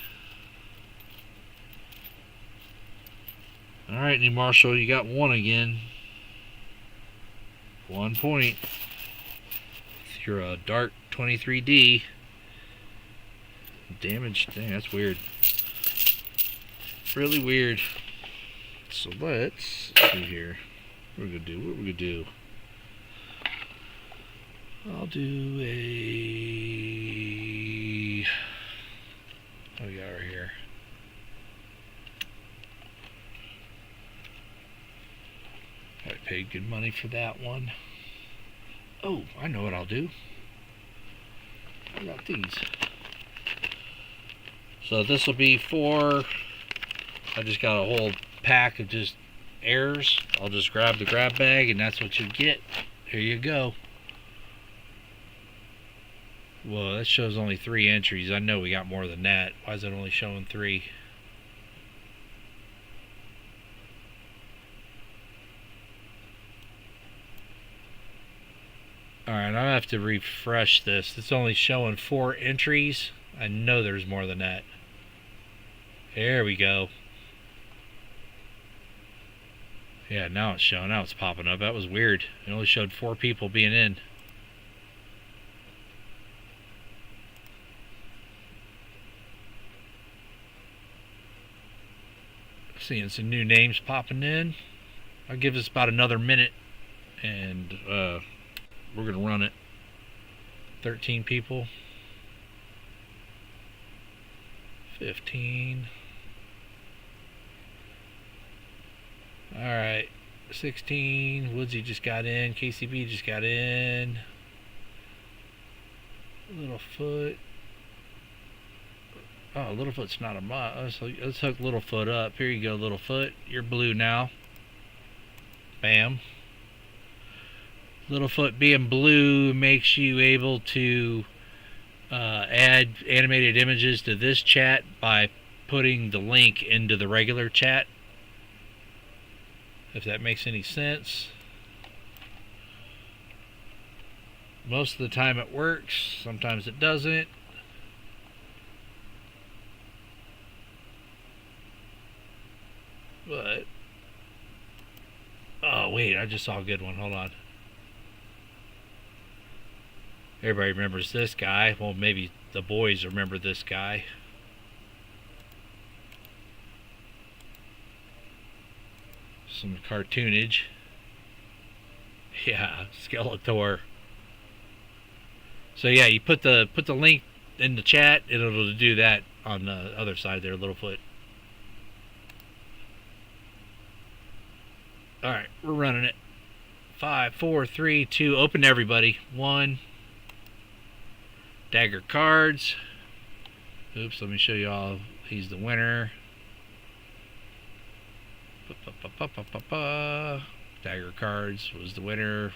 Alright, New Marshall, you got one again. 1 point. You're a dark 23D. Damaged thing, that's weird. Really weird. So let's see here. What are we gonna do? What are we gonna do? I'll do a... What do we got right here? I paid good money for that one. Oh, I know what I'll do. I got these. So this will be for... I just got a whole pack of just errors. I'll just grab the grab bag and that's what you get. Here you go. Well, that shows only 3 entries. I know we got more than that. Why is it only showing 3? Alright, I'll have to refresh this. It's only showing 4 entries. I know there's more than that. There we go. Yeah, now it's showing. Now it's popping up. That was weird. It only showed 4 people being in. Seeing some new names popping in. I'll give this about another minute and we're gonna run it. 13 people. 15. Alright. 16. Woodsy just got in. KCB just got in. Littlefoot. Oh, Littlefoot's not a mod. Let's hook Littlefoot up. Here you go, Littlefoot. You're blue now. Bam. Littlefoot being blue makes you able to add animated images to this chat by putting the link into the regular chat. If that makes any sense. Most of the time it works. Sometimes it doesn't. But... Oh, wait. I just saw a good one. Hold on. Everybody remembers this guy. Well, maybe the boys remember this guy. Some cartoonage. Yeah, Skeletor. So yeah, you put the link in the chat, it'll do that on the other side there, Littlefoot. Alright, we're running it. 5, 4, 3, 2, open to everybody. 1. Dagger cards. Oops, let me show you all. He's the winner. Dagger Cards was the winner.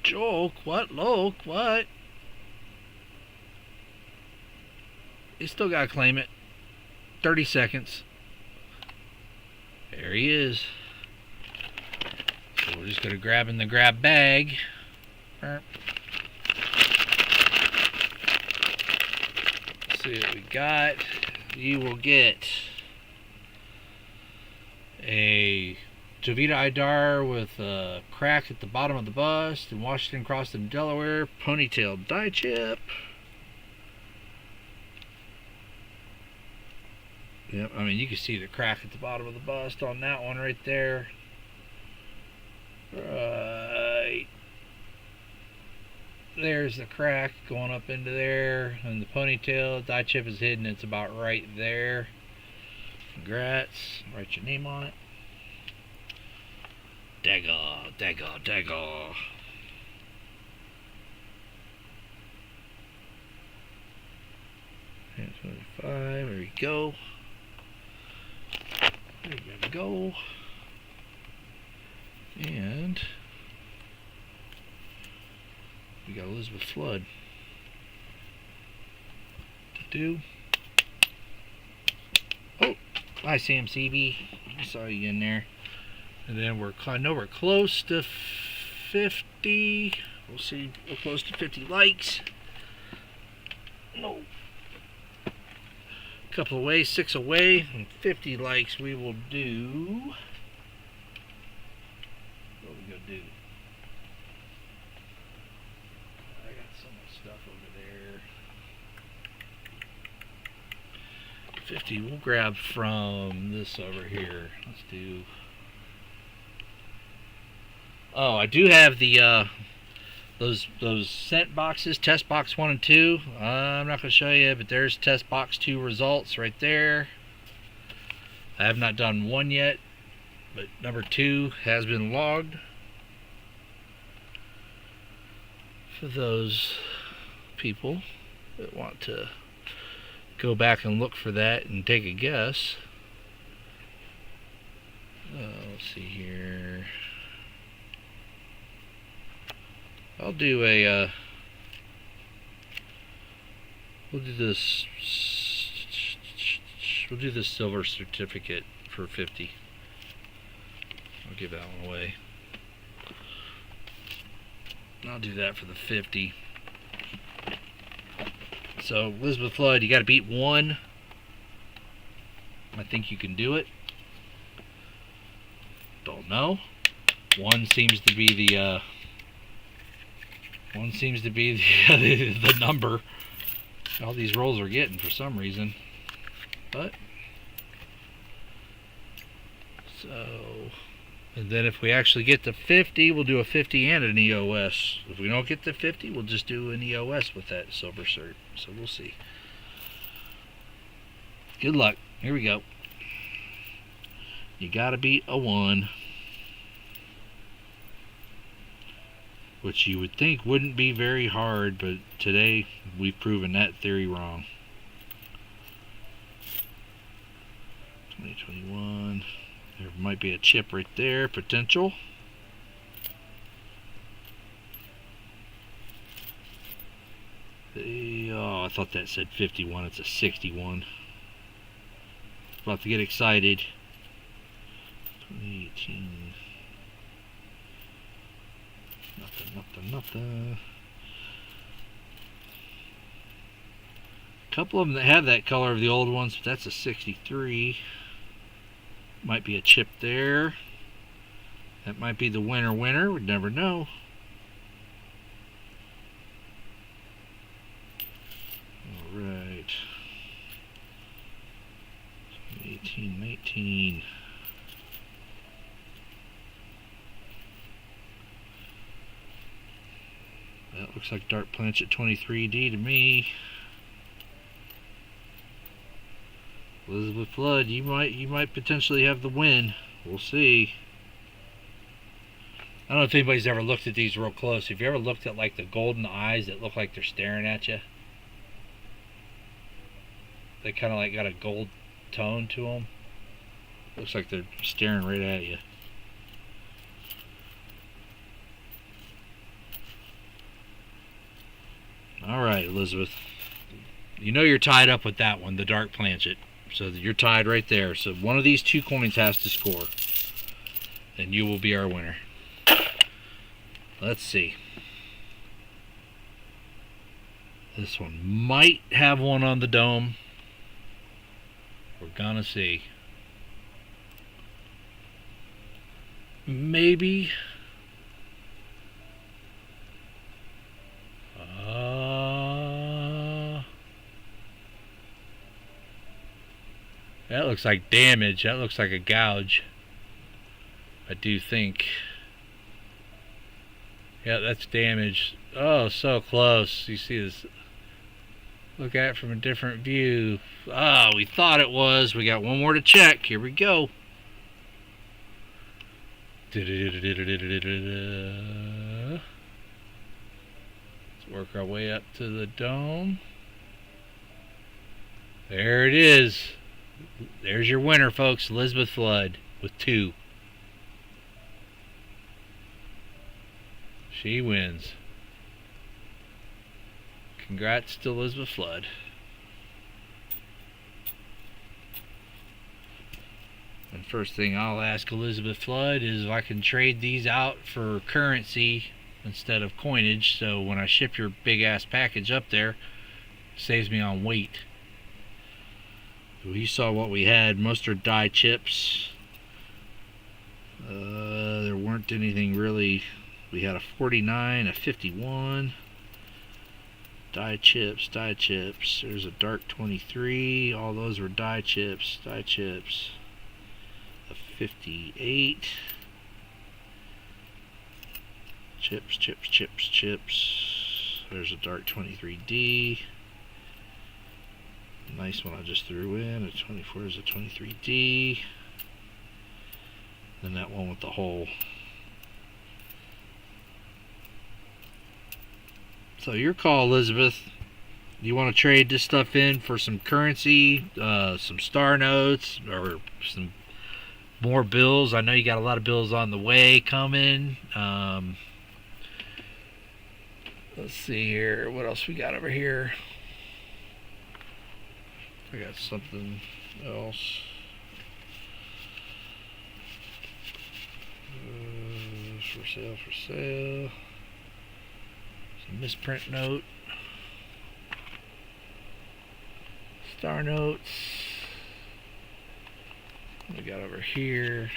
Joke, what? Loke, what? You still gotta claim it. 30 seconds. There he is. So we're just gonna grab in the grab bag. Let's see what we got. You will get a Jovita Idar with a crack at the bottom of the bust in Washington Crossed in Delaware, ponytail die chip. Yep, I mean you can see the crack at the bottom of the bust on that one right there. Right. There's the crack going up into there, and the ponytail die chip is hidden. It's about right there. Congrats. Write your name on it. Dagger, dagger, dagger. And 25. There we go. There we go. And we got Elizabeth Flood to do. Oh, hi Sam CB. I saw you in there. And then I know we're close to 50. We'll see. We're close to 50 likes. No. A couple away, 6 away, and 50 likes. We will do. What are we gonna do? I got so much stuff over there. 50. We'll grab from this over here. Let's do. Oh, I do have the those scent boxes, test box 1 and 2. I'm not going to show you, but there's test box 2 results right there. I have not done 1 yet, but number 2 has been logged. For those people that want to go back and look for that and take a guess. Let's see here. I'll do a, we'll do this silver certificate for 50. I'll give that one away. I'll do that for the 50. So, Elizabeth Flood, you got to beat 1. I think you can do it. Don't know. 1 seems to be the, the number all these rolls are getting for some reason. But so, and then if we actually get to 50, we'll do a 50 and an EOS. If we don't get to 50, we'll just do an EOS with that silver cert. So we'll see. Good luck. Here we go. You gotta beat a 1. Which you would think wouldn't be very hard, but today we've proven that theory wrong. 2021. There might be a chip right there, potential. Oh, I thought that said 51. It's a 61. About to get excited. 2018. Nothing. A couple of them that have that color of the old ones, but that's a 63. Might be a chip there. That might be the winner. We'd never know. Alright. 18, 19. That looks like Dark Planchet 23D to me. Elizabeth Flood, you might potentially have the win. We'll see. I don't know if anybody's ever looked at these real close. Have you ever looked at like the golden eyes that look like they're staring at you? They kind of like got a gold tone to them. Looks like they're staring right at you. Alright, Elizabeth. You know you're tied up with that one, the dark planchet. So you're tied right there. So one of these two coins has to score. And you will be our winner. Let's see. This one might have one on the dome. We're gonna see. Maybe. That looks like damage. That looks like a gouge. I do think. Yeah, that's damage. Oh, so close. You see this? Look at it from a different view. Ah, we thought it was. We got one more to check. Here we go. Let's work our way up to the dome. There it is. There's your winner, folks. Elizabeth Flood with 2. She wins. Congrats to Elizabeth Flood. And first thing I'll ask Elizabeth Flood is if I can trade these out for currency instead of coinage, so when I ship your big ass package up there, it saves me on weight. You saw what we had. Most are die chips. There weren't anything really. We had a 49, a 51. Die chips, die chips. There's a dark 23. All those were die chips, die chips. A 58. Chips, chips, chips, chips. There's a dark 23D. Nice one I just threw in. A 24 is a 23D. Then that one with the hole. So your call, Elizabeth. You want to trade this stuff in for some currency, some star notes, or some more bills? I know you got a lot of bills on the way coming. Let's see here. What else we got over here? I got something else. For sale, for sale. Some misprint note. Star notes. What we got over here?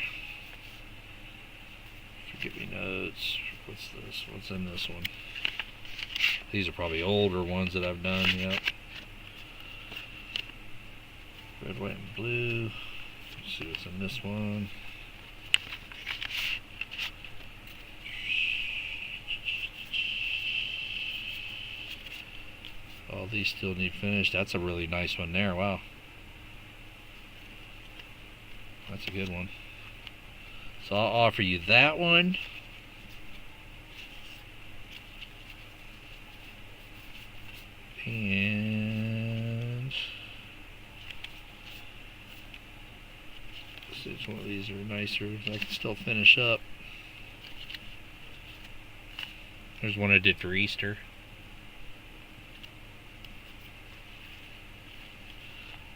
Forget me notes. What's this? What's in this one? These are probably older ones that I've done. Yep. Red, white, and blue. Let's see what's in this one. All these still need finished. That's a really nice one there. Wow. That's a good one. So I'll offer you that one. And let's see which one of these are nicer. I can still finish up. There's one I did for Easter.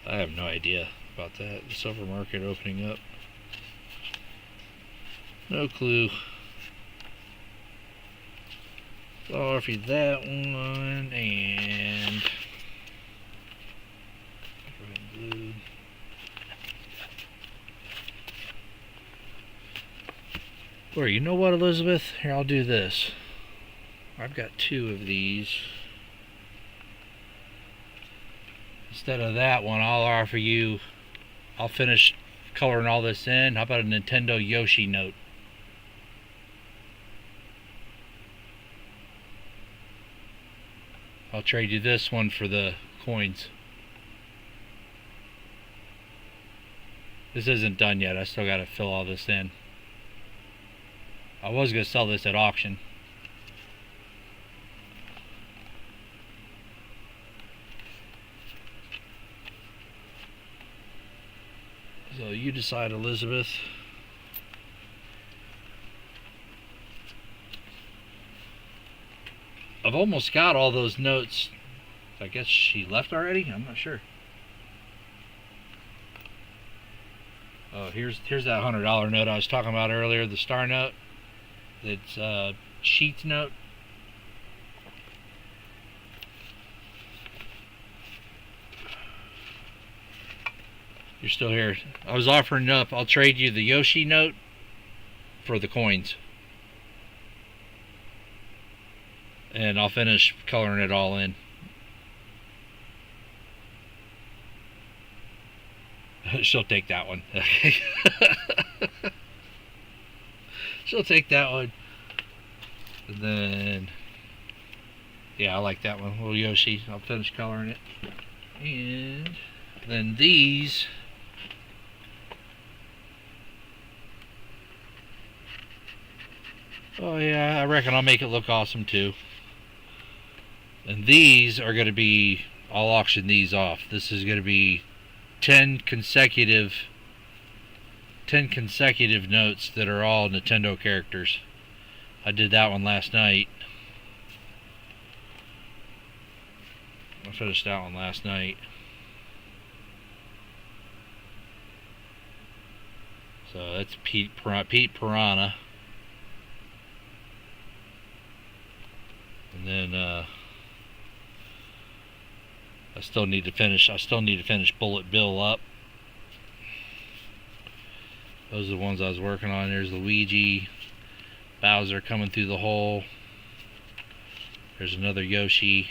I have no idea about that. The silver market opening up. No clue. So I'll offer you that one and blue. Or you know what, Elizabeth? Here, I'll do this. I've got 2 of these. Instead of that one, I'll offer you, I'll finish coloring all this in. How about a Nintendo Yoshi note? I'll trade you this one for the coins. This isn't done yet. I still got to fill all this in. I was going to sell this at auction. So you decide, Elizabeth. I've almost got all those notes. I guess she left already? I'm not sure. Oh, here's that $100 note I was talking about earlier, the star note. It's Sheets note. You're still here. I was offering up, I'll trade you the Yoshi note for the coins. And I'll finish coloring it all in. She'll take that one. She'll take that one. And then, yeah, I like that one. Little Yoshi. I'll finish coloring it. And then these. Oh yeah, I reckon I'll make it look awesome too. And these are going to be, I'll auction these off. This is going to be 10 consecutive notes that are all Nintendo characters. I did that one last night. I finished that one last night. So that's Pete Piranha. And then I still need to finish Bullet Bill up. Those are the ones I was working on. There's Luigi, Bowser coming through the hole. There's another Yoshi.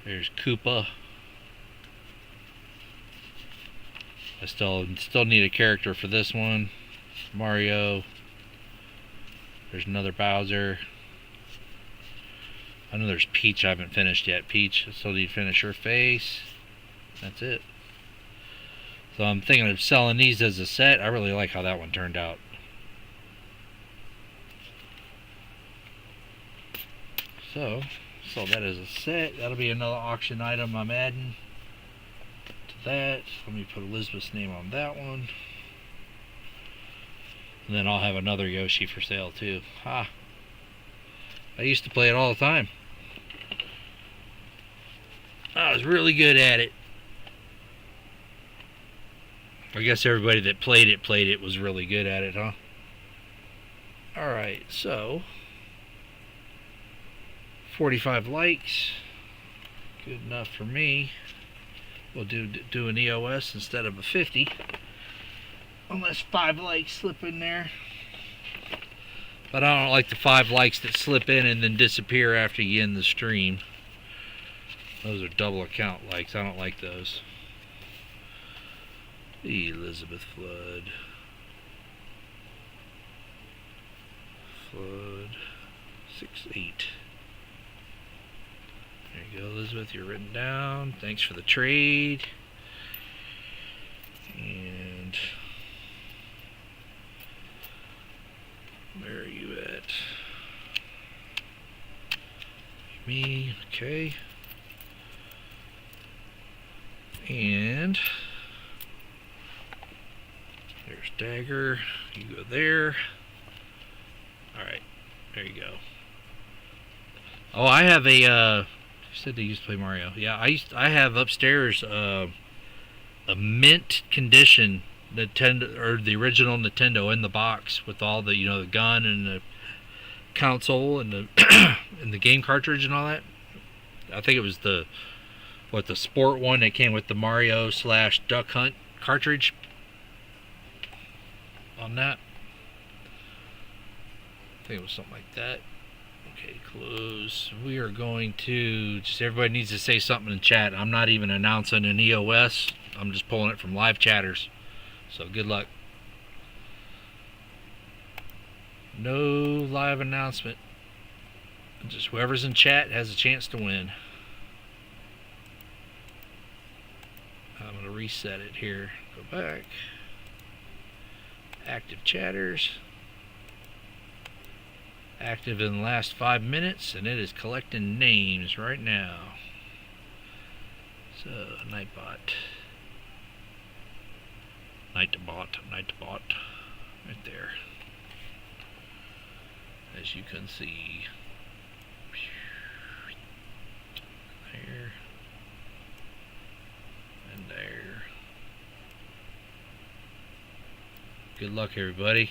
There's Koopa. I still need a character for this one. Mario. There's another Bowser. I know there's Peach I haven't finished yet. Peach, I still need to finish her face. That's it. So I'm thinking of selling these as a set. I really like how that one turned out. So, sell that as a set. That'll be another auction item I'm adding to that. Let me put Elizabeth's name on that one. And then I'll have another Yoshi for sale too. Ha! I used to play it all the time. I was really good at it. I guess everybody that played it was really good at it, huh? Alright, so 45 likes. Good enough for me. We'll do an EOS instead of a 50. Unless 5 likes slip in there. But I don't like the 5 likes that slip in and then disappear after you end the stream. Those are double account likes. I don't like those. Elizabeth Flood. Flood 6-8. There you go, Elizabeth. You're written down. Thanks for the trade. And where are you at? Me, okay. And there's Dagger. You go there. Alright, there you go. Oh, I have a you said they used to play Mario. Yeah, I have upstairs a mint condition Nintendo, or the original Nintendo in the box with all the, the gun and the console and the and the game cartridge and all that. I think it was the sport one that came with the Mario / Duck Hunt cartridge on that. I think it was something like that. Okay, close. We are going to just, everybody needs to say something in chat. I'm not even announcing an EOS. I'm just pulling it from live chatters. So good luck. No live announcement. Just whoever's in chat has a chance to win. I'm going to reset it here. Go back. Active chatters. Active in the last 5 minutes, and it is collecting names right now. So, Nightbot. Night to bot, right there. As you can see. There. And there. Good luck, everybody.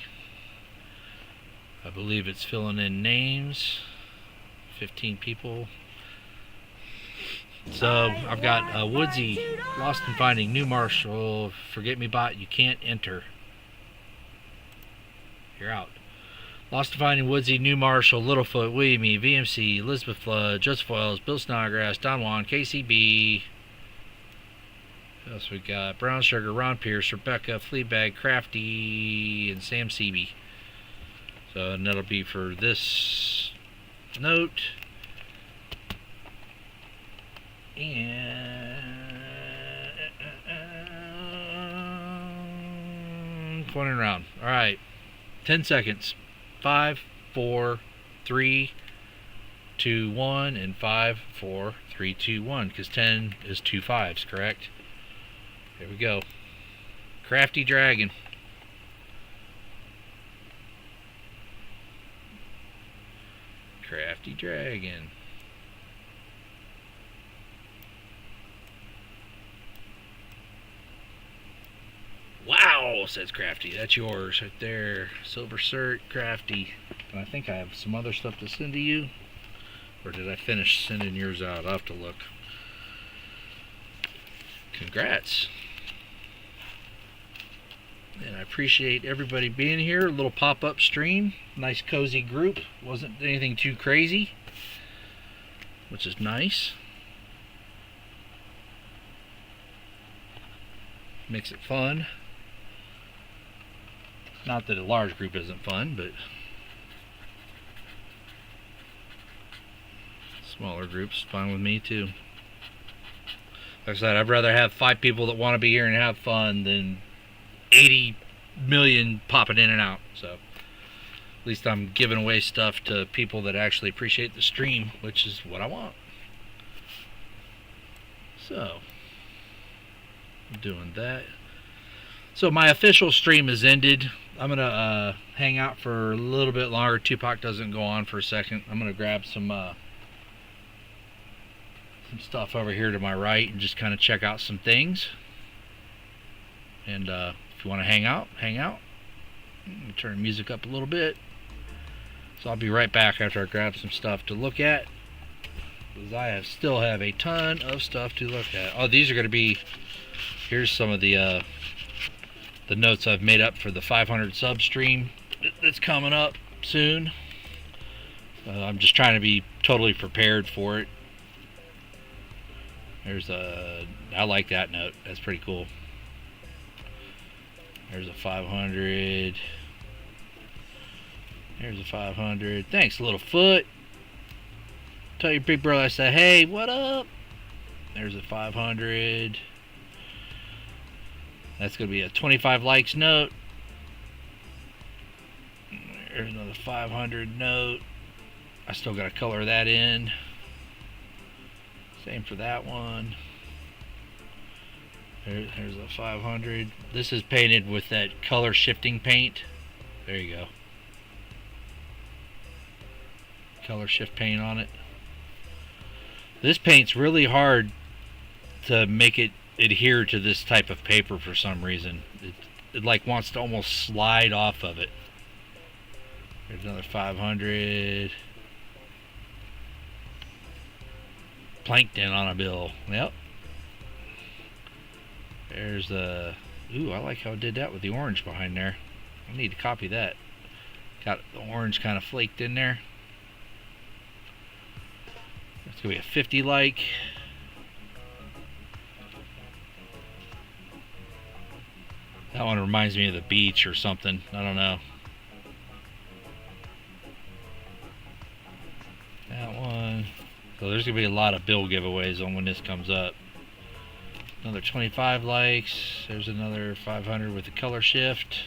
I believe it's filling in names. 15 people. So I've got Woodsy, Lost and Finding, New Marshall, Forget-Me-Bot, you can't enter. You're out. Lost and Finding, Woodsy, New Marshall, Littlefoot, William E, VMC, Elizabeth Flood, Joseph Wells, Bill Snodgrass, Don Juan, KCB. What else we got? Brown Sugar, Ron Pierce, Rebecca, Fleabag, Crafty, and Sam Seeby. So, and that'll be for this note. And pointing around. Alright. 10 seconds. 5, 4, 3, 2, 1, and 5, 4, 3, 2, 1. Because 10 is 2 5s, correct? Here we go. Crafty Dragon. Crafty Dragon. Wow, says Crafty. That's yours right there. Silver Cert, Crafty. And I think I have some other stuff to send to you. Or did I finish sending yours out? I'll have to look. Congrats. And I appreciate everybody being here. A little pop-up stream. Nice cozy group. Wasn't anything too crazy, which is nice. Makes it fun. Not that a large group isn't fun, but smaller groups fine with me too. Like I said, I'd rather have 5 people that want to be here and have fun than 80 million popping in and out. So at least I'm giving away stuff to people that actually appreciate the stream, which is what I want. So I'm doing that. So my official stream is ended. I'm gonna hang out for a little bit longer. Tupac doesn't go on for a second. I'm gonna grab some stuff over here to my right and just kind of check out some things. And if you want to hang out, hang out. Let me turn the music up a little bit. So I'll be right back after I grab some stuff to look at, because I still have a ton of stuff to look at. Oh, these are going to be. Here's some of the notes I've made up for the 500 sub stream that's coming up soon. I'm just trying to be totally prepared for it. There's I like that note. That's pretty cool. There's a 500. There's a 500. Thanks, Littlefoot. Tell your big brother I said, hey, what up? There's a 500. That's going to be a 25 likes note. There's another 500 note. I still got to color that in. Same for that one. There's a 500. This is painted with that color shifting paint. There you go. Color shift paint on it. This paint's really hard to make it adhere to this type of paper for some reason. It like wants to almost slide off of it. There's another 500. Plankton on a bill. Yep. There's the... Ooh, I like how I did that with the orange behind there. I need to copy that. Got the orange kind of flaked in there. That's going to be a 50 like. That one reminds me of the beach or something. I don't know. That one. So there's going to be a lot of bill giveaways on when this comes up. Another 25 likes. There's another 500 with the color shift.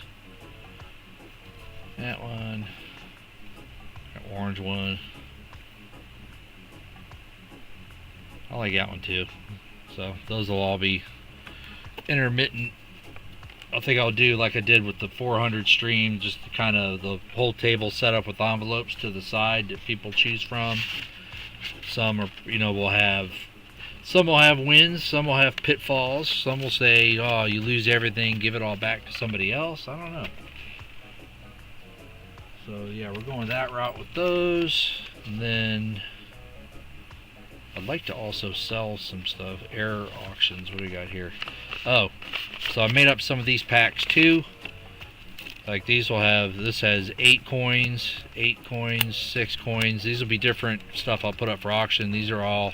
That one. That orange one. I like that one too. So those will all be intermittent I think I'll do like I did with the 400 stream, just kind of the whole table set up with envelopes to the side that people choose from. Some are, some will have wins, some will have pitfalls, some will say, oh, you lose everything, give it all back to somebody else. I don't know. So yeah, we're going that route with those. And then I'd like to also sell some stuff. Error auctions. What do we got here? Oh, so I made up some of these packs too. Like these will have, this has 8 coins, 6 coins. These will be different stuff I'll put up for auction. These are all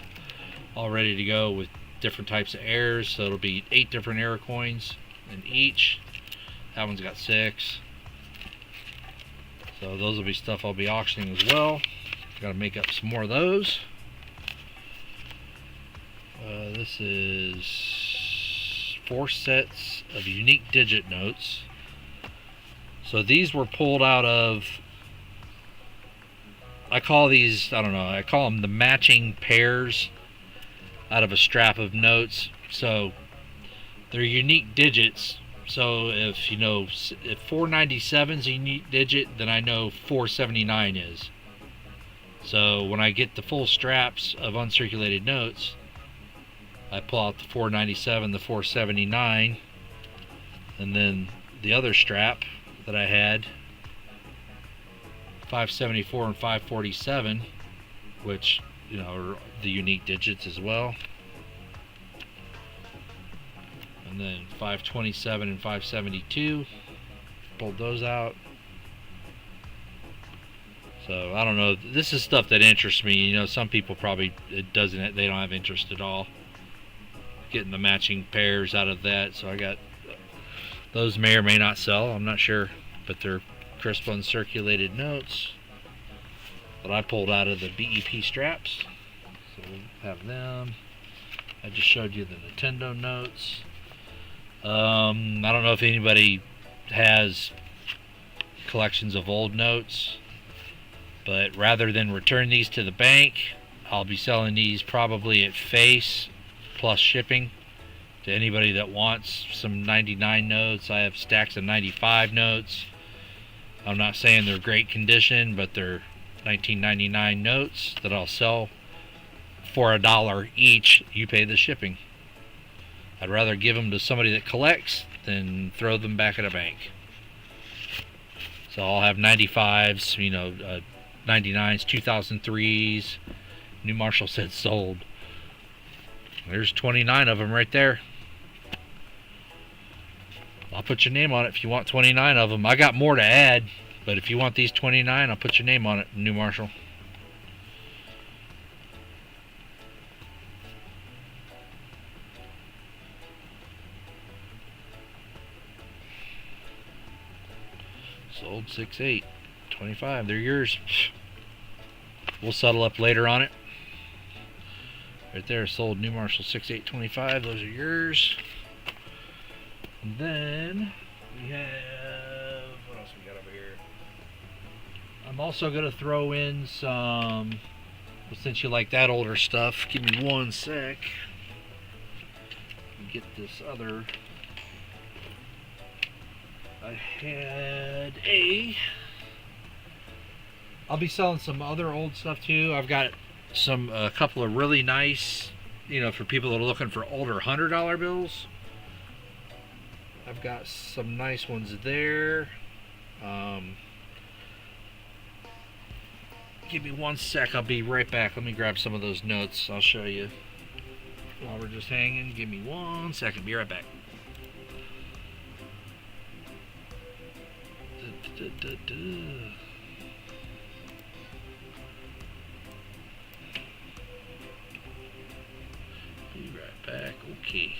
ready to go with different types of errors. So it'll be 8 different error coins in each. That one's got 6. So those will be stuff I'll be auctioning as well. Got to make up some more of those. This is 4 sets of unique digit notes. So these were pulled out of, I call these, I don't know, I call them the matching pairs out of a strap of notes. So they're unique digits. So if if 497 is a unique digit, then I know 479 is. So when I get the full straps of uncirculated notes, I pull out the 497, the 479, and then the other strap that I had, 574 and 547, which are the unique digits as well. And then 527 and 572, pulled those out. So I don't know, this is stuff that interests me. Some people probably they don't have interest at all getting the matching pairs out of that. So I got those, may or may not sell, I'm not sure, but they're crisp uncirculated notes that I pulled out of the BEP straps. So we'll have them. I just showed you the Nintendo notes. I don't know if anybody has collections of old notes, but rather than return these to the bank, I'll be selling these probably at face plus shipping to anybody that wants some 99 notes. I have stacks of 95 notes. I'm not saying they're great condition, but they're 1999 notes that I'll sell for $1 each. You pay the shipping. I'd rather give them to somebody that collects than throw them back at a bank. So I'll have 95s, 99s, 2003s. New Marshall said sold. There's 29 of them right there. I'll put your name on it if you want 29 of them. I got more to add, but if you want these 29, I'll put your name on it, New Marshall. Sold 6-8, 25. They're yours. We'll settle up later on it. Right there, sold New Marshall 6-8, 25. Those are yours. And then we have, what else we got over here? I'm also going to throw in some, well, since you like that older stuff, give me one sec. Get this other. I'll be selling some other old stuff too. I've got a couple of really nice, for people that are looking for older $100 bills. I've got some nice ones there. Give me one sec, I'll be right back. Let me grab some of those notes. I'll show you while we're just hanging. Give me 1 second, be right back. Be right back. Okay.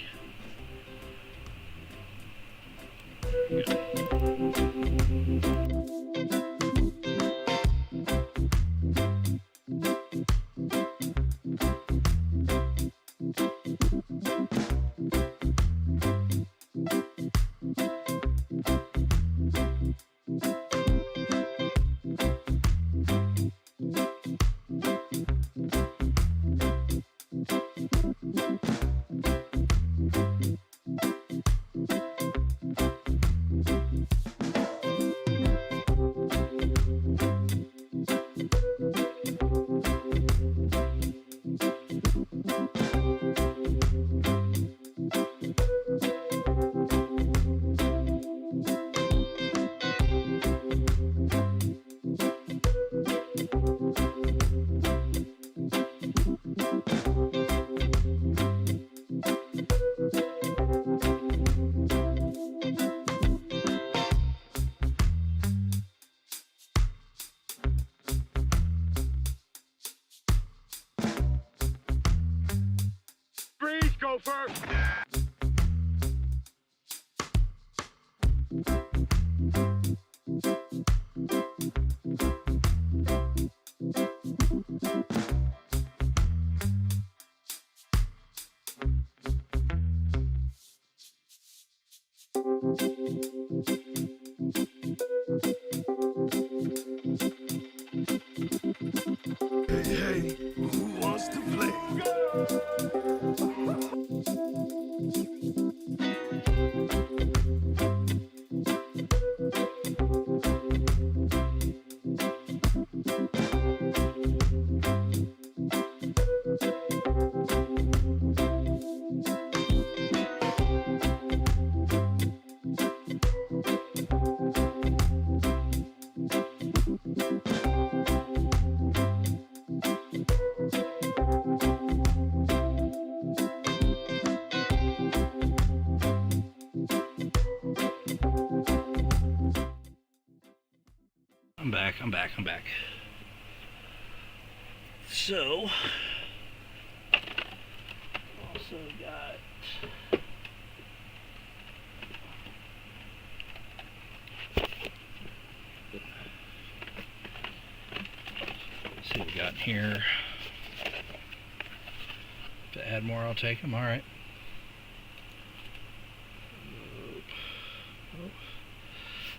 gopher! Hey, who wants to play? I'm back. So, also got let's see what we got in here. To add more, I'll take them. All right.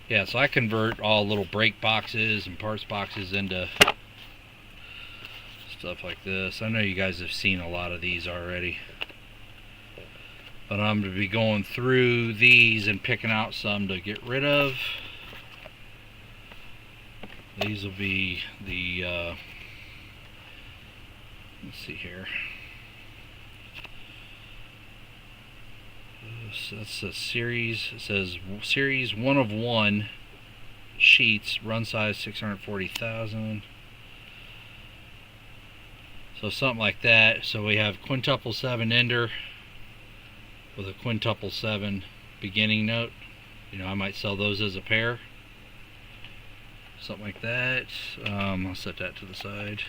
Yeah, so I convert all little brake boxes and parts boxes into stuff like this. I know you guys have seen a lot of these already, but I'm going to be going through these and picking out some to get rid of. These will be the let's see here. So that's a series. It says series 1 of 1 sheets, run size 640,000. So something like that. So we have quintuple 7 ender with a quintuple 7 beginning note. You know, I might sell those as a pair. Something like that. I'll set that to the side.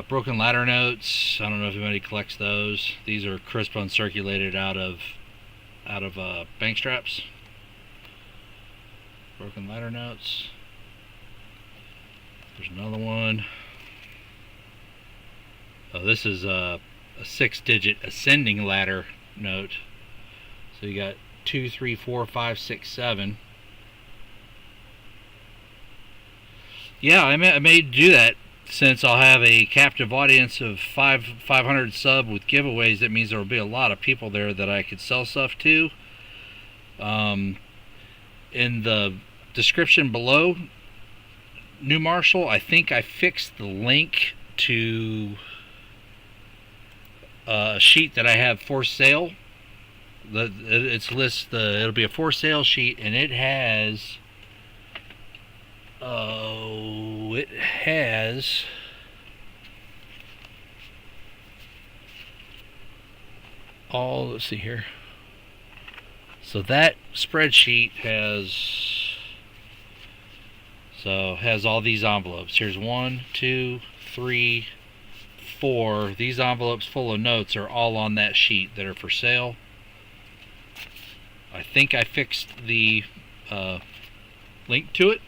Broken ladder notes. I don't know if anybody collects those. These are crisp uncirculated out of bank straps. Broken ladder notes. There's another one. Oh, this is a 6-digit ascending ladder note. So you got 2, 3, 4, 5, 6, 7. Yeah, I may do that. Since I'll have a captive audience of 500 sub with giveaways, that means there will be a lot of people there that I could sell stuff to. In the description below, New Marshall, I think I fixed the link to a sheet that I have for sale. It'll be a for sale sheet, and it has all, let's see here. So that spreadsheet has all these envelopes. Here's 1, 2, 3, 4. These envelopes full of notes are all on that sheet that are for sale. I think I fixed the link to it.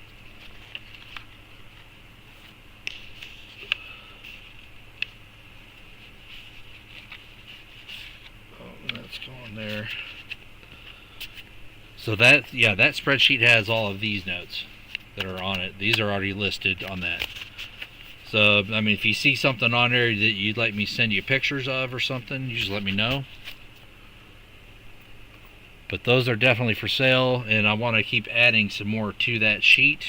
That's going there. So that spreadsheet has all of these notes that are on it. These are already listed on that. So, I mean, if you see something on there that you'd like me to send you pictures of or something, you just let me know. But those are definitely for sale, and I want to keep adding some more to that sheet.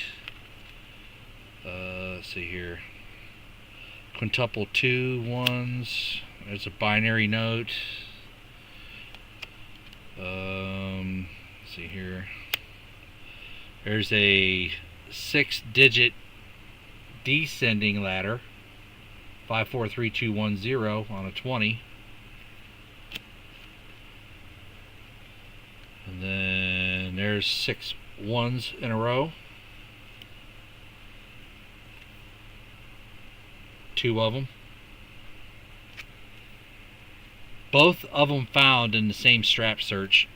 Let's see here. Quintuple 2 ones. There's a binary note. Let's see here. There's a 6-digit descending ladder. 543210 on a 20. And then there's 6 ones in a row. 2 of them. Both of them found in the same strap search.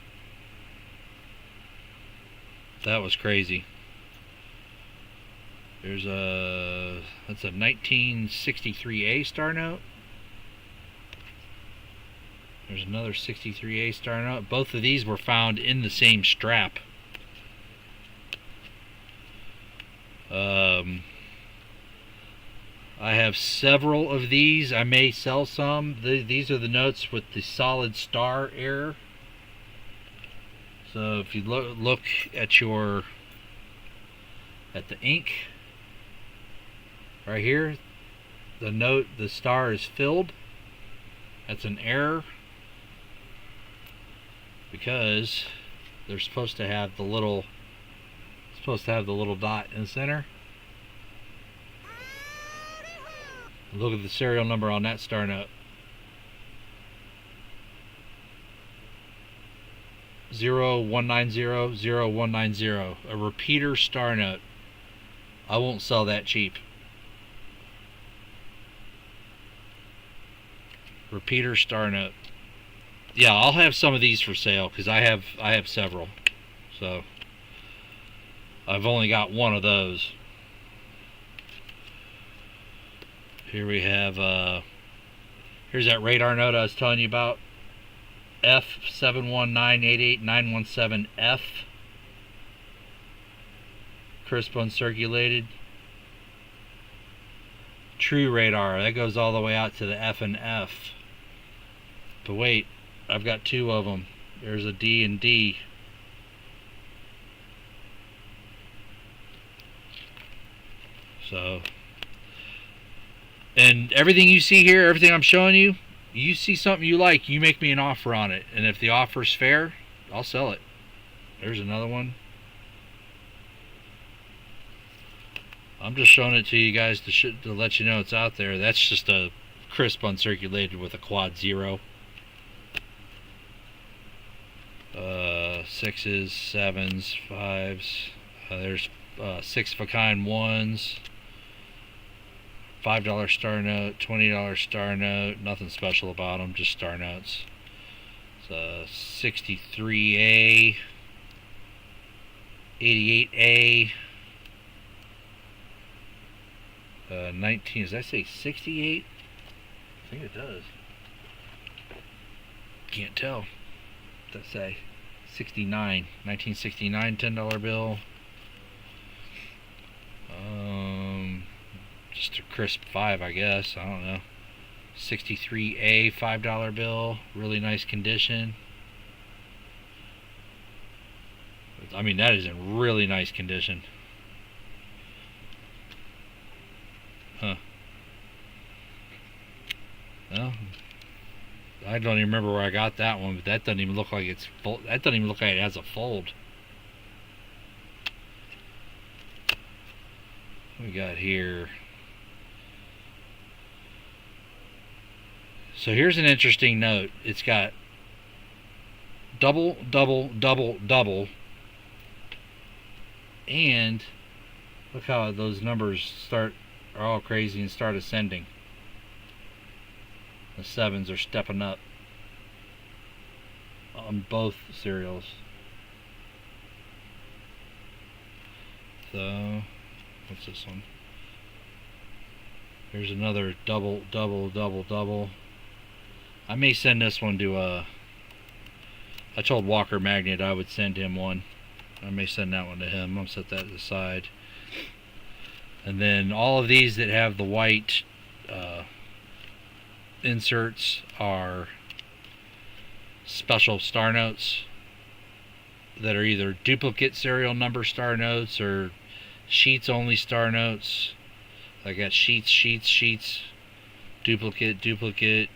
That was crazy. That's a 1963A star note. There's another 63A star note. Both of these were found in the same strap. I have several of these. I may sell some. These are the notes with the solid star error. So if you look at the ink right here, the star is filled. That's an error because they're supposed to have the little dot in the center. Look at the serial number on that star note. 01900190, a repeater star note. I won't sell that cheap. Repeater star note. Yeah, I'll have some of these for sale because I have several. So I've only got one of those. Here we have here's that radar note I was telling you about. F71988917F. Crisp uncirculated. True radar. That goes all the way out to the F and F. But wait, I've got two of them. There's a D and D. So, and everything you see here, everything I'm showing you, you see something you like, you make me an offer on it. And if the offer's fair, I'll sell it. There's another one. I'm just showing it to you guys to let you know it's out there. That's just a crisp uncirculated with a quad 0. 6s, 7s, 5s. There's 6 of a kind 1s. $5 star note, $20 star note, nothing special about them, just star notes. It's 63A, 88A, 19, does that say 68? I think it does. Can't tell. What does that say? 69, 1969 $10 bill. Just a crisp 5, I guess. I don't know. 63A $5 bill. Really nice condition. I mean, that is in really nice condition. Huh. Well, I don't even remember where I got that one, but that doesn't even look like it's full. That doesn't even look like it has a fold. What we got here? So here's an interesting note. It's got double, double, double, double, and look how those numbers are all crazy and start ascending. The 7s are stepping up on both serials. So, what's this one? Here's another double, double, double, double. I may send this one to I told Walker Magnet I would send him one. I may send that one to him. I'm going to set that to the side. And then all of these that have the white inserts are special star notes that are either duplicate serial number star notes or sheets only star notes. I got sheets, sheets, sheets, duplicate, duplicate,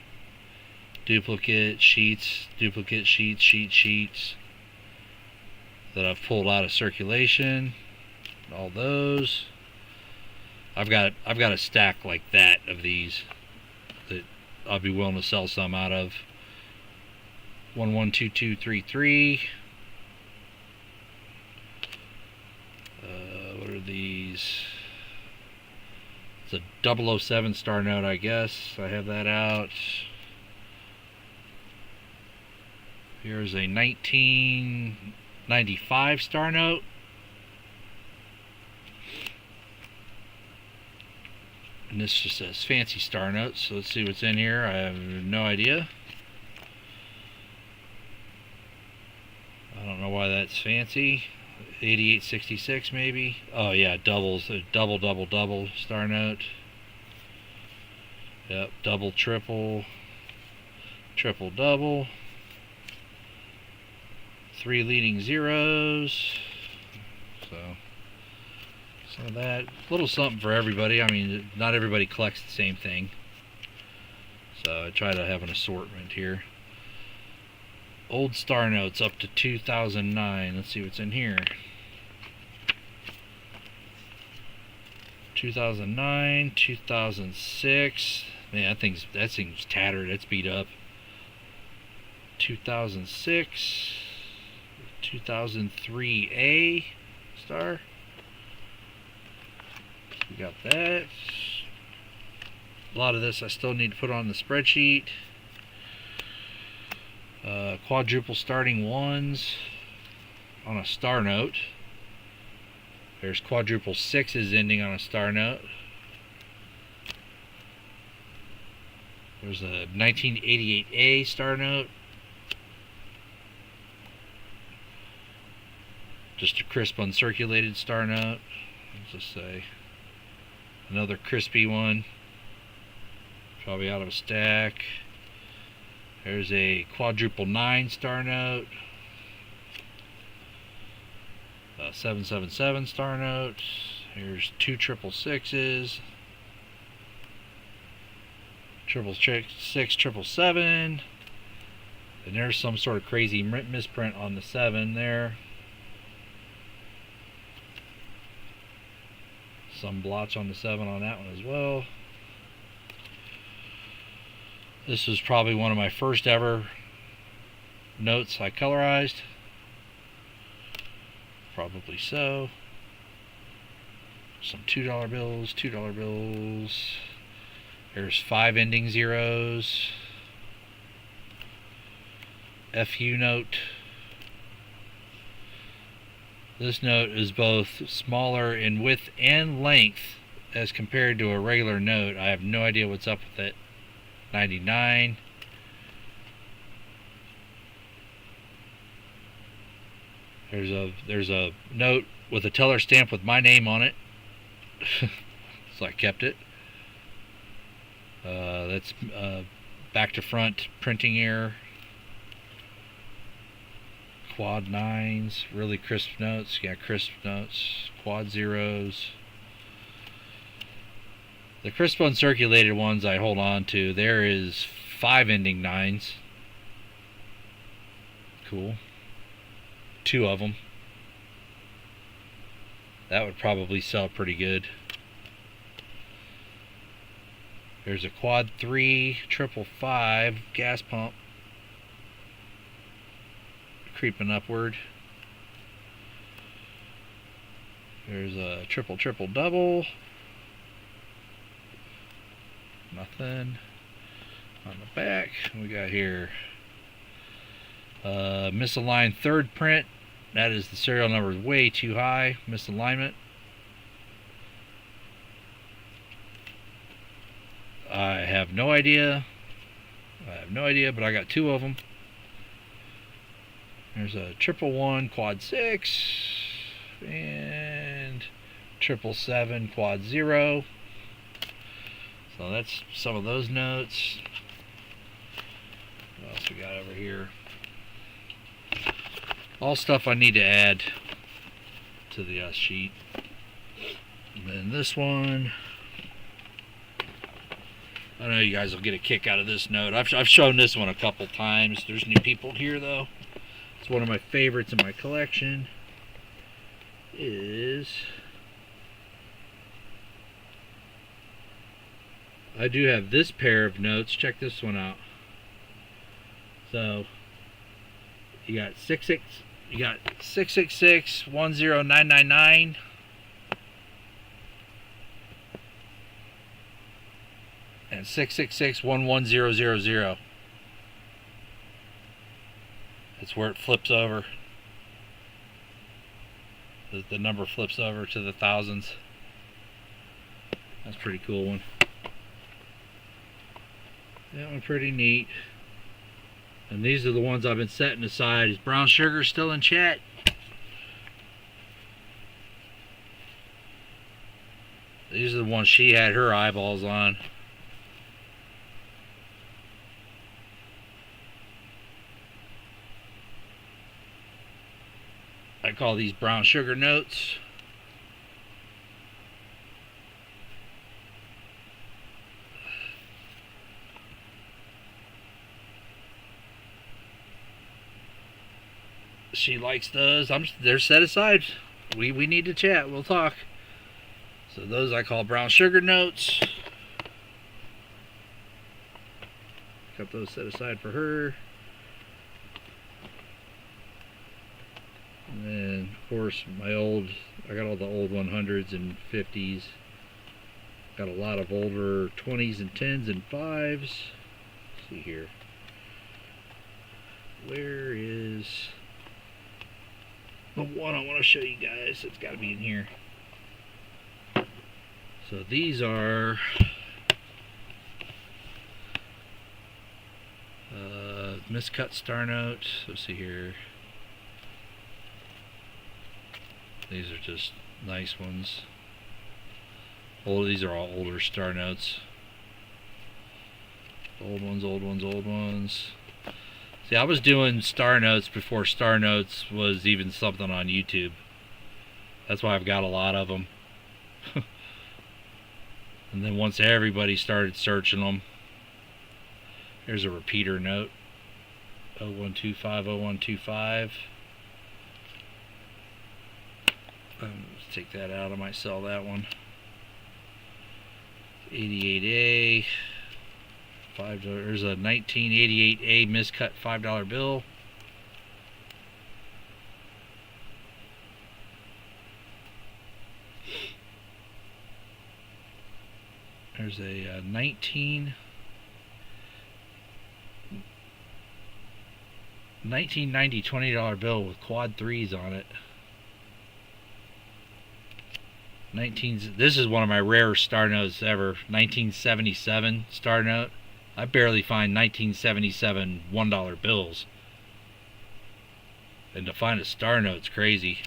duplicate, sheets, duplicate, sheets, sheets that I've pulled out of circulation. All those. I've got a stack like that of these that I'll be willing to sell some out of. 112233. What are these? It's a 007 star note, I guess. I have that out. Here's a 1995 star note. And this just says fancy star notes. So let's see what's in here. I have no idea. I don't know why that's fancy. 8866 maybe. Oh yeah, doubles. A double, double, double star note. Yep, double, triple, triple, double. 3 leading zeros. So that little something for everybody. I mean, not everybody collects the same thing, so I try to have an assortment here. Old star notes up to 2009. Let's see what's in here. 2009, 2006. Man, that thing's tattered. It's beat up. 2006, 2003A star. We got that. A lot of this I still need to put on the spreadsheet. Quadruple starting ones on a star note. There's quadruple sixes ending on a star note. There's a 1988A star note. Just a crisp uncirculated star note. Let's just say. Another crispy one, probably out of a stack. There's a quadruple 9 star note, a 777 star note. Here's 2 triple sixes, triple six, triple seven, and there's some sort of crazy misprint on the 7 there. Some blots on the 7 on that one as well. This was probably one of my first ever notes I colorized. Probably so. Some $2 bills, $2 bills. There's 5 ending zeros. FU note. This note is both smaller in width and length as compared to a regular note. I have no idea what's up with it. 99. There's a note with a teller stamp with my name on it. So I kept it. That's back to front printing error. Quad 9s, really crisp notes. Yeah, crisp notes. Quad 0s. The crisp uncirculated ones I hold on to. There is 5 ending 9s. Cool. 2 of them. That would probably sell pretty good. There's a quad 3, triple 5 gas pump. Creeping upward. There's a triple double. Nothing on the back. We got here misaligned third print. That is, the serial number is way too high. Misalignment. I have no idea. But I got 2 of them. There's a 111 quad 6 and 777 quad 0. So that's some of those notes. What else we got over here? All stuff I need to add to the sheet. And then this one. I know you guys will get a kick out of this note. I've shown this one a couple times. There's new people here though. It's one of my favorites in my collection. I do have this pair of notes. Check this one out. So you got 666 10999. And 666 11000. It's where it flips over. The number flips over to the thousands. That's a pretty cool one. That one pretty neat. And these are the ones I've been setting aside. Is Brown Sugar still in chat? These are the ones she had her eyeballs on. I call these Brown Sugar notes. She likes those. They're set aside. We need to chat. We'll talk. So those I call Brown Sugar notes. Got those set aside for her. And then, of course, I got all the old 100s and 50s. Got a lot of older 20s and 10s and 5s. Let's see here. Where is the one I want to show you guys? It's got to be in here. So these are miscut star notes. Let's see here. These are just nice ones. These are all older star notes. Old ones, old ones, old ones. See, I was doing star notes before star notes was even something on YouTube. That's why I've got a lot of them. And then once everybody started searching them, here's a repeater note. 0125, 0125. Let's take that out. I might sell that one. 88A. $5. There's a 1988A miscut $5 bill. There's a 1990 $20 bill with quad 3s on it. This is one of my rare star notes ever. 1977 star note. I barely find 1977 $1 bills. And to find a star note's crazy.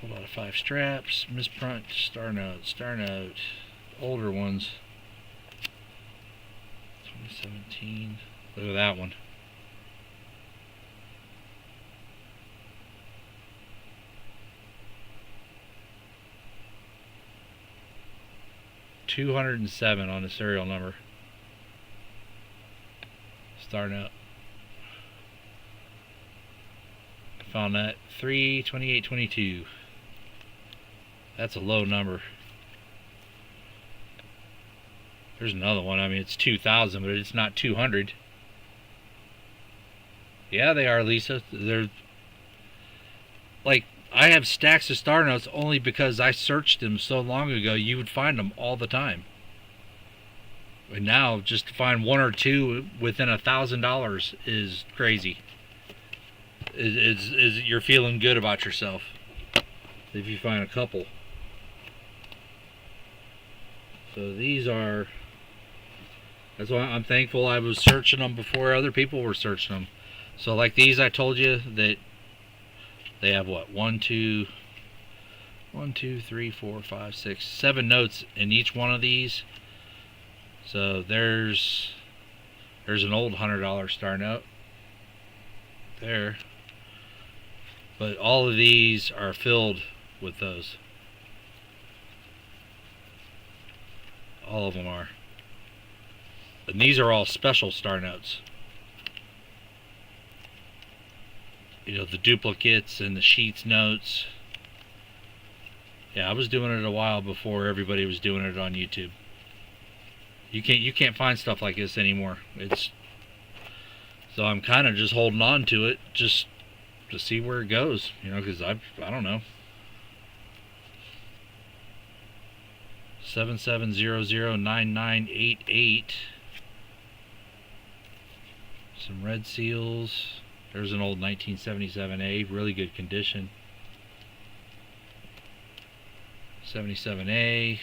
Pull out of 5 straps. Misprint star note. Older ones. 2017. Look at that one. $207 on the serial number. Star note. Found that 3/28/22. That's a low number. There's another one. I mean, it's 2,000, but it's not 200. Yeah, they are, Lisa. They're like, I have stacks of star notes only because I searched them so long ago. You would find them all the time. And now, just to find one or two within $1,000 is crazy. Is you're feeling good about yourself if you find a couple. So these are. That's why I'm thankful I was searching them before other people were searching them. So like these, I told you that they have what, 1, 2, 3, 4, 5, 6, 7 notes in each one of these. So there's an old $100 star note there, but all of these are filled with those. All of them are. And these are all special star notes. You know, the duplicates and the sheets notes. Yeah, I was doing it a while before everybody was doing it on YouTube. You can't find stuff like this anymore. So I'm kind of just holding on to it just to see where it goes, you know, because I don't know. 77009988. Some red seals. There's an old 1977A, really good condition. 77A.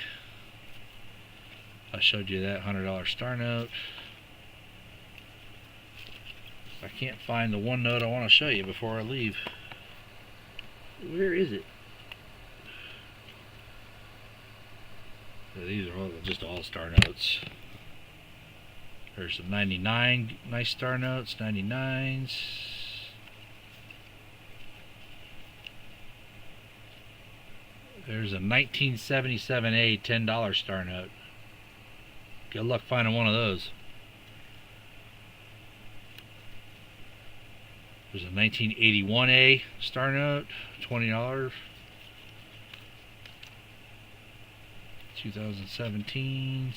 I showed you that $100 star note. I can't find the one note I want to show you before I leave. Where is it? These are all just all star notes. There's some 99 nice star notes, 99s. There's a 1977A $10 star note. Good luck finding one of those. There's a 1981A star note, $20. 2017s.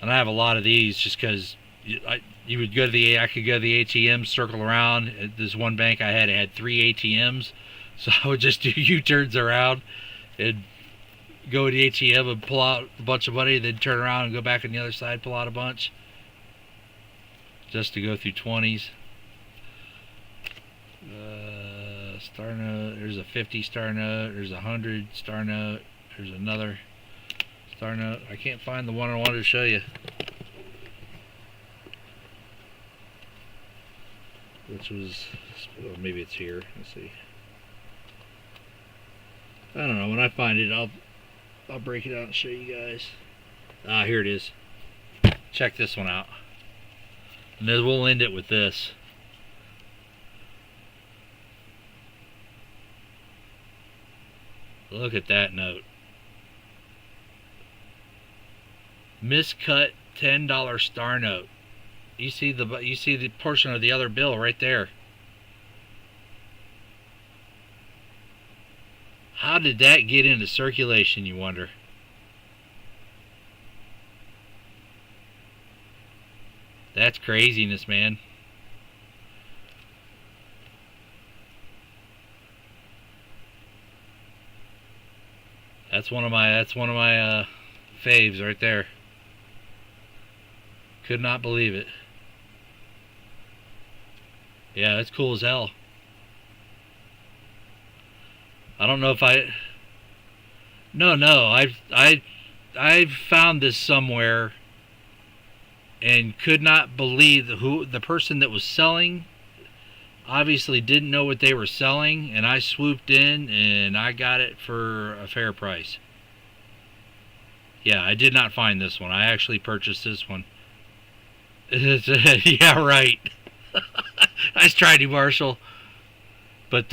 And I have a lot of these just because you would go to the, I could go to the ATM, circle around. At this one bank I had, it had 3 ATMs. So I would just do U-turns around and go to the ATM and pull out a bunch of money, then turn around and go back on the other side, pull out a bunch. Just to go through 20s. Star note, there's a 50 star note, there's a 100 star note, there's another star note. I can't find the one I wanted to show you. Which was, well, maybe it's here. Let's see. I don't know. When I find it, I'll break it out and show you guys. Ah, here it is. Check this one out. And then we'll end it with this. Look at that note. Miscut $10 star note. You see the portion of the other bill right there. How did that get into circulation, you wonder? That's craziness, man. That's one of my faves right there. Could not believe it. Yeah, it's cool as hell. I don't know if I've found this somewhere and could not believe the person that was selling obviously didn't know what they were selling, and I swooped in and I got it for a fair price. Yeah, I did not find this one. I actually purchased this one. Yeah, right. Nice try, Marshall. But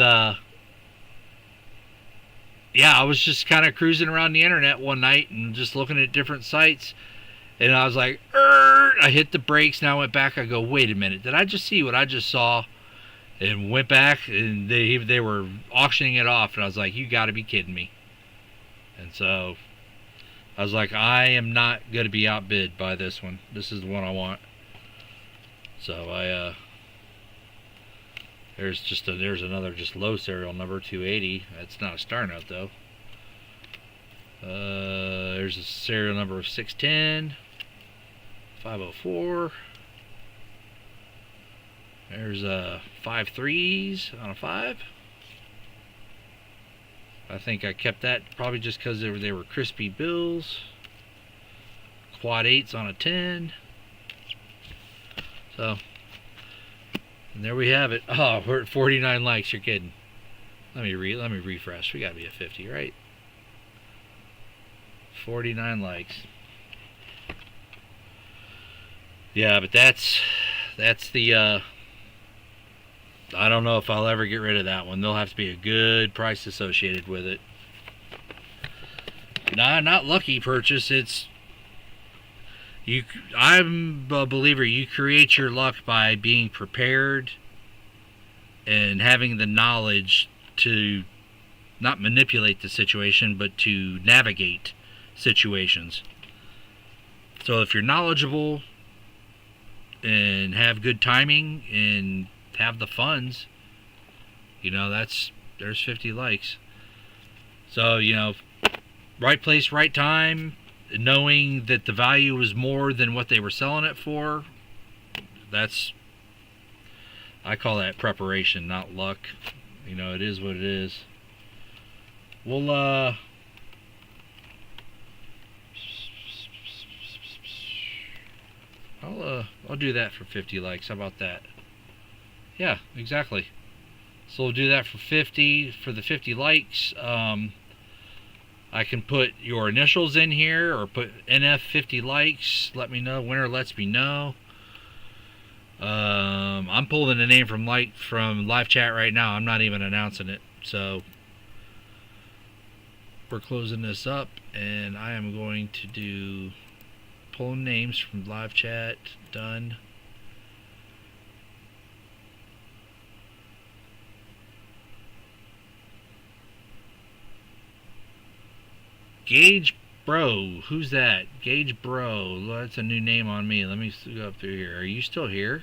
yeah, I was just kind of cruising around the internet one night and just looking at different sites, and I was like, I hit the brakes. Now I went back. I go, wait a minute, did I just see what I just saw? And went back, and they were auctioning it off, and I was like, you got to be kidding me. And so I was like, I am not going to be outbid by this one. This is the one I want. So there's another just low serial number, 280. That's not a star note though. There's a serial number of 610, 504. There's 5 3s on a 5. I think I kept that probably just because they were crispy bills. Quad 8s on a 10. So, and there we have it. Oh, we're at 49 likes. You're kidding. Let me refresh. We gotta be at 50, right? 49 likes. Yeah, but that's the I don't know if I'll ever get rid of that one. There'll have to be a good price associated with it. Not lucky purchase. I'm a believer. You create your luck by being prepared and having the knowledge to not manipulate the situation, but to navigate situations. So if you're knowledgeable and have good timing and have the funds, there's 50 likes. So, right place, right time, knowing that the value was more than what they were selling it for, that's, I call that preparation, not luck. You know, it is what it is. We'll I'll do that for 50 likes. How about that? Yeah, exactly. So we'll do that for 50 for the 50 likes. I can put your initials in here or put NF 50 likes. Let me know. Winner lets me know. I'm pulling the name from live chat right now. I'm not even announcing it. So we're closing this up, and I am going to do pulling names from live chat. Done. Gage Bro, who's that? Gage Bro, that's a new name on me. Let me go up through here. Are you still here?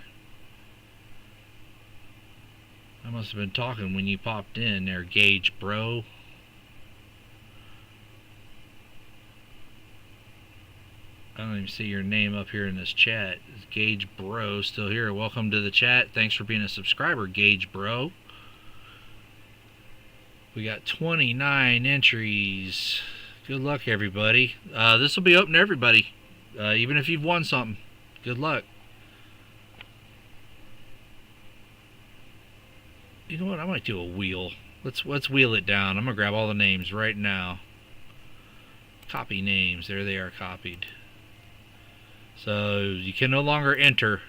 I must have been talking when you popped in there, Gage Bro. I don't even see your name up here in this chat. Is Gage Bro still here? Welcome to the chat. Thanks for being a subscriber, Gage Bro. We got 29 entries. Good luck, everybody. This will be open to everybody, even if you've won something. Good luck. You know what? I might do a wheel. Let's wheel it down. I'm gonna grab all the names right now. Copy names. There they are, copied. So you can no longer enter.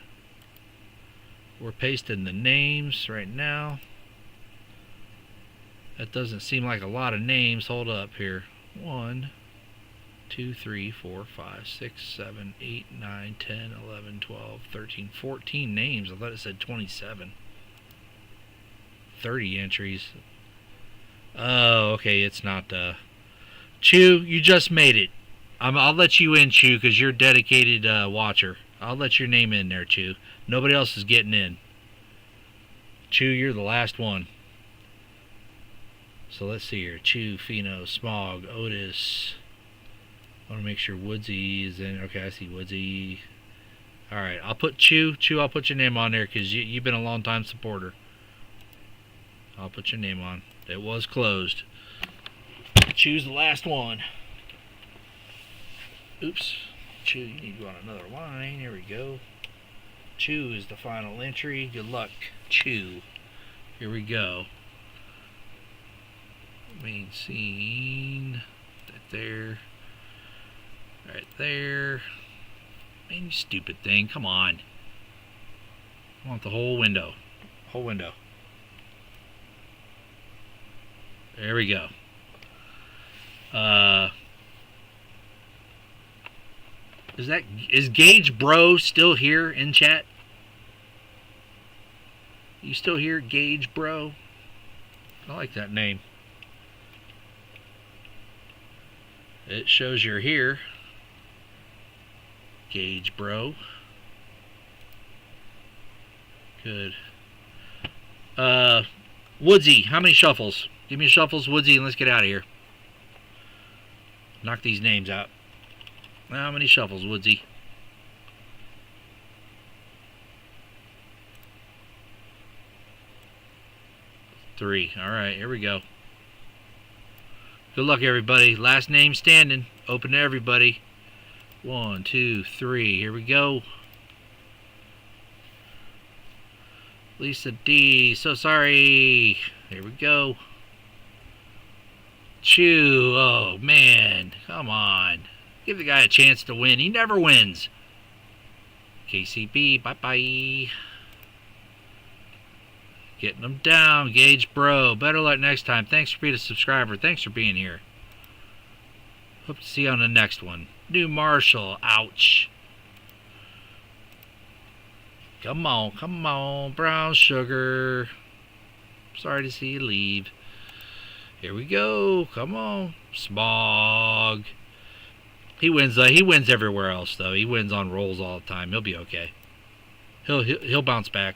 We're pasting the names right now. That doesn't seem like a lot of names. Hold up here. 1, 2, 3, 4, 5, 6, 7, 8, 9, 10, 11, 12, 13, 14 names. I thought it said 27. 30 entries. Oh, okay, it's not Chew, you just made it. I'll let you in, Chew, because you're a dedicated watcher. I'll let your name in there, Chew. Nobody else is getting in. Chew, you're the last one. So let's see here. Chew, Fino, Smog, Otis. I want to make sure Woodsy is in. Okay, I see Woodsy. Alright, I'll put Chew. Chew, I'll put your name on there because you've been a long time supporter. I'll put your name on. It was closed. Chew's the last one. Oops. Chew, you need to go on another line. Here we go. Chew is the final entry. Good luck, Chew. Here we go. Main scene. Right there. Right there. Man, you stupid thing. Come on. I want the whole window. Whole window. There we go. Is Gage Bro still here in chat? You still here, Gage Bro? I like that name. It shows you're here. Gage Bro. Good. Woodsy, how many shuffles? Give me shuffles, Woodsy, and let's get out of here. Knock these names out. How many shuffles, Woodsy? Three. Alright, here we go. Good luck, everybody. Last name standing. Open to everybody. 1, 2, 3. Here we go. Lisa D. So sorry. Here we go. Chew. Oh, man. Come on. Give the guy a chance to win. He never wins. KCB. Bye-bye. Getting them down. Gage Bro. Better luck next time. Thanks for being a subscriber. Thanks for being here. Hope to see you on the next one. New Marshall. Ouch. Come on. Come on. Brown sugar. Sorry to see you leave. Here we go. Come on. Smog. He wins everywhere else, though. He wins on rolls all the time. He'll be okay. He'll bounce back.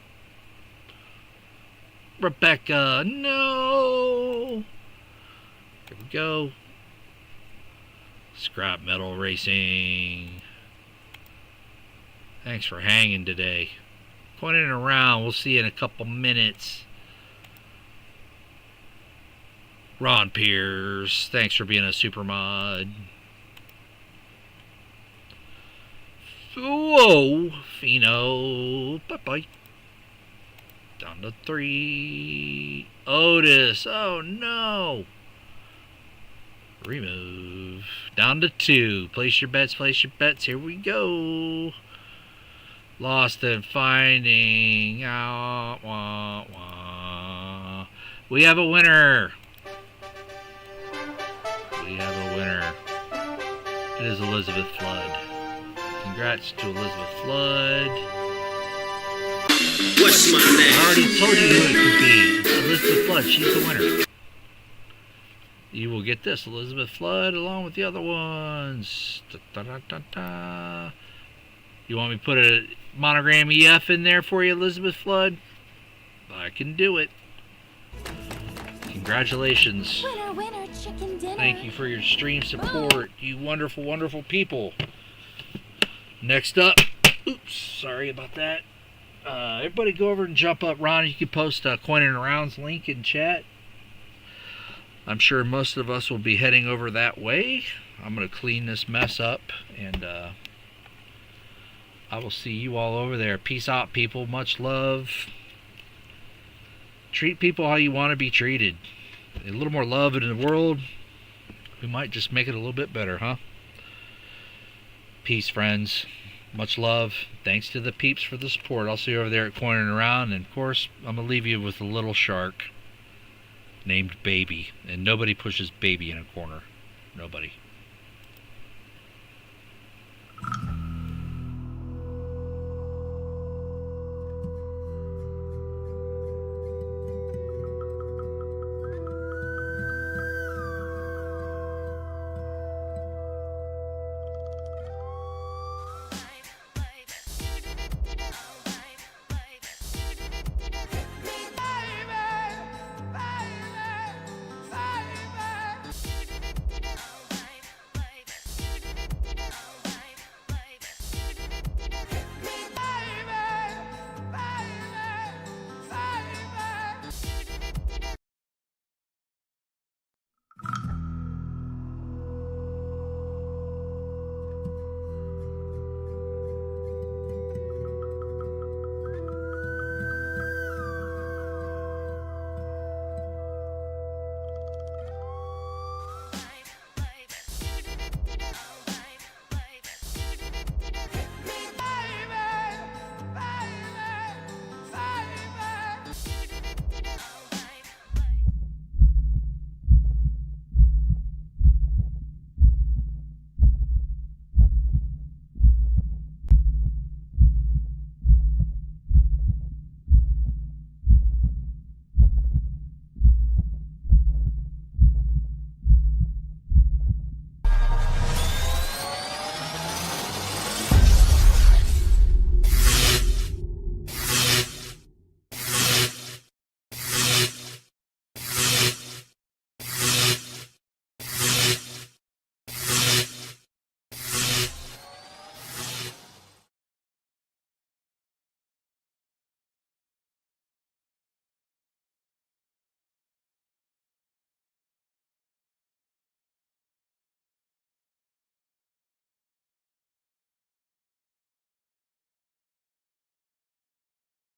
Rebecca, no. Here we go. Scrap metal racing. Thanks for hanging today. Coining around. We'll see you in a couple minutes. Ron Pierce, thanks for being a super mod. Whoa, Fino, bye-bye. Down to 3. Otis, oh no. Remove. Down to 2. Place your bets, place your bets. Here we go. Lost and finding. Ah, wah, wah. We have a winner. We have a winner. It is Elizabeth Flood. Congrats to Elizabeth Flood. What's my name? I already told you who it could be. It's Elizabeth Flood. She's the winner. You will get this, Elizabeth Flood, along with the other ones. Da, da, da, da, da. You want me to put a monogram EF in there for you, Elizabeth Flood? I can do it. Congratulations. Winner, winner, chicken dinner. Thank you for your stream support, you wonderful, wonderful people. Next up, oops, sorry about that. Everybody go over and jump up. Ron, you can post a Coin and Arounds link in chat. I'm sure most of us will be heading over that way. I'm going to clean this mess up, and I will see you all over there. Peace out, people. Much love. Treat people how you want to be treated. A little more love in the world, we might just make it a little bit better, huh? Peace, friends. Much love. Thanks to the peeps for the support. I'll see you over there at Coin and Around. And, of course, I'm going to leave you with a little shark named Baby. And nobody pushes Baby in a corner. Nobody.